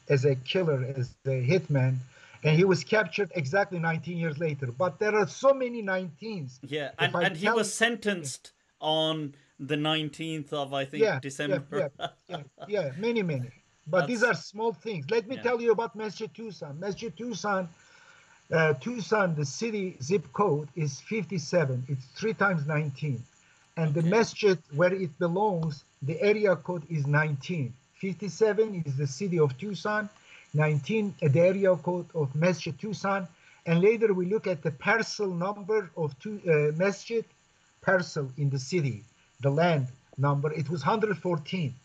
S2: as a killer, as a hitman, and he was captured exactly 19 years later. But there are so many 19s.
S1: Yeah, and he was sentenced on the 19th of December.
S2: Yeah, many. But these are small things. Let me tell you about Masjid Tucson. Masjid Tucson, Tucson, the city zip code is 57. It's 3 times 19. And the masjid where it belongs, the area code is 19. 57 is the city of Tucson. 19, the area code of Masjid Tucson. And later we look at the parcel number of masjid, parcel in the city, the land number. It was 114.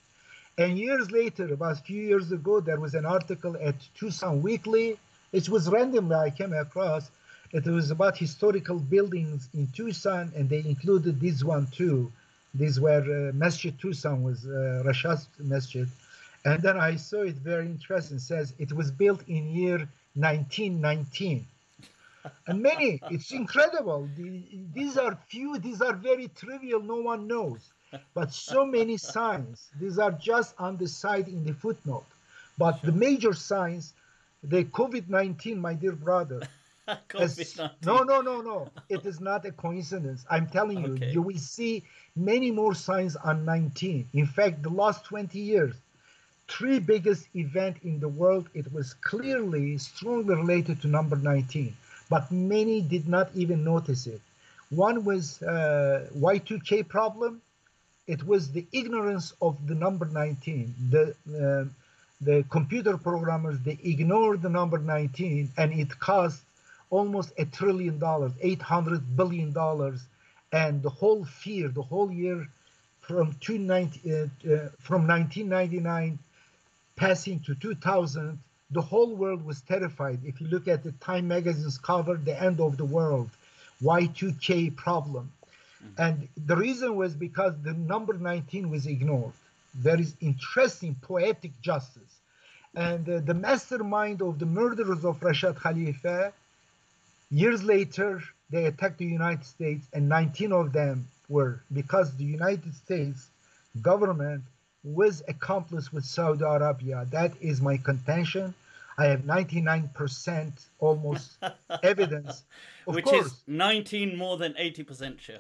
S2: And years later, about a few years ago, there was an article at Tucson Weekly. It was randomly I came across. It was about historical buildings in Tucson, and they included this one too. These were Masjid Tucson was Rashad's masjid. And then I saw it very interesting. It says it was built in year 1919. And many, it's incredible. These are few, these are very trivial, no one knows. But so many signs, these are just on the side in the footnote. But the major signs, the COVID-19, my dear brother, no. It is not a coincidence. I'm telling you, you will see many more signs on 19. In fact, the last 20 years, 3 biggest event in the world, it was clearly strongly related to number 19, but many did not even notice it. One was Y2K problem. It was the ignorance of the number 19. The computer programmers, they ignored the number 19, and it cost almost $1 trillion, $800 billion, and the whole fear, the whole year from 1999 passing to 2000, the whole world was terrified. If you look at the Time magazine's cover, the end of the world, Y2K problem. And the reason was because the number 19 was ignored. There is interesting poetic justice. And the mastermind of the murderers of Rashad Khalifa, years later, they attacked the United States, and 19 of them were because the United States government was accomplice with Saudi Arabia. That is my contention. I have 99% almost evidence.
S1: Which is 19 more than 80%, Sheikh.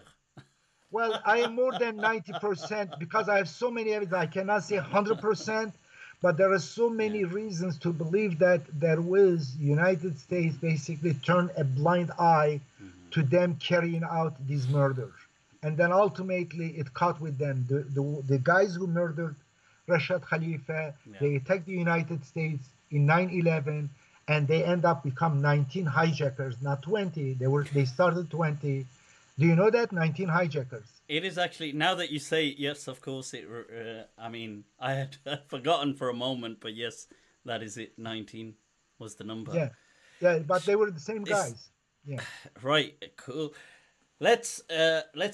S2: Well, I am more than 90% because I have so many evidence. I cannot say 100%, but there are so many reasons to believe that there was United States basically turned a blind eye to them carrying out these murders. And then ultimately it caught with them. The guys who murdered Rashad Khalifa, they attacked the United States in 9/11, and they end up become 19 hijackers, not 20. They started 20. Do you know that? 19 hijackers.
S1: It is actually, now that you say it, yes, of course. I mean, I had forgotten for a moment, but yes, that is it. 19 was the number.
S2: Yeah, but they were the same guys. Yeah.
S1: Right, cool. Let's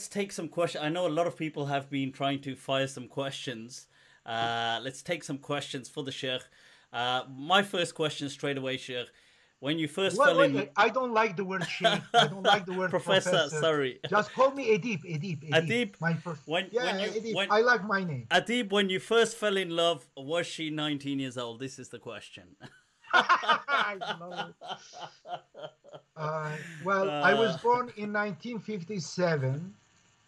S1: take some questions. I know a lot of people have been trying to fire some questions. Let's take some questions for the Sheikh. My first question straight away, Sheikh. When you first fell in...
S2: I don't like the word Sheikh. I don't like the word professor.
S1: Sorry.
S2: Just call me Edip.
S1: Edip.
S2: My first...
S1: Edip.
S2: I like my name.
S1: Edip, when you first fell in love, was she 19 years old? This is the question.
S2: I was born in 1957.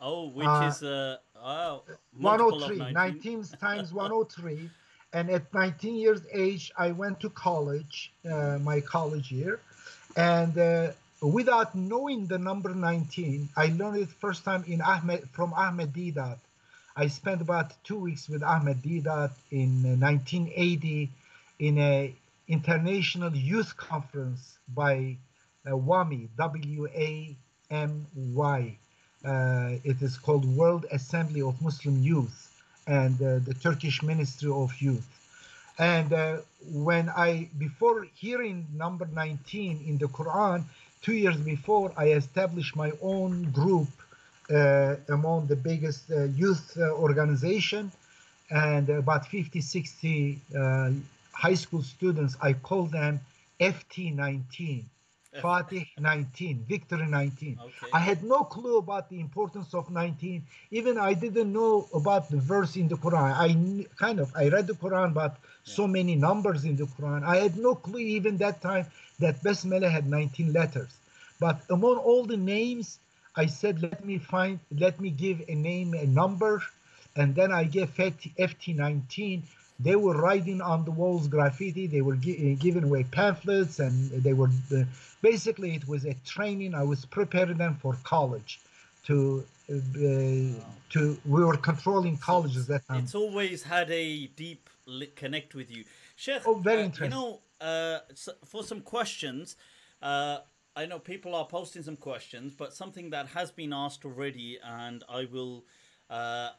S1: Oh, which is
S2: 103. 19 times 103. And at 19 years age, I went to college, my college year. And without knowing the number 19, I learned it first time from Ahmed Deedat. I spent about 2 weeks with Ahmed Deedat in 1980 in a international youth conference by WAMY, W-A-M-Y. It is called World Assembly of Muslim Youth, and the Turkish Ministry of Youth. And before hearing number 19 in the Quran, 2 years before, I established my own group among the biggest youth organization, and about 50, 60 high school students. I call them FT19. Fatih 19, Victory 19.
S1: Okay.
S2: I had no clue about the importance of 19. Even I didn't know about the verse in the Quran. I read the Quran, but so many numbers in the Quran. I had no clue even that time that Basmala had 19 letters. But among all the names, I said, let me give a name, a number, and then I gave FT19. They were writing on the walls graffiti. They were giving away pamphlets, and they were basically, it was a training. I was preparing them for college. We were controlling colleges that time.
S1: It's always had a deep connect with you, Sheikh.
S2: Oh, very interesting.
S1: For some questions, I know people are posting some questions, but something that has been asked already, and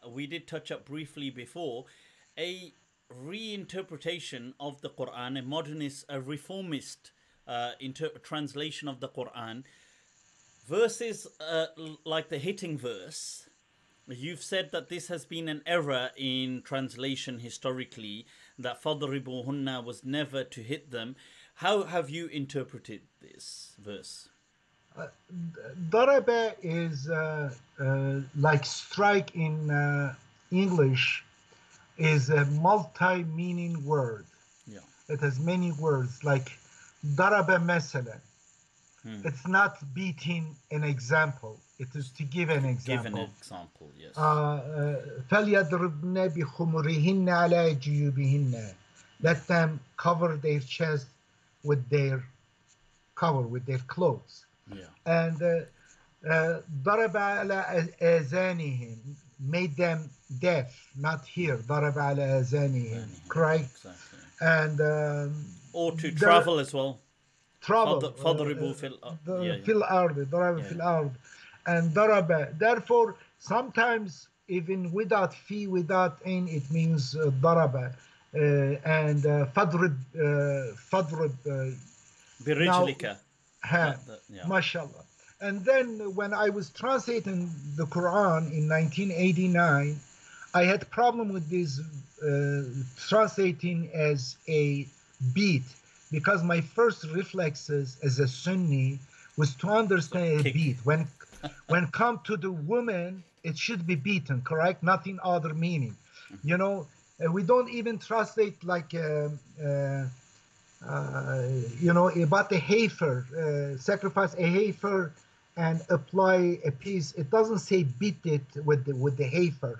S1: we did touch up briefly before, a reinterpretation of the Quran, a modernist, a reformist translation of the Quran, verses like the hitting verse. You've said that this has been an error in translation historically, that فَضْرِبُوهُنَّ was never to hit them. How have you interpreted this verse?
S2: Daraba is like strike in English, is a multi-meaning word.
S1: Yeah.
S2: It has many words, like daraba masalan. It's not beating an example. It is to give an example.
S1: Give an example, yes.
S2: فَلْيَضْرِبْنَ بِخُمُرِهِنَّ عَلَى جُيُوبِهِنَّ. Let them cover their chest with their cover, with their clothes.
S1: Yeah.
S2: And ضَرَبَ عَلَى آذَانِهِمْ, made them deaf, not hear. ضَرَبَ عَلَى آذَانِهِمْ, correct?
S1: Exactly.
S2: And
S1: or to travel as well.
S2: Travel.
S1: فَضْرِبُوا فِي الْأَرْضِ.
S2: في الأرض, ضرب في الأرض. And ضرب. Therefore, sometimes even without fi, without in, it means ضرب. And فضرب, فضرب.
S1: برجلك.
S2: Mashallah. And then when I was translating the Quran in 1989, I had problem with this translating as a beat, because my first reflexes as a Sunni was to understand a beat. When come to the woman, it should be beaten, correct? Nothing other meaning. You know, we don't even translate like you know, about the heifer, sacrifice a heifer and apply a piece. It doesn't say beat it with the heifer.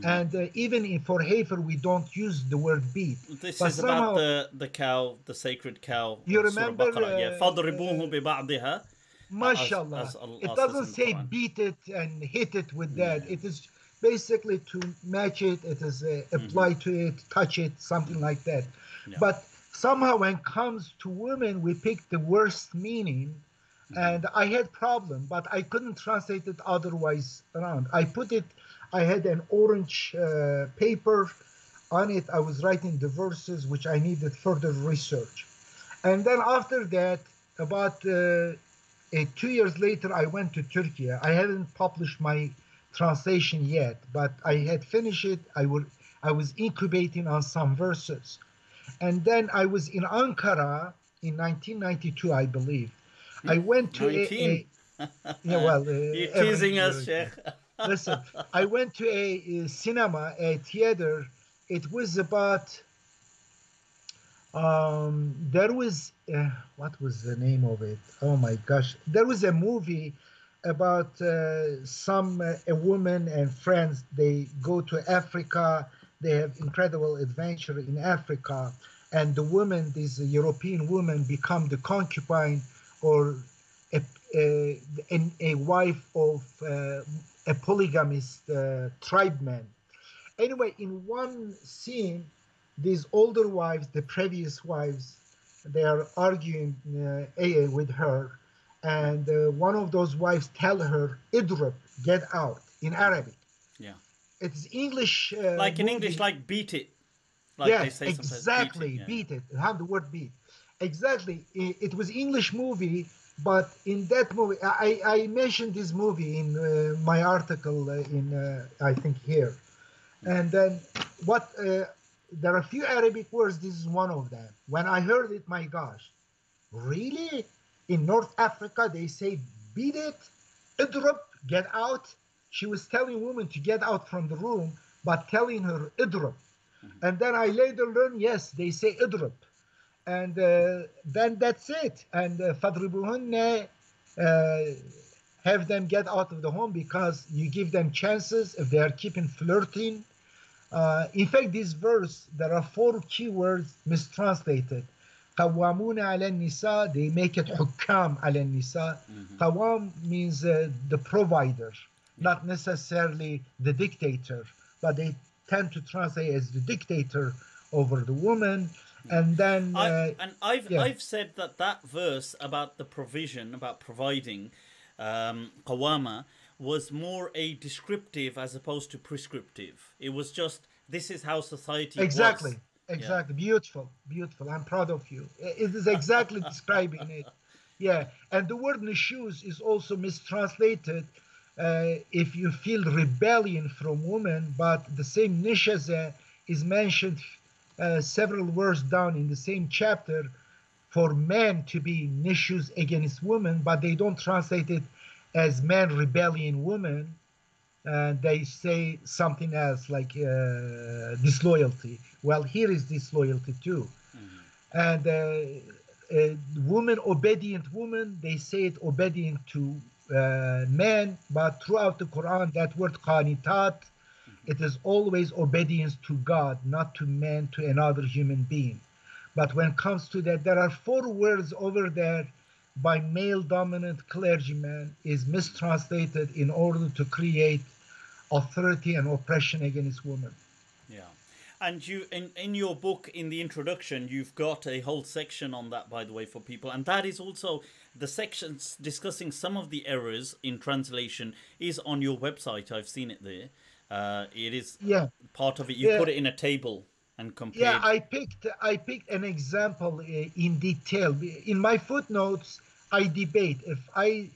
S2: And even for heifer, we don't use the word beat.
S1: This
S2: but
S1: is about the cow, the sacred cow.
S2: You remember?
S1: Yeah. فَضْرِبُوهُ بِبَعْضِهَا.
S2: Mashallah. It doesn't say beat it and hit it with that. It is basically to match it. It is apply to it, touch it, something like that. But somehow when it comes to women, we pick the worst meaning. And I had problem, but I couldn't translate it otherwise around. I had an orange paper. On it, I was writing the verses which I needed further research. And then after that, about 2 years later, I went to Turkey. I hadn't published my translation yet, but I had finished it. I was incubating on some verses. And then I was in Ankara in 1992, I believe. I went to
S1: you're teasing us, Sheikh.
S2: Listen, I went to a cinema, a theater. It was about, there was, what was the name of it? Oh my gosh. There was a movie about a woman and friends. They go to Africa. They have incredible adventure in Africa. And the woman, this European woman, become the concubine or a wife of a polygamist tribeman. Anyway, in one scene, these older wives, the previous wives, they are arguing with her, and one of those wives tell her, "Idrib, get out," in Arabic.
S1: Yeah.
S2: It's English.
S1: Like in
S2: movie.
S1: English, like beat it. Like
S2: yes,
S1: they say
S2: exactly. Beat it. Have the word beat. Exactly. It was English movie, but in that movie, I mentioned this movie in my article I think here. And then there are a few Arabic words. This is one of them. When I heard it, my gosh, really? In North Africa, they say beat it, idrib, get out. She was telling women to get out from the room, but telling her idrib. And then I later learned, yes, they say idrib. And then that's it. And fadribuhunna, have them get out of the home, because you give them chances if they are keeping flirting. In fact, this verse, there are 4 keywords mistranslated. قوامون على النساء, they make it حكام على النساء. قوام means the provider, not necessarily the dictator, but they tend to translate as the dictator over the woman. And then
S1: I've said that verse about the provision, about providing, qawama, was more a descriptive as opposed to prescriptive. It was just, this is how society was.
S2: Exactly. Beautiful. I'm proud of you. It is exactly describing it. Yeah. And the word nushuz is also mistranslated if you feel rebellion from women, but the same nishaza is mentioned several words down in the same chapter for men to be nishus against women, but they don't translate it as men rebelling women. They say something else like disloyalty. Well, here is disloyalty too. And woman, obedient woman, they say it obedient to men, but throughout the Quran, that word qanitat, it is always obedience to God, not to man, to another human being. But when it comes to that, there are 4 words over there by male dominant clergymen is mistranslated in order to create authority and oppression against women.
S1: Yeah. And you, in your book, in the introduction, you've got a whole section on that, by the way, for people. And that is also the sections discussing some of the errors in translation is on your website. I've seen it there. It is part of it. You put it in a table and compared.
S2: Yeah, I picked an example in detail. In my footnotes, I debate if I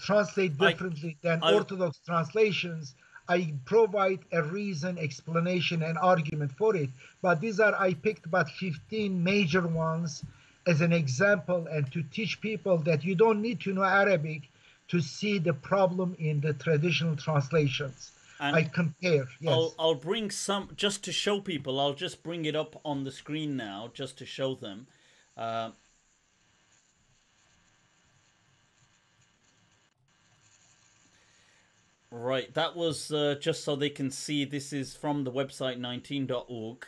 S2: translate differently than Orthodox translations. I provide a reason, explanation, and argument for it. But I picked about 15 major ones as an example and to teach people that you don't need to know Arabic to see the problem in the traditional translations. And I compare, yes.
S1: I'll bring some, just to show people, I'll just bring it up on the screen now, just to show them. Right, that was just so they can see. This is from the website 19.org.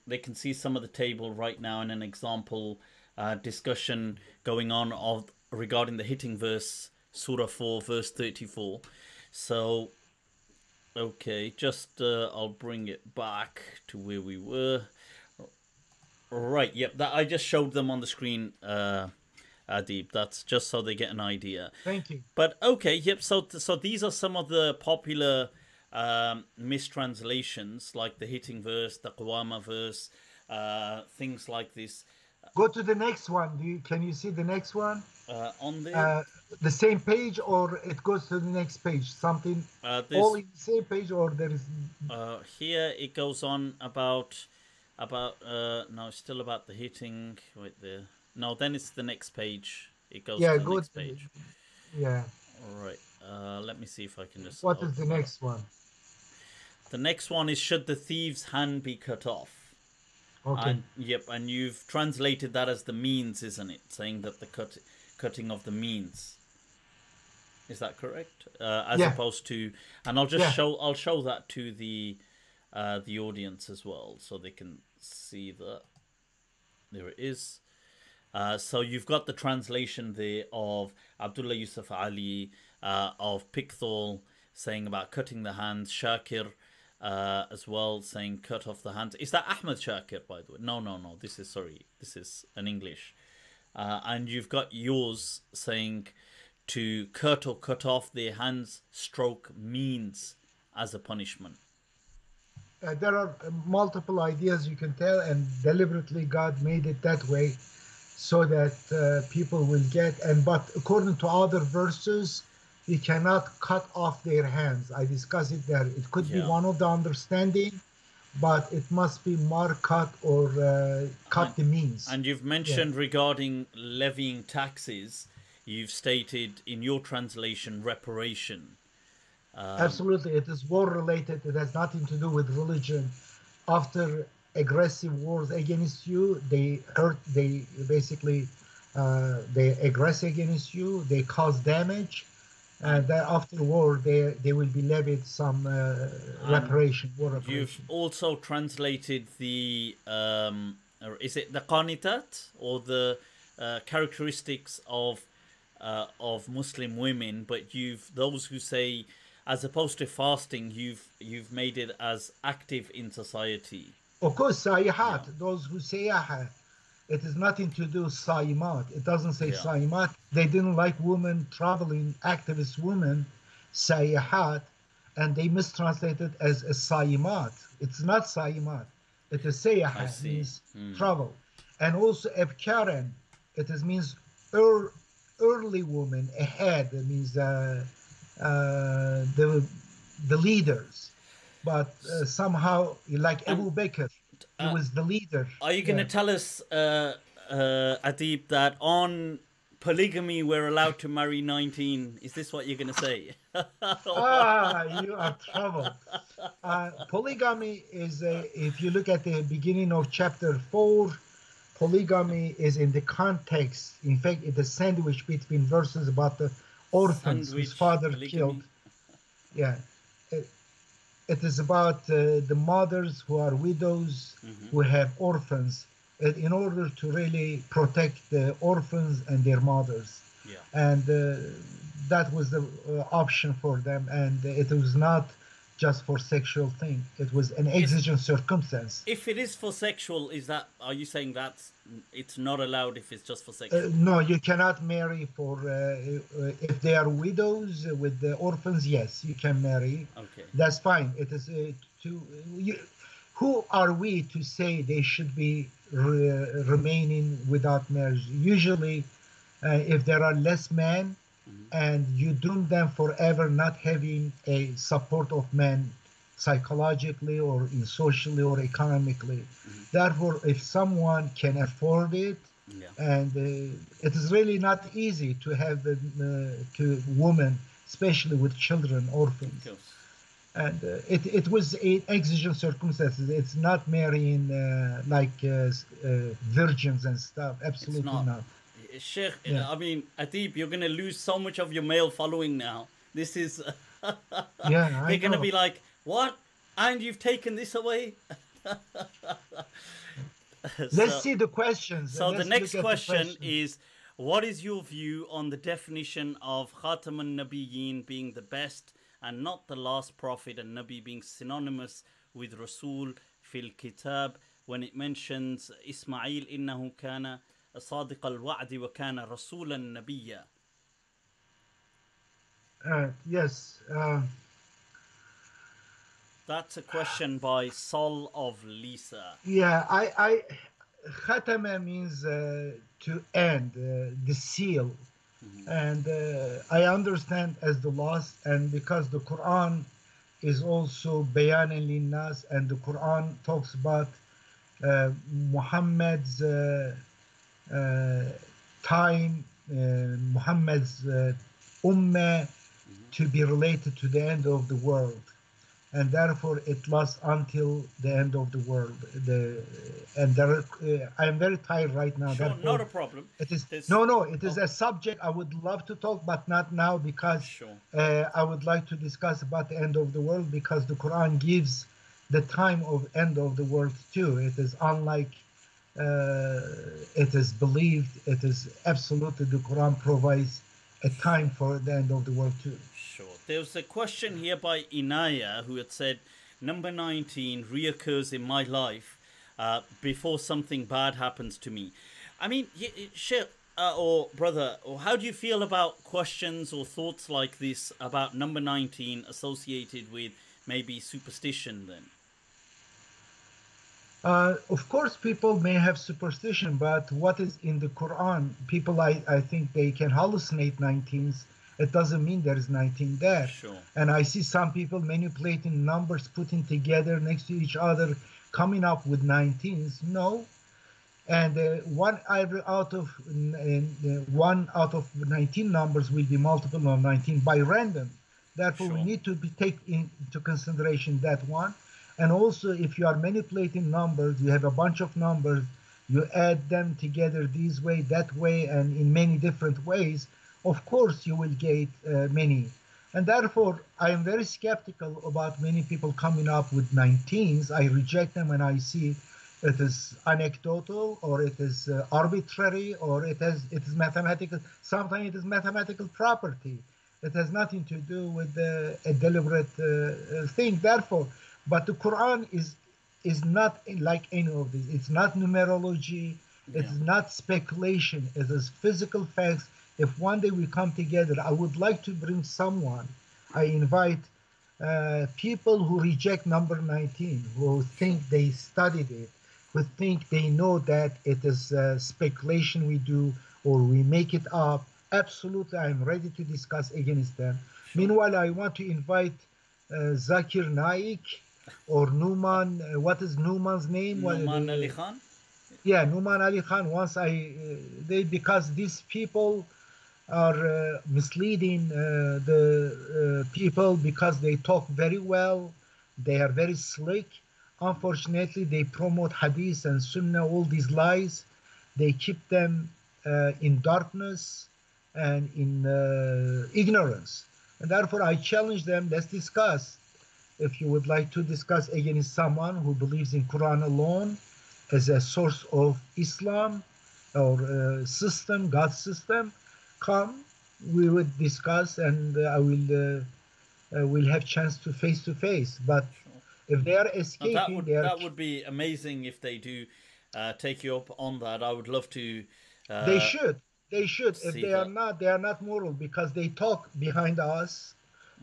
S1: They can see some of the table right now and an example discussion going on regarding the hitting verse, Surah 4, verse 34. So, okay, just I'll bring it back to where we were. Right, yep, that I just showed them on the screen, Edip. That's just so they get an idea.
S2: Thank you.
S1: But okay, yep. So these are some of the popular mistranslations, like the hitting verse, the qawama verse, things like this.
S2: Go to the next one. Can you see the next one?
S1: On there,
S2: the same page, or it goes to the next page. Something all in the same page, or there is.
S1: Here it goes on about no, it's still about the hitting right there. No, then it's the next page. It goes to the next page.
S2: Yeah.
S1: All right. Let me see if I can just.
S2: What is the next one?
S1: The next one is, should the thief's hand be cut off?
S2: Okay.
S1: And, yep, and you've translated that as the means, isn't it? Saying that the cutting of the means. Is that correct? As opposed to, and I'll show that to the audience as well, so they can see that. There it is. So you've got the translation there of Abdullah Yusuf Ali, of Pickthall, saying about cutting the hands. Shakir as well, saying cut off the hands. Is that Ahmed Shakir, by the way? No. This is an English. And you've got yours saying to cut or cut off their hands, stroke means as a punishment.
S2: There are multiple ideas you can tell, and deliberately God made it that way so that people will get. But according to other verses, you cannot cut off their hands. I discuss it there. It could be one of the understanding, but it must be cut or cut the means.
S1: And you've mentioned regarding levying taxes, you've stated in your translation reparation.
S2: Absolutely, it is war related. It has nothing to do with religion. After aggressive wars against you, they basically they aggress against you, they cause damage, and then after war they will be levied some reparation, war reparation.
S1: You've also translated the is it the qanitat, or the characteristics of Muslim women, but those who say, as opposed to fasting, you've made it as active in society.
S2: Of course, sayihat, those who sayaha, it is nothing to do with saimat. It doesn't say saimat. They didn't like women traveling, activist women, sayihat, and they mistranslated as a saimat. It's not saimat. It is sayaha, means travel. And also ebkaren, means early woman, ahead. It means the leaders. but somehow, like Abu Bakr, he was the leader.
S1: Are you going to tell us, Adib, that on polygamy we're allowed to marry 19? Is this what you're going to say?
S2: You are troubled. Polygamy is, if you look at the beginning of chapter 4, polygamy is in the context. In fact, it's a sandwich between verses about the orphans whose father killed. Yeah. It is about the mothers who are widows, who have orphans, in order to really protect the orphans and their mothers. Yeah. And that was the option for them, and it was not just for sexual thing. It was an exigent circumstance.
S1: If it is for sexual, are you saying that it's not allowed if it's just for sexual?
S2: No, you cannot marry for if they are widows with the orphans. Yes, you can marry. Okay, that's fine. It is who are we to say they should be remaining without marriage? Usually, if there are less men, and you doom them forever not having a support of men psychologically or socially or economically. Therefore, if someone can afford it, and it is really not easy to have to women, especially with children, orphans. And it was an exigent circumstances. It's not marrying like virgins and stuff. Absolutely not.
S1: Sheikh, I mean, Adib, you're going to lose so much of your male following now. This is... They're going to be like, what? And you've taken this away?
S2: Let's see the questions.
S1: So the next question is, what is your view on the definition of Khatam al-Nabiyyin being the best and not the last prophet, and Nabi being synonymous with Rasul fil Kitab when it mentions Ismail innahu kana صادق الوعد وكان رسولا نبيا?
S2: Yes.
S1: That's a question by Sol of Lisa.
S2: Yeah, Khatama means to end, the seal. And I understand as the last, and because the Quran is also bayan linnas, and the Quran talks about Muhammad's time, Muhammad's ummah to be related to the end of the world, and therefore it lasts until the end of the world. I'm very tired right now.
S1: Sure, not a problem.
S2: It is it is a subject I would love to talk, but not now, because I would like to discuss about the end of the world, because the Quran gives the time of end of the world too. It is unlike it is believed, it is absolutely, the Quran provides a time for the end of the world too.
S1: Sure. There was a question here by Inaya who had said, number 19 reoccurs in my life before something bad happens to me. I mean, or brother, or how do you feel about questions or thoughts like this about number 19 associated with maybe superstition then?
S2: Of course, people may have superstition, but what is in the Quran? People, I think they can hallucinate 19s. It doesn't mean there is 19 there.
S1: Sure.
S2: And I see some people manipulating numbers, putting together next to each other, coming up with 19s. No. And one out of 19 numbers will be multiple of 19 by random. Therefore, we need to take into consideration that one. And also, if you are manipulating numbers, you have a bunch of numbers, you add them together this way, that way, and in many different ways, of course you will get many. And therefore, I am very skeptical about many people coming up with 19s. I reject them when I see it is anecdotal, or it is arbitrary, or it is mathematical. Sometimes it is mathematical property. It has nothing to do with a deliberate thing. Therefore, but the Quran is not like any of this. It's not numerology. It's not speculation. It is physical facts. If one day we come together, I would like to bring someone. I invite people who reject number 19, who think they studied it, who think they know that it is speculation we do, or we make it up. Absolutely, I'm ready to discuss against them. Meanwhile, I want to invite Zakir Naik, or Numan. What is Numan's name?
S1: Numan Ali Khan?
S2: Yeah, Numan Ali Khan. Once because these people are misleading the people because they talk very well, they are very slick. Unfortunately, they promote Hadith and Sunnah, all these lies. They keep them in darkness and in ignorance. And therefore, I challenge them, let's discuss. If you would like to discuss against someone who believes in Quran alone as a source of Islam or system, God system, come, we would discuss, and I will have chance to face. But if they are escaping,
S1: that would be amazing if they do take you up on that. I would love to.
S2: They should. If they are not, they are not moral because they talk behind us.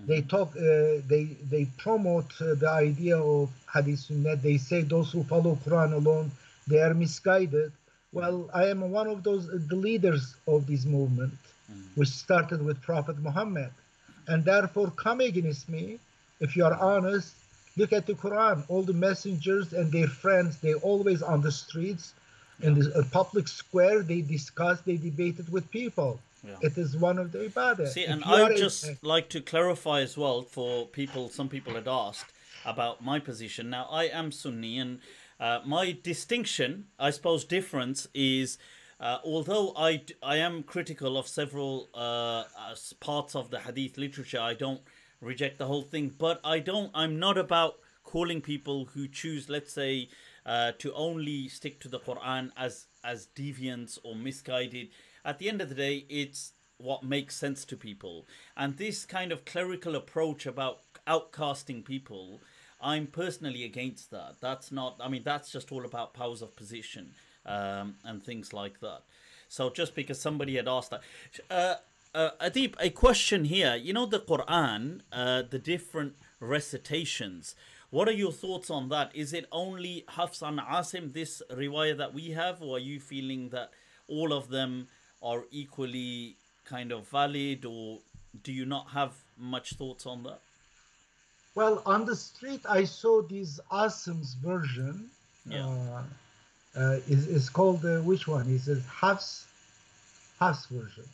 S2: They talk. They promote the idea of Hadith Sunnah. They say those who follow Quran alone, they are misguided. Well, I am one of the leaders of this movement, which started with Prophet Muhammad, and therefore come against me. If you are honest, look at the Quran. All the messengers and their friends, they always on the streets, in the public square, they discussed, they debated with people. Yeah. It is one of the ibadah.
S1: See, and I would just like to clarify as well for people, some people had asked about my position. Now, I am Sunni, and my distinction, I suppose difference is, although I am critical of several parts of the Hadith literature, I don't reject the whole thing, but I'm not about calling people who choose, let's say, to only stick to the Quran as deviants or misguided. At the end of the day, it's what makes sense to people. And this kind of clerical approach about outcasting people, I'm personally against that. That's not, I mean, that's just all about powers of position and things like that. So just because somebody had asked that. Edip, a question here. You know the Quran, the different recitations. What are your thoughts on that? Is it only Hafs and Asim, this riwayah that we have, or are you feeling that all of them are equally kind of valid, or do you not have much thoughts on that?
S2: Well, on the street, I saw this Asim's version.
S1: Yeah.
S2: Is called, which one? Is it Hafs version?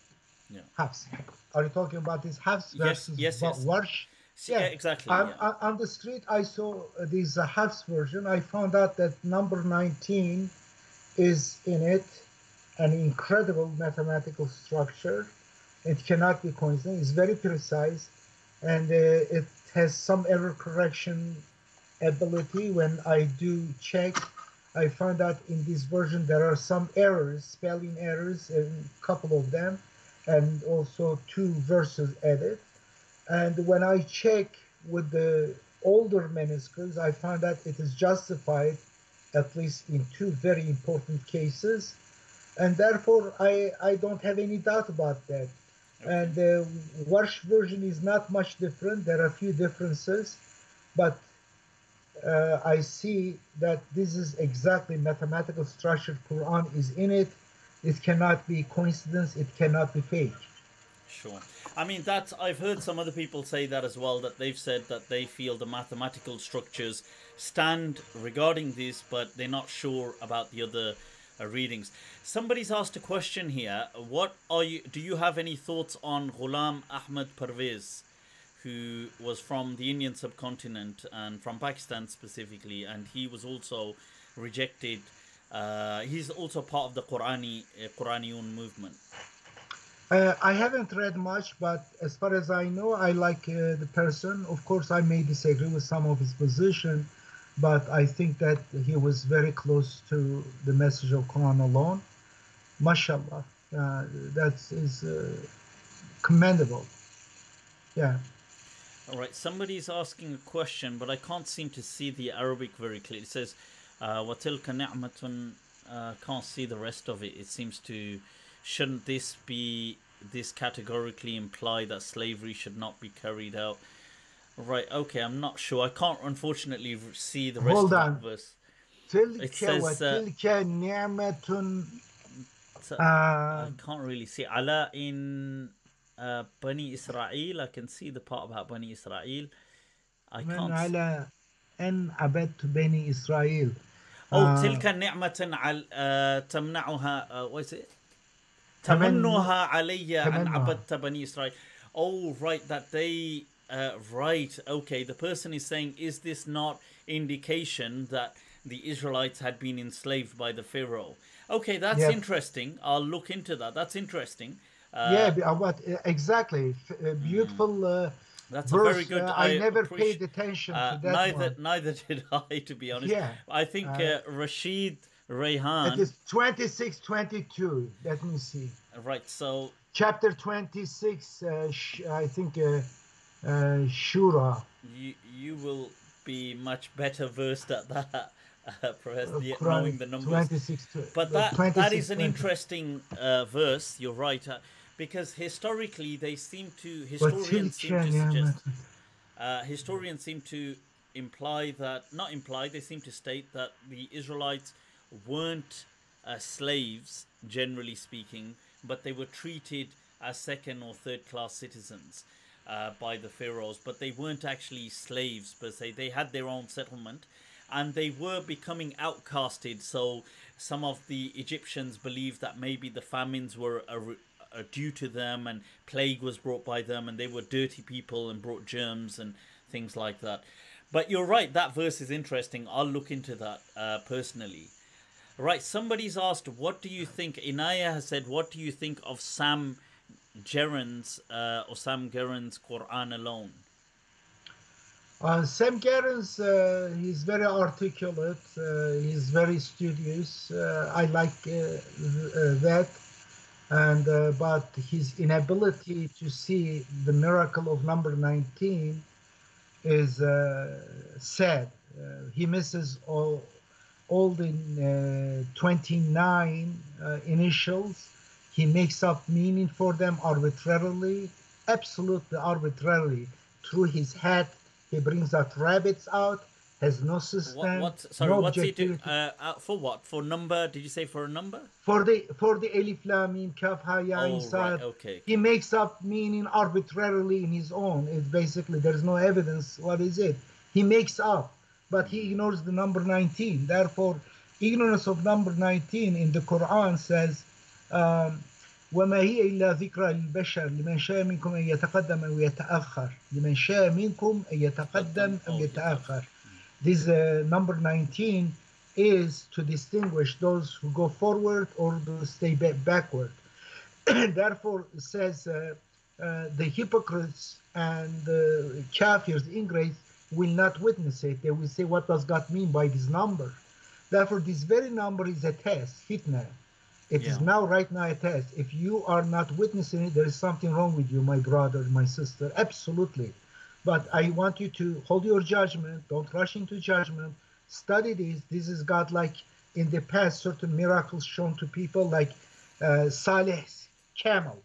S1: Yeah.
S2: Hafs. Are you talking about this Hafs versus
S1: yes.
S2: Warsh?
S1: Yeah, exactly.
S2: On the street, I saw this Hafs version. I found out that number 19 is in it, an incredible mathematical structure. It cannot be coincidence. It's very precise, and it has some error correction ability. When I do check, I found out in this version there are some errors, spelling errors, a couple of them, and also 2 verses added. And when I check with the older manuscripts, I found that it is justified, at least in 2 very important cases. And therefore, I don't have any doubt about that. Okay. And the Warsh version is not much different. There are a few differences, but I see that this is exactly mathematical structure. Quran is in it. It cannot be coincidence. It cannot be fake.
S1: Sure. I mean, I've heard some other people say that as well, that they've said that they feel the mathematical structures stand regarding this, but they're not sure about the other readings. Somebody's asked a question here. Do you have any thoughts on Ghulam Ahmad Parvez, who was from the Indian subcontinent and from Pakistan specifically, and he was also rejected. He's also part of the Quraniyun movement.
S2: I haven't read much, but as far as I know, I like the person. Of course, I may disagree with some of his position, but I think that he was very close to the message of Quran alone. MashaAllah. That is commendable. Yeah.
S1: All right. Somebody's asking a question, but I can't seem to see the Arabic very clearly. It says, وَتِلْكَ نِعْمَةٌ. Can't see the rest of it. It seems to... Shouldn't this categorically imply that slavery should not be carried out? Right, okay, I'm not sure. I can't, unfortunately, see the rest of that verse. It says... I can't really see. Ala in Bani Israel. I can see the part about Bani Israel. I can't...
S2: إن عبدت بني إسرائيل.
S1: أو تلك نعمة تمنعها what is it? تمنها علي أن عبدت بني إسرائيل. Oh, right, that they right, okay, the person is saying, is this not indication that the Israelites had been enslaved by the Pharaoh? Okay, that's interesting. I'll look into that. That's interesting.
S2: What exactly? Beautiful.
S1: That's
S2: verse.
S1: A very good.
S2: I never paid attention to that one.
S1: Neither did I, to be honest.
S2: Yeah.
S1: I think Rashid Rayhan.
S2: It is 26:22. Let me see.
S1: Right. So.
S2: Chapter 26. I think. Shura.
S1: You will be much better versed at that, Professor, knowing the numbers.
S2: 26.
S1: But that is an interesting verse. You're right, because historically historians seem to imply that, not imply, they seem to state that the Israelites weren't slaves, generally speaking, but they were treated as second or third class citizens by the pharaohs, but they weren't actually slaves per se. They had their own settlement and they were becoming outcasted. So some of the Egyptians believed that maybe the famines were due to them and plague was brought by them, and they were dirty people and brought germs and things like that. But you're right, that verse is interesting. I'll look into that personally. Right, somebody's asked, what do you think? Inaya has said, what do you think of Sam Gerrans Quran alone?
S2: Sam Gerrans, he's very articulate. He's very studious. I like that. And but his inability to see the miracle of number 19 is sad. He misses all the 29 initials. He makes up meaning for them arbitrarily, absolutely arbitrarily. Through his hat, he brings out rabbits out, has no system.
S1: What's he do? For what? For number? Did you say for a number?
S2: For the Alif Lam Mim Kaf Ha Ya Ain Sad.
S1: Okay.
S2: He makes up meaning arbitrarily in his own. It's basically, there's no evidence. What is it? He makes up, but he ignores the number 19. Therefore, ignorance of number 19 in the Quran says, وما هي إلا ذكرى للبشر لمن شاء منكم أن يتقدم أو يتأخر لمن شاء منكم أن يتقدم أو يتأخر. This number 19 is to distinguish those who go forward or to stay backward. Therefore, it says the hypocrites and the kafirs, ingrates, will not witness it. They will say, what does God mean by this number? Therefore, this very number is a test, fitna. It is now, right now, a test. If you are not witnessing it, there is something wrong with you, my brother, my sister. Absolutely. But I want you to hold your judgment. Don't rush into judgment. Study this. This is God, like in the past, certain miracles shown to people, like Saleh's camel.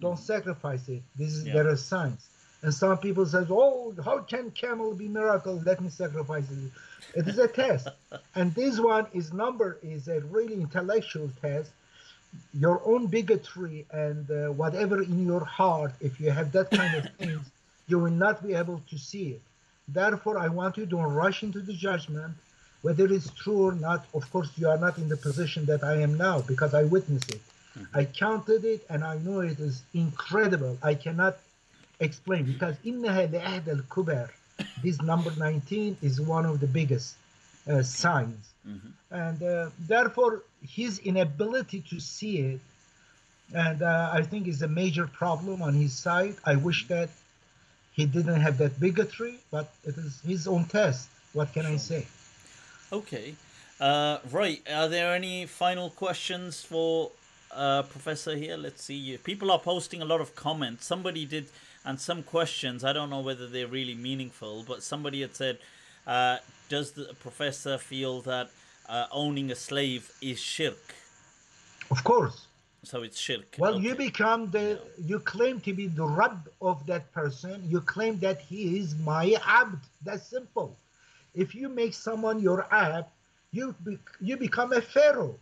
S2: Don't sacrifice it. There are signs. And some people say, oh, how can camel be miracle? Let me sacrifice it. It is a test. And this one is a really intellectual test. Your own bigotry and whatever in your heart, if you have that kind of things, you will not be able to see it. Therefore, I want you to don't rush into the judgment, whether it's true or not. Of course, you are not in the position that I am now because I witnessed it. I counted it and I know it is incredible. I cannot explain because إِنَّهَا لِأَهْدَ الْكُبَرِ. This number 19 is one of the biggest signs. And therefore, his inability to see it, and I think is a major problem on his side. I wish that he didn't have that bigotry, but it is his own test. What can I say?
S1: Okay. Right. Are there any final questions for Professor here? Let's see. People are posting a lot of comments. Somebody did, and some questions. I don't know whether they're really meaningful, but somebody had said, does the professor feel that owning a slave is shirk?
S2: Of course.
S1: So it's shirk.
S2: Well, okay. You claim to be the Rabb of that person. You claim that he is my abd. That's simple. If you make someone your abd, you become a pharaoh.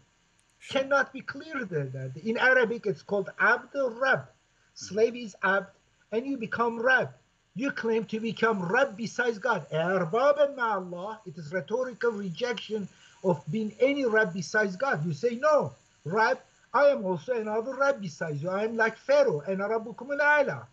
S2: Sure. Cannot be clearer than that. In Arabic, it's called abd or Rabb. Slave is abd, and you become Rabb. You claim to become Rabb besides God. Arbaban ma'allah. It is rhetorical rejection of being any Rabb besides God. You say, no, Rabb, I am also another Rabb besides you. I am like Pharaoh, and Rabbukum al-A'la.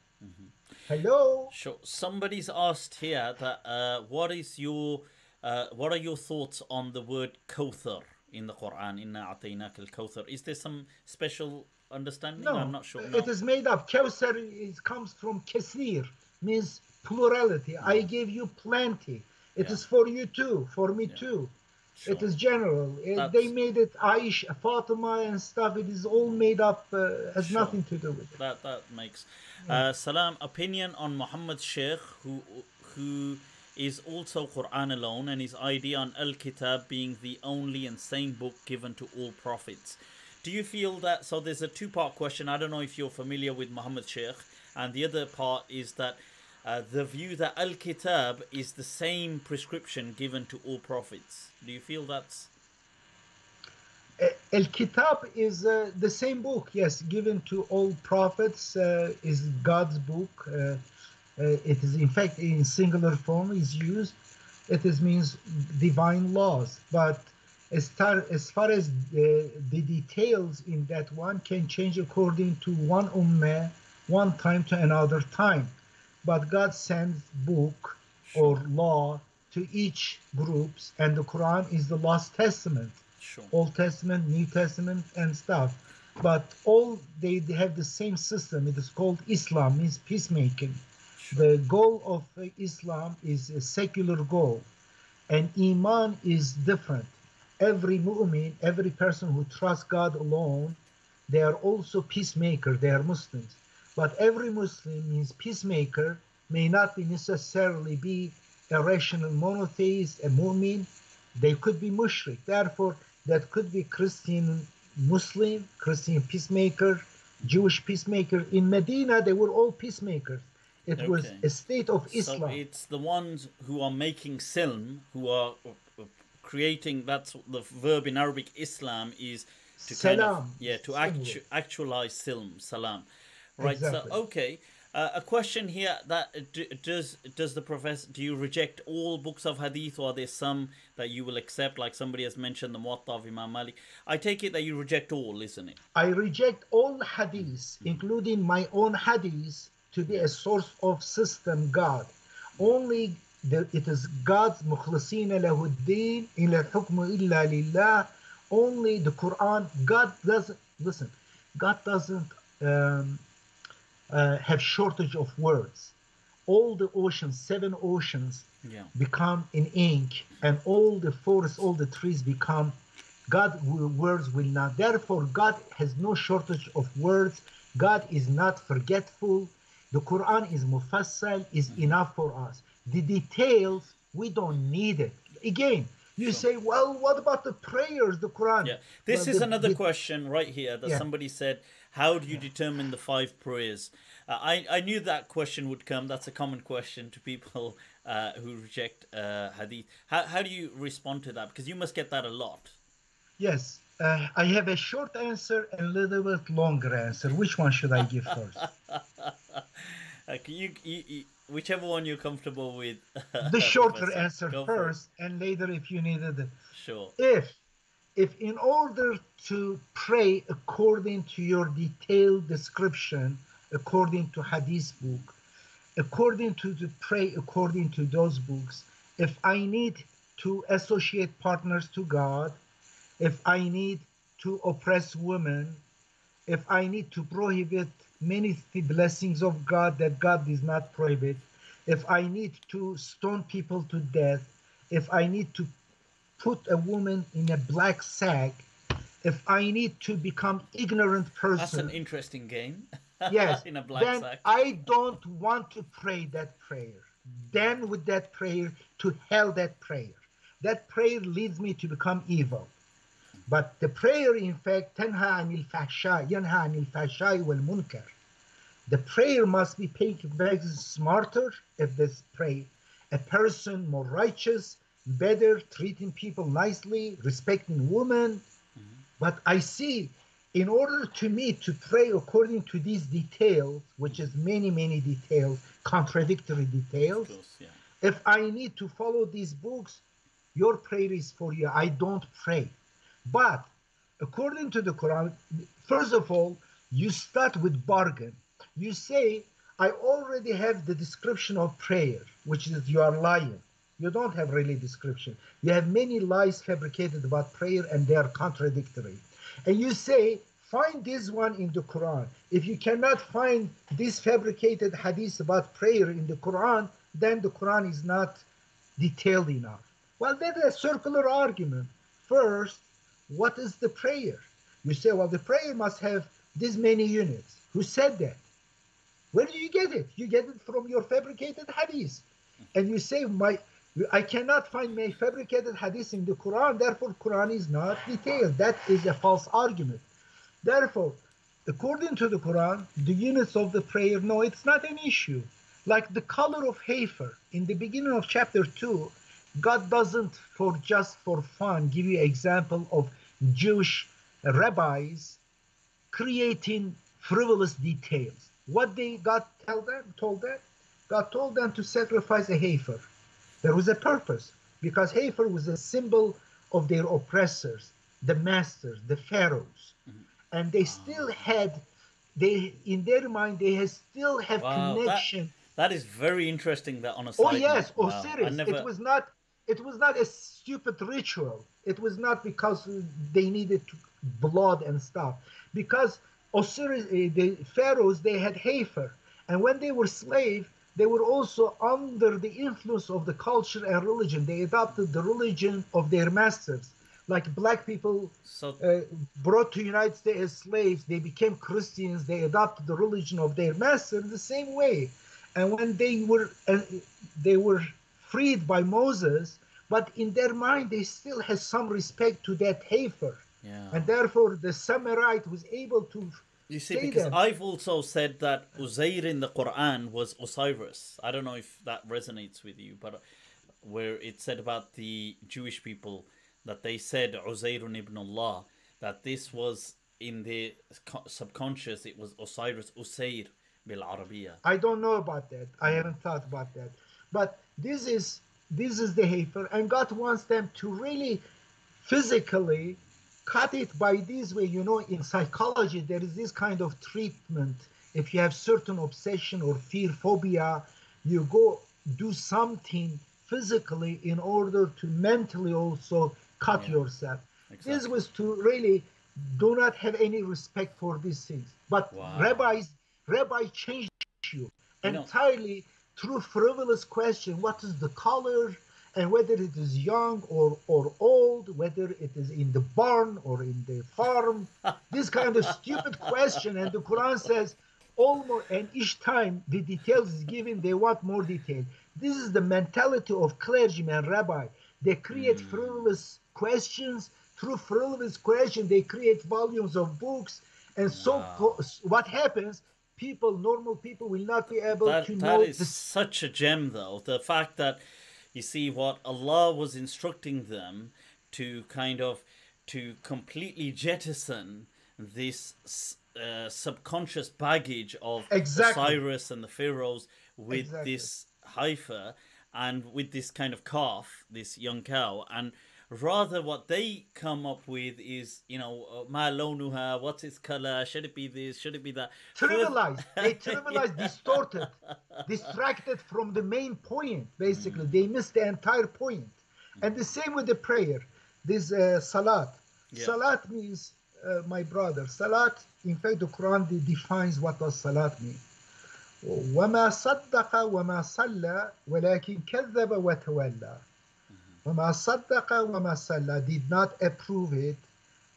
S2: Hello?
S1: Sure. Somebody's asked here that what are your thoughts on the word Kawthar in the Quran? Inna a'taynak al-Kawthar. Is there some special understanding?
S2: No,
S1: I'm not sure.
S2: it is made up. Kawthar comes from Kasir, means plurality. I gave you plenty. It is for you too, for me too.
S1: Sure.
S2: It is general. They made it Aisha, Fatima and stuff. It is all made up, has nothing to do with it.
S1: That makes Salam. Opinion on Muhammad Sheikh, who is also Quran alone, and his idea on Al-Kitab being the only and same book given to all prophets. Do you feel that? So there's a two-part question. I don't know if you're familiar with Muhammad Sheikh, and the other part is that the view that Al-Kitab is the same prescription given to all prophets. Do you feel that's...
S2: Al-Kitab is the same book, yes, given to all prophets, is God's book. It is, in fact, in singular form is used. It is means divine laws. But as far as the details in that one can change according to one ummah, one time to another time. But God sends book or law to each groups, and the Quran is the last testament.
S1: Sure.
S2: Old Testament, New Testament, and stuff. But all they have the same system. It is called Islam, means peacemaking. The goal of Islam is a secular goal, and Iman is different. Every mu'min, every person who trusts God alone, they are also peacemaker. They are Muslims. But every Muslim means peacemaker may not be necessarily be a rational monotheist, a mu'min. They could be mushrik. Therefore, that could be Christian Muslim, Christian peacemaker, Jewish peacemaker. In Medina, they were all peacemakers. It was a state of Islam.
S1: So it's the ones who are making silm, who are creating, that's the verb in Arabic, Islam, is to
S2: salam.
S1: Actualize silm, salam. Right,
S2: exactly.
S1: So, okay. A question here, that does the professor, do you reject all books of Hadith, or are there some that you will accept, like somebody has mentioned the Muwatta of Imam Malik? I take it that you reject all, isn't it?
S2: I reject all Hadith, including my own Hadith, to be a source of system God. Only it is God's mukhlasina lahuddin ila hukmu illa lillah. Only the Quran. God doesn't listen. God doesn't have shortage of words. All the oceans, 7 oceans, become in ink, and all the forests, all the trees become. God's words will not. Therefore, God has no shortage of words. God is not forgetful. The Quran is mufassal, is enough for us. The details, we don't need it. Again, you say, well, what about the prayers, the Quran?
S1: Yeah, this is another question right here that somebody said, how do you determine the 5 prayers? I knew that question would come. That's a common question to people who reject Hadith. How do you respond to that? Because you must get that a lot.
S2: Yes. I have a short answer and a little bit longer answer. Which one should I give first?
S1: Whichever one you're comfortable with.
S2: The shorter answer first, and later if you needed it.
S1: Sure.
S2: If in order to pray according to your detailed description, according to Hadith book, according to pray according to those books, if I need to associate partners to God, if I need to oppress women, if I need to prohibit many blessings of God that God does not prohibit, if I need to stone people to death, if I need to put a woman in a black sack, if I need to become ignorant person.
S1: That's an interesting game.
S2: Yes.
S1: In a black
S2: then
S1: sack.
S2: I don't want to pray that prayer. Then with that prayer, to hell that prayer. That prayer leads me to become evil. But the prayer, in fact, تنهى عن الفحشاء ينهى عن الفحشاء والمنكر. The prayer must be making smarter if this pray. A person more righteous, better, treating people nicely, respecting women. But I see in order to me to pray according to these details, which is many, many details, contradictory details,
S1: Of course, yeah.
S2: if I need to follow these books, your prayer is for you. I don't pray. But according to the Quran, first of all, you start with bargain. You say, I already have the description of prayer, which is you are lying. You don't have really description. You have many lies fabricated about prayer and they are contradictory. And you say, find this one in the Quran. If you cannot find this fabricated hadith about prayer in the Quran, then the Quran is not detailed enough. Well, that's a circular argument. First, what is the prayer? You say, well, the prayer must have this many units. Who said that? Where do you get it? You get it from your fabricated hadith. And you say, I cannot find my fabricated hadith in the Quran, therefore Quran is not detailed. That is a false argument. Therefore, according to the Quran, the units of the prayer, no, it's not an issue. Like the color of heifer, in the beginning of chapter 2, God doesn't, just for fun, give you an example of Jewish rabbis creating frivolous details. What God told them? God told them to sacrifice a heifer. There was a purpose, because heifer was a symbol of their oppressors, the masters, the pharaohs. And they still had, in their mind, they still have connection.
S1: That is very interesting. That on a side
S2: Oh yes,
S1: note.
S2: Osiris. It was not a stupid ritual. It was not because they needed blood and stuff. Because Osiris, the pharaohs, they had heifer, and when they were slaves, they were also under the influence of the culture and religion. They adopted the religion of their masters. Like black people brought to the United States as slaves, they became Christians. They adopted the religion of their master the same way. And when they were freed by Moses, but in their mind they still had some respect to that heifer.
S1: Yeah.
S2: And therefore the Samarite was able to.
S1: You see, because I've also said that Uzair in the Quran was Osiris. I don't know if that resonates with you, but where it said about the Jewish people that they said Uzairun ibn Allah, that this was in the subconscious, it was Osiris, Usair bil Arabiya.
S2: I don't know about that. I haven't thought about that. But this is the heifer, and God wants them to really physically cut it by this way. You know, in psychology, there is this kind of treatment. If you have certain obsession or fear, phobia, you go do something physically in order to mentally also cut yourself. Exactly. This was to really do not have any respect for these things. But rabbi changed you entirely through frivolous question. What is the color? And whether it is young or old, whether it is in the barn or in the farm, this kind of stupid question. And the Quran says, almost, and each time the details is given, they want more detail. This is the mentality of clergymen, rabbi. They create frivolous questions. Through frivolous question, they create volumes of books. And so what happens? Normal people will not be able to know.
S1: That is such a gem, though. The fact that, you see, what Allah was instructing them to to completely jettison this subconscious baggage of Osiris and the pharaohs with this heifer and with this kind of calf, this young cow, and rather what they come up with is, ma lonuha, what's its color, should it be this, should it be that?
S2: Trivialized. They trivialized, distorted, distracted from the main point, basically. They missed the entire point. And the same with the prayer. This salat. Salat means, my brother, salat, in fact, the Quran defines what does salat mean. وَمَا صَدَّقَ وَمَا صَلَّى وَلَكِنْ كَذَّبَ وَتَوَلَّى. وَمَا صَدَّقَ وَمَا صَلَّى, did not approve it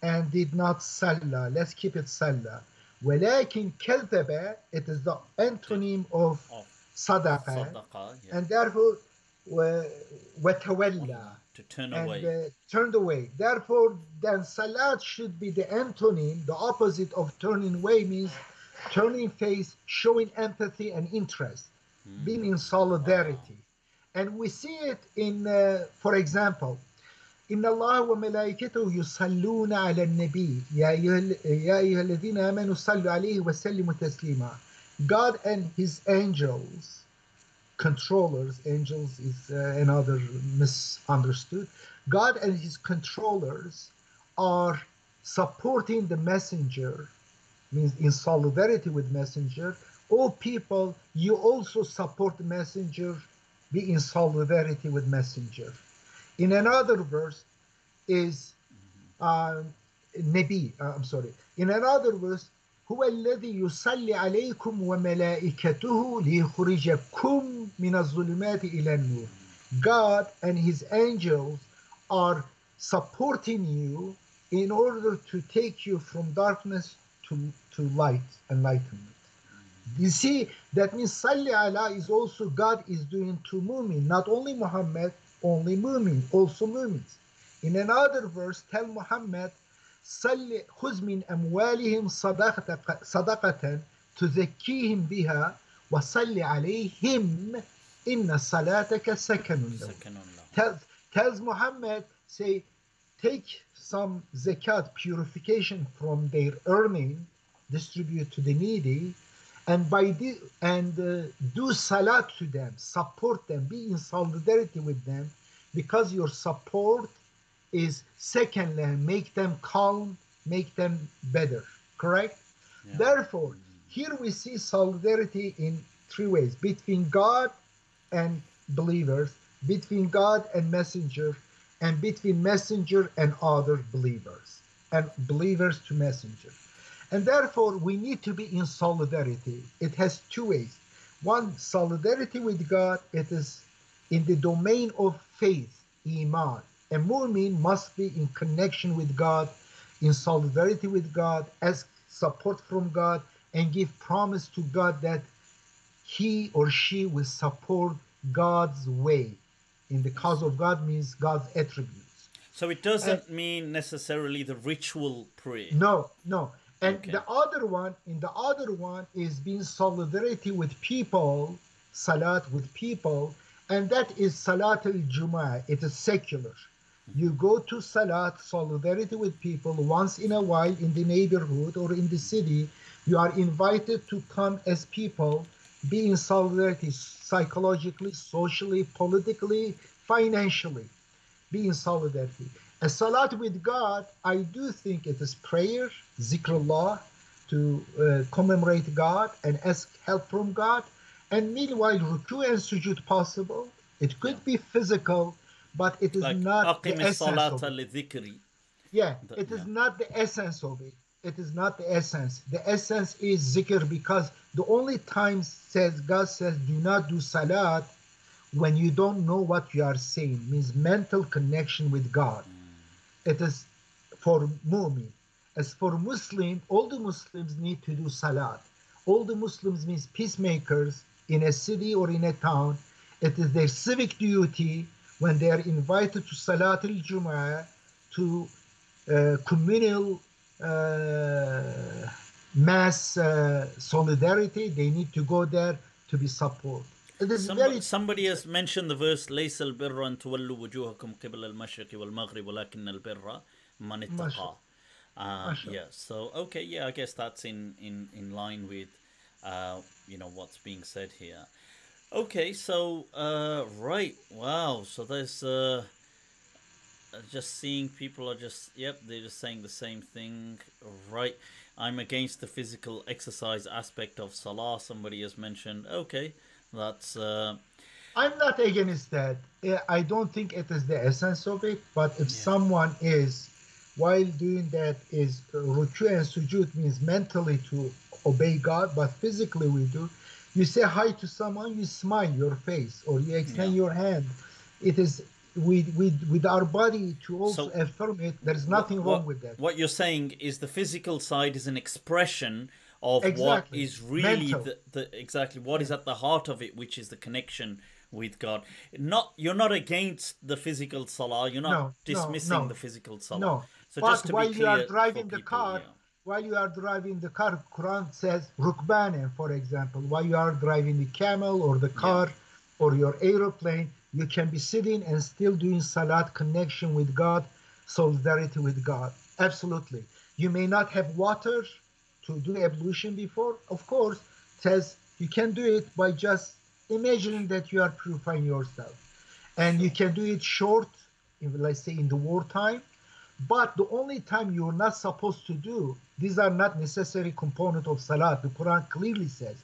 S2: and did not salla. Let's keep it salla. وَلَكِنْ كَذَّبَ, it is the antonym of sadaqa, and therefore وَتَوَلَّى,
S1: to turn away.
S2: And turned away. Therefore, then salat should be the antonym, the opposite of turning away means turning face, showing empathy and interest, being in solidarity. And we see it in, for example, إن الله وملائكته يصلون على النبي يا أيها الذين آمنوا صلوا عليه وسلموا تسليما. God and his angels, controllers, angels is another misunderstood. God and his controllers are supporting the messenger, means in solidarity with messenger. All people, you also support the messenger, be in solidarity with messenger. In another verse is Nabi, I'm sorry. In another verse, هو الذي يصلي عليكم وملائكته ليخرجكم من الظلمات إلى النور. God and his angels are supporting you in order to take you from darkness to light, enlightenment. You see, that means Salli ala is also God is doing to Mu'min, not only Muhammad, only Mu'min, also Mu'mins. In another verse, tell Muhammad, Salli خذ من أموالهم صدقة تزكيهم بها وصلي عليهم إن صلاتك سكن لهم. Tells Muhammad, say, take some zakat, purification from their earning, distribute to the needy, and do salat to them, support them, be in solidarity with them, because your support is second land, make them calm, make them better, correct? Yeah. Therefore, here we see solidarity in three ways: between God and believers, between God and messenger, and between messenger and other believers, and believers to messenger. And therefore, we need to be in solidarity. It has two ways. One, solidarity with God. It is in the domain of faith, iman. A mu'min must be in connection with God, in solidarity with God, ask support from God, and give promise to God that he or she will support God's way. In the cause of God means God's attributes.
S1: So it doesn't mean necessarily the ritual prayer.
S2: No. And okay. the other one is being solidarity with people, salat with people, and that is salat al-Jum'ah. It is secular. You go to salat, solidarity with people once in a while in the neighborhood or in the city. You are invited to come as people, be in solidarity psychologically, socially, politically, financially. Be in solidarity. A salat with God, I do think it is prayer, zikrullah, to commemorate God and ask help from God. And meanwhile, ruku and sujood possible. It could be physical, but it is like not the essence of it. Yeah, it is not the essence of it. It is not the essence. The essence is zikr, because the only time God says do not do salat when you don't know what you are saying, means mental connection with God. It is for mu'min. As for Muslim, all the Muslims need to do salat. All the Muslims means peacemakers in a city or in a town. It is their civic duty when they are invited to Salat al-Jum'ah, to communal mass solidarity, they need to go there to be supported.
S1: Somebody has mentioned the verse ليس البر أن تولوا وجوهكم قبل المشرق والمغرب ولكن البر من اتقى. Yeah, so okay, yeah, I guess that's in line with what's being said here. Okay, so right, wow, so there's just seeing people are just they're just saying the same thing, right? I'm against the physical exercise aspect of salah, somebody has mentioned. Okay, that's
S2: I'm not against that. I don't think it is the essence of it, but if someone is while doing that is ruku and sujood, means mentally to obey God, but physically we do. You say hi to someone, you smile your face, or you extend your hand. It is with our body to also affirm it. There's nothing wrong with that.
S1: What you're saying is the physical side is an expression of what is really exactly what is at the heart of it, which is the connection with God. You're not against the physical salah. You're not dismissing the physical salah.
S2: No.
S1: So
S2: but
S1: just to
S2: while
S1: be clear,
S2: you are driving the car, while you are driving the car, Quran says rukbanan, for example. While you are driving the camel or the car or your aeroplane, You can be sitting and still doing salat, connection with God, solidarity with God. Absolutely. You may not have water to do ablution before. Of course, it says you can do it by just imagining that you are purifying yourself. And you can do it short, let's say in the wartime. But the only time you're not supposed to do, these are not necessary component of salat. The Quran clearly says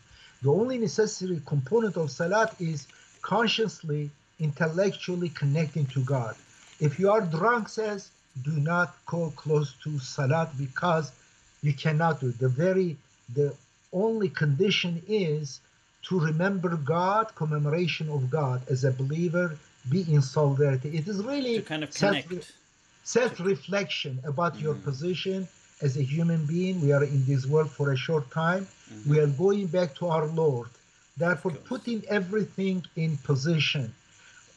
S2: the only necessary component of salat is consciously, intellectually connecting to God. If you are drunk, says, do not go close to salat because you cannot do it. The only condition is to remember God, commemoration of God as a believer, be in solidarity. It is really
S1: to kind of connect.
S2: Self-reflection about your position as a human being. We are in this world for a short time. We are going back to our Lord. Therefore, putting everything in position.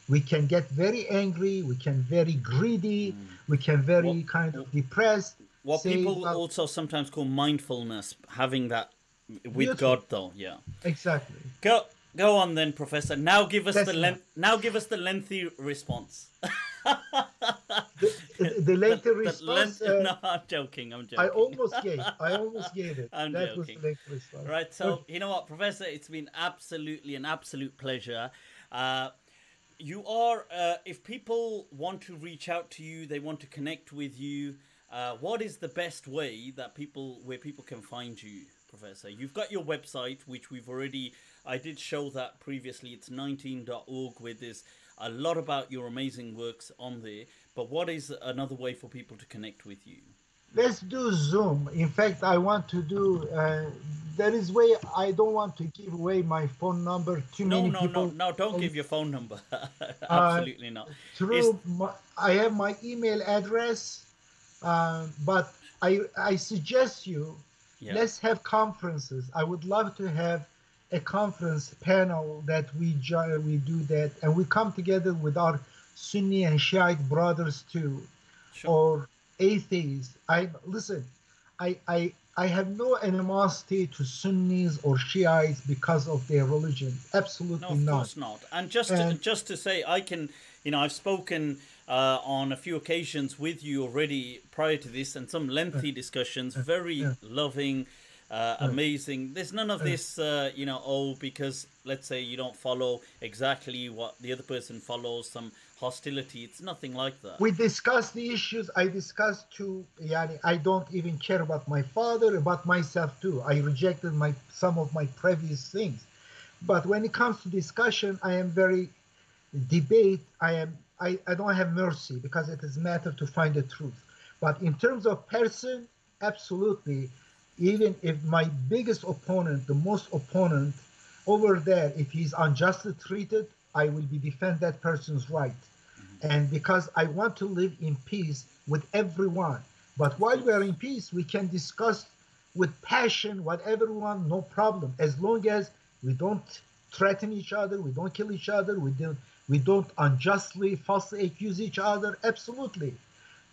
S2: We can get very angry, we can very greedy, we can very kind of depressed.
S1: What people also sometimes call mindfulness, having that with
S2: beautiful.
S1: God, though. Yeah,
S2: exactly.
S1: Go on then, Professor. Now give us the lengthy response.
S2: the lengthy response.
S1: No, I'm joking.
S2: I almost gave it.
S1: I'm
S2: that
S1: joking.
S2: was the lengthy response.
S1: Right. So you know what, Professor, it's been absolutely an absolute pleasure. You are, if people want to reach out to you, they want to connect with you, what is the best way that where people can find you, Professor? You've got your website, which I did show that previously. It's 19.org, where there's a lot about your amazing works on there. But what is another way for people to connect with you?
S2: Let's do Zoom. In fact, I want to do, there is way, I don't want to give away my phone number. Many people.
S1: No, don't give your phone number. Absolutely not.
S2: I have my email address, but I suggest let's have conferences. I would love to have a conference panel that we do that, and we come together with our Sunni and Shiite brothers too, or atheists. I have no animosity to Sunnis or Shiites because of their religion. Absolutely not.
S1: No, of course not. And just to say, I've spoken on a few occasions with you already prior to this, and some lengthy discussions, very loving, amazing. There's none of this, because let's say you don't follow exactly what the other person follows, some hostility. It's nothing like that.
S2: We discussed the issues. I discussed too. I don't even care about my father, about myself too. I rejected some of my previous things. But when it comes to discussion, I am very debate. I don't have mercy because it is matter to find the truth. But in terms of person, absolutely. Even if my biggest opponent, the most opponent over there, if he's unjustly treated, I will defend that person's right. And because I want to live in peace with everyone. But while we are in peace, we can discuss with passion whatever we want, no problem. As long as we don't threaten each other, we don't kill each other, we don't unjustly, falsely accuse each other, absolutely.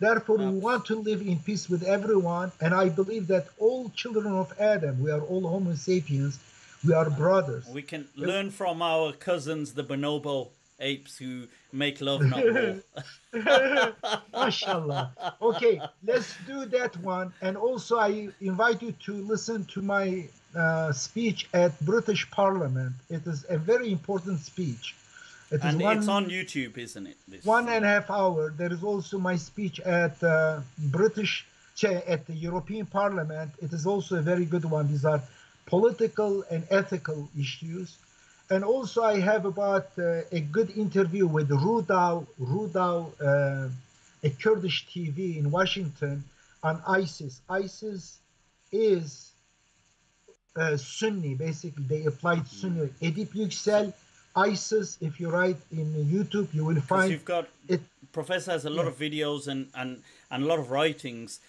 S2: Therefore, we want to live in peace with everyone. And I believe that all children of Adam, we are all Homo sapiens, we are brothers.
S1: We can learn from our cousins, the bonobo apes, who make love, not war.
S2: MashaAllah. Okay, let's do that one. And also, I invite you to listen to my speech at British Parliament. It is a very important speech.
S1: It's on YouTube, isn't it?
S2: 1.5 hours. There is also my speech at at the European Parliament. It is also a very good one. These are political and ethical issues. And also I have about a good interview with Rudaw, a Kurdish TV in Washington, on ISIS. ISIS is Sunni, basically. They applied Sunni. Edip Yuksel, ISIS, if you write in YouTube, you will find
S1: you've got it. Professor has a lot of videos and a lot of writings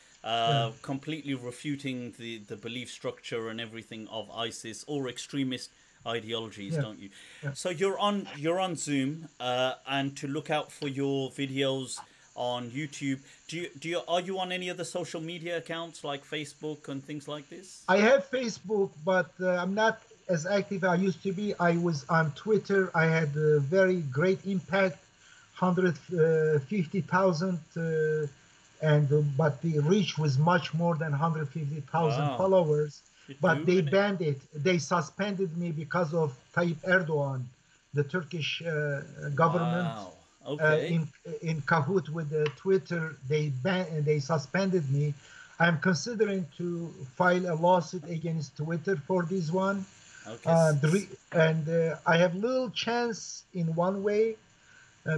S1: completely refuting the belief structure and everything of ISIS or extremist ideologies, don't you? So you're on Zoom, and to look out for your videos on YouTube. Are you on any other social media accounts like Facebook and things like this?
S2: I have Facebook, but I'm not as active I used to be. I was on Twitter. I had a very great impact, 150,000, but the reach was much more than 150,000
S1: Wow.
S2: followers.
S1: You're
S2: But they
S1: doing it.
S2: banned it. They suspended me because of Tayyip Erdogan, the Turkish government.
S1: Wow. Okay.
S2: In cahoot with Twitter, they suspended me. I'm considering to file a lawsuit against Twitter for this one.
S1: Okay.
S2: I have little chance in one way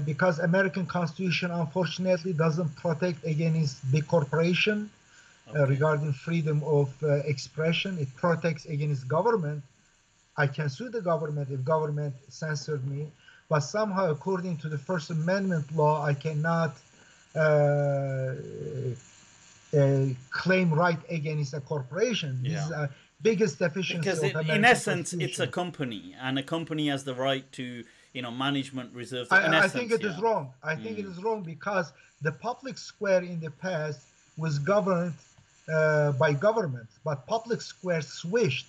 S2: because American Constitution unfortunately doesn't protect against big corporation regarding freedom of expression. It protects against government. I can sue the government if government censored me, but somehow, according to the First Amendment law, I cannot claim right against a corporation.
S1: Yeah.
S2: This is the biggest deficiency
S1: Because
S2: of American
S1: in essence,
S2: Constitution.
S1: it's a company, and a company has the right to, management reserves.
S2: I think it is wrong. I think it is wrong because the public square in the past was governed by government, but public square switched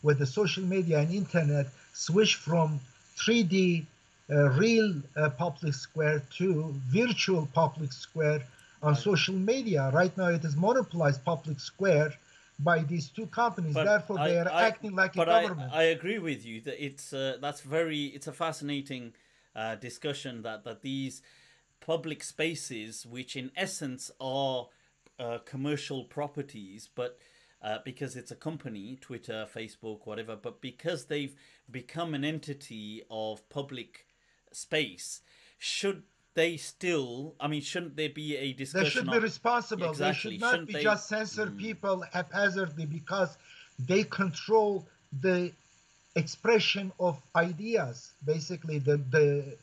S2: with the social media and internet, switched from 3D real public square to virtual public square on social media. Right now, it is monopolized public square by these two companies. Therefore, they are acting like a government.
S1: I agree with you that it's a fascinating discussion that these public spaces, which in essence are commercial properties, but because it's a company, Twitter, Facebook, whatever, but because they've become an entity of public space, shouldn't there be a discussion?
S2: They should be responsible.
S1: Exactly.
S2: They should not just censor people haphazardly because they control the expression of ideas, basically the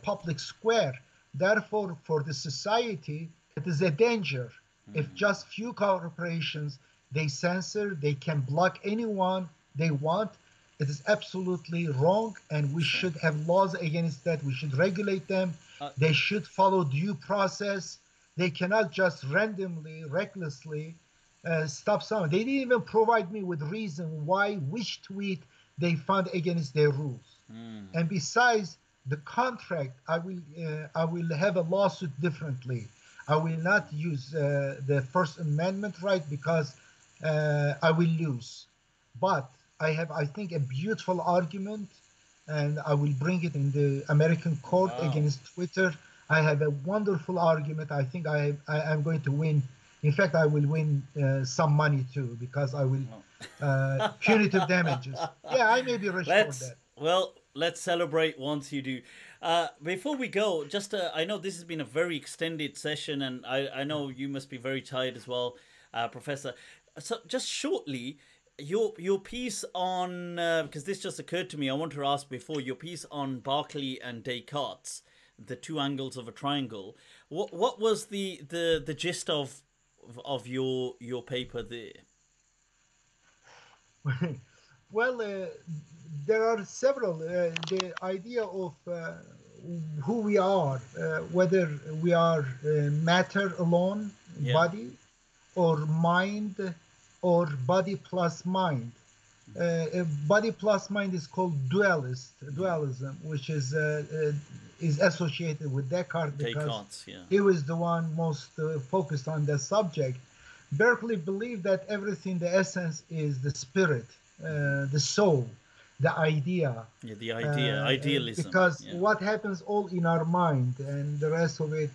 S2: public square. Therefore, for the society, it is a danger. If just few corporations, they censor, they can block anyone they want, it is absolutely wrong, and we should have laws against that. We should regulate them. They should follow due process. They cannot just randomly, recklessly stop someone. They didn't even provide me with reason why, which tweet they found against their rules. And besides the contract, I will have a lawsuit differently. I will not use the First Amendment right because I will lose. But I have, I think, a beautiful argument, and I will bring it in the American court against Twitter. I have a wonderful argument. I think I am going to win. In fact, I will win some money too because I will punitive damages. Yeah, I may be rich for that.
S1: Well, let's celebrate once you do. Before we go, just I know this has been a very extended session, and I know you must be very tired as well, Professor. So just shortly, your piece on, because this just occurred to me, I want to ask before, your piece on Berkeley and Descartes, the two angles of a triangle. What was the gist of your paper there?
S2: Well, there are several. The idea of who we are, whether we are matter alone, body, or mind, or body plus mind. Body plus mind is called dualism, which is associated with Descartes because he was the one most focused on that subject. Berkeley believed that everything, the essence, is the spirit, the soul, the idea.
S1: Yeah, the idea, idealism.
S2: Because what happens all in our mind and the rest of it.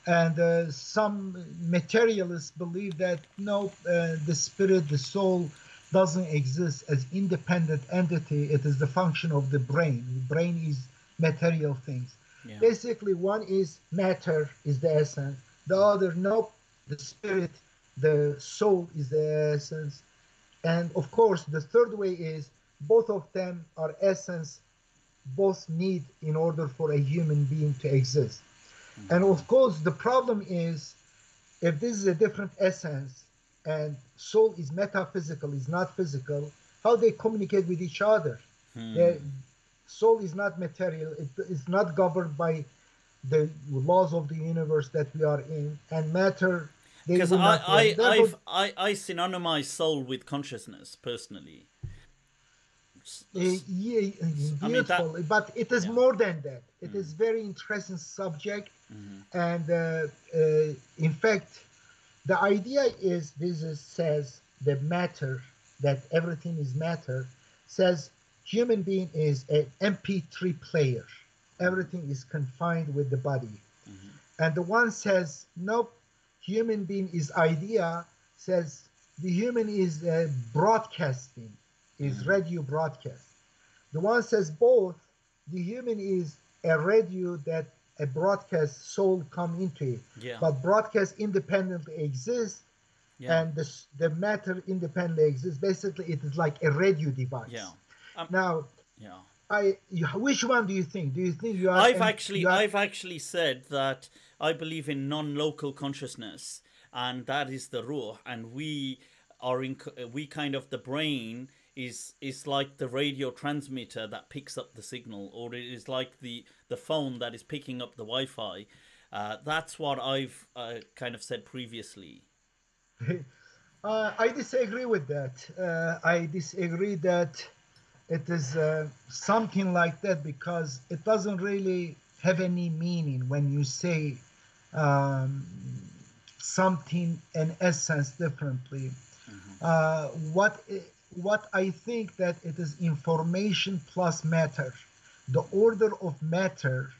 S2: And some materialists believe that no, the spirit, the soul doesn't exist as independent entity. It is the function of the brain. The brain is material things. Yeah. Basically, one is matter, is the essence. The other, nope, the spirit, the soul is the essence. And of course, the third way is both of them are essence, both need in order for a human being to exist. Mm-hmm. And of course, the problem is if this is a different essence and soul is metaphysical, is not physical, how they communicate with each other. Soul is not material, it is not governed by the laws of the universe that we are in, and matter.
S1: Because I synonymize soul with consciousness personally.
S2: Yeah,
S1: I mean that.
S2: beautiful, but it is
S1: Yeah.
S2: more than that. It is very interesting subject, and in fact, the idea is this says the matter, that everything is matter, says human being is an MP3 player. Everything is confined with the body. And the one says, nope, human being is idea, says the human is broadcasting, is radio broadcast. The one says both, the human is a radio that a broadcast soul come into it.
S1: Yeah.
S2: But broadcast independently exists,
S1: Yeah.
S2: and the matter independently exists. Basically, it is like a radio device.
S1: Yeah.
S2: Now,
S1: yeah.
S2: Which one do you think? Do you think you are?
S1: I've actually said that I believe in non-local consciousness, and that is the ruh, and we kind of, the brain is like the radio transmitter that picks up the signal, or it is like the phone that is picking up the Wi-Fi. That's what I've kind of said previously.
S2: I disagree with that. I disagree that it is something like that, because it doesn't really have any meaning when you say something in essence differently. What I think that it is information plus matter. The order of matter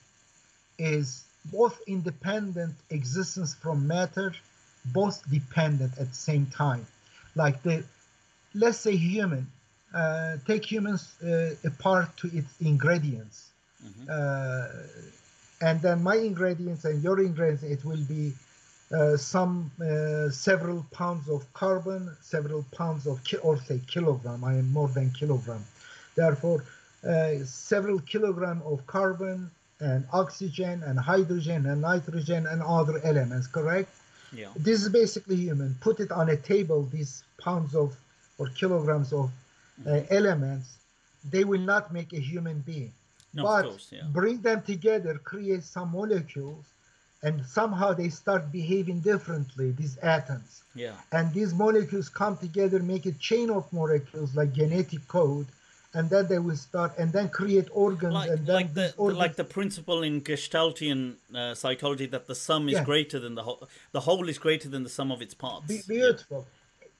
S2: is both independent existence from matter, both dependent at the same time. Like let's say human, take humans apart to its ingredients. And then my ingredients and your ingredients, it will be several pounds of carbon, several pounds of, or say kilogram, I am more than kilogram. Therefore, several kilogram of carbon and oxygen and hydrogen and nitrogen and other elements, correct?
S1: Yeah.
S2: This is basically human. Put it on a table, these pounds of or kilograms of elements, they will not make a human being.
S1: No,
S2: but
S1: of course, yeah.
S2: Bring them together, create some molecules, and somehow they start behaving differently, these atoms.
S1: Yeah.
S2: And these molecules come together, make a chain of molecules like genetic code, and then they will start, and then create organs, and then
S1: like the principle in Gestaltian psychology that the sum is greater than the whole. The whole is greater than the sum of its parts.
S2: Beautiful.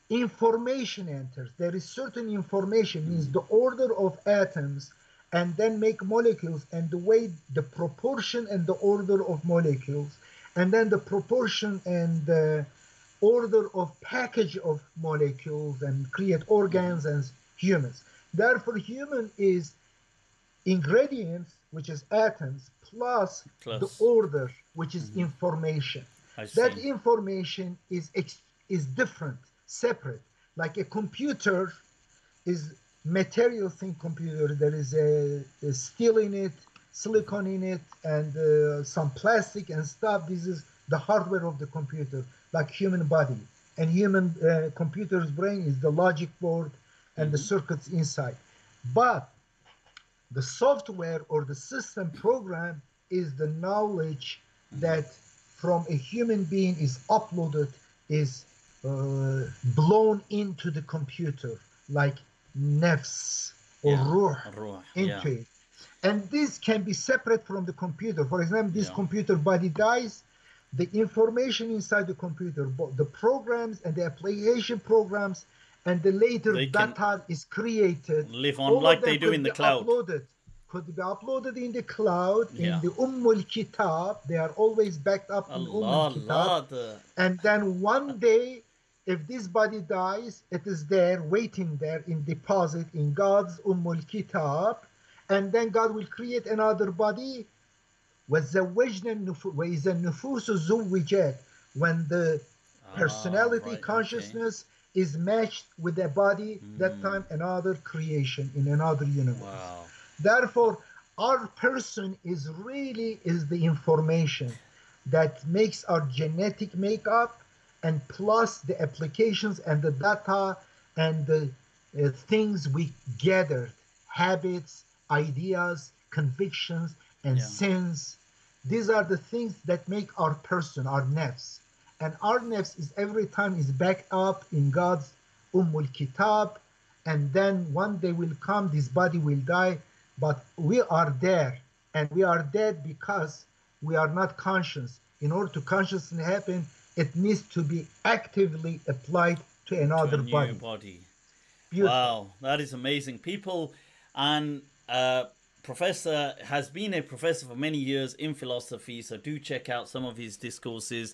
S2: Yeah. Information enters. There is certain information, means the order of atoms, and then make molecules, and the way, the proportion and the order of molecules, and then the proportion and the order of package of molecules, and create organs and humans. Therefore, human is ingredients, which is atoms, plus the order, which is information. That information is different, separate. Like a computer is material thing computer. There is a steel in it, silicon in it, and some plastic and stuff. This is the hardware of the computer, like human body. And human computer's brain is the logic board and the circuits inside. But the software or the system program is the knowledge that from a human being is uploaded, is blown into the computer, like nafs or ruh into it. And this can be separate from the computer. For example, this computer body dies, the information inside the computer, the programs and the application programs, and the later data is created.
S1: Live on like they do in the cloud.
S2: Could be uploaded in the cloud, in the Kitab. They are always backed up in Kitab. And then one day, if this body dies, it is there, waiting there in deposit in God's Kitab. And then God will create another body. وَإِذَا النُّفُوسُ زُوِّجَتْ. When the personality, consciousness is matched with the body, that time another creation in another universe.
S1: Wow.
S2: Therefore, our person is really the information that makes our genetic makeup, and plus the applications and the data and the things we gathered, habits, ideas, convictions, and sins. These are the things that make our person, our nafs. And our nafs is every time is backed up in God's Kitab, and then one day will come, this body will die, but we are there, and we are dead because we are not conscious. In order to consciously happen, it needs to be actively applied to another body. Beautiful.
S1: Wow, that is amazing. People, and Professor has been a professor for many years in philosophy, so do check out some of his discourses.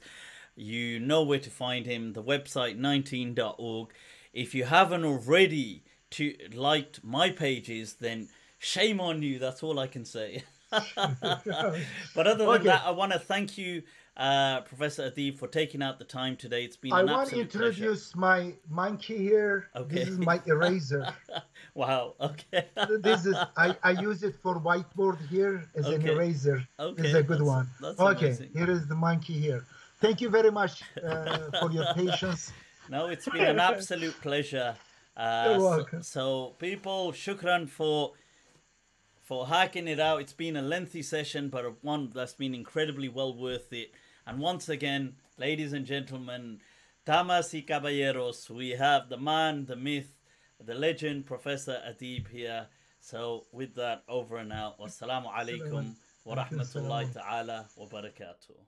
S1: You know where to find him, the website 19.org. If you haven't already liked my pages, then shame on you, that's all I can say. But other than that, I want to thank you, Professor Edip, for taking out the time today. It's been an absolute pleasure.
S2: I want to introduce my monkey here. Okay. This is my eraser.
S1: Wow, okay.
S2: This is I use it for whiteboard here as an eraser. Okay. It's a good one. That's amazing. Here is the monkey here. Thank you very much for your patience.
S1: No, it's been an absolute pleasure.
S2: You're welcome.
S1: So people, shukran for hacking it out. It's been a lengthy session, but one that's been incredibly well worth it. And once again, ladies and gentlemen, damas y caballeros, we have the man, the myth, the legend, Professor Edip here. So with that, over and out. Wassalamu alaikum wa rahmatullahi ta'ala wa barakatuh.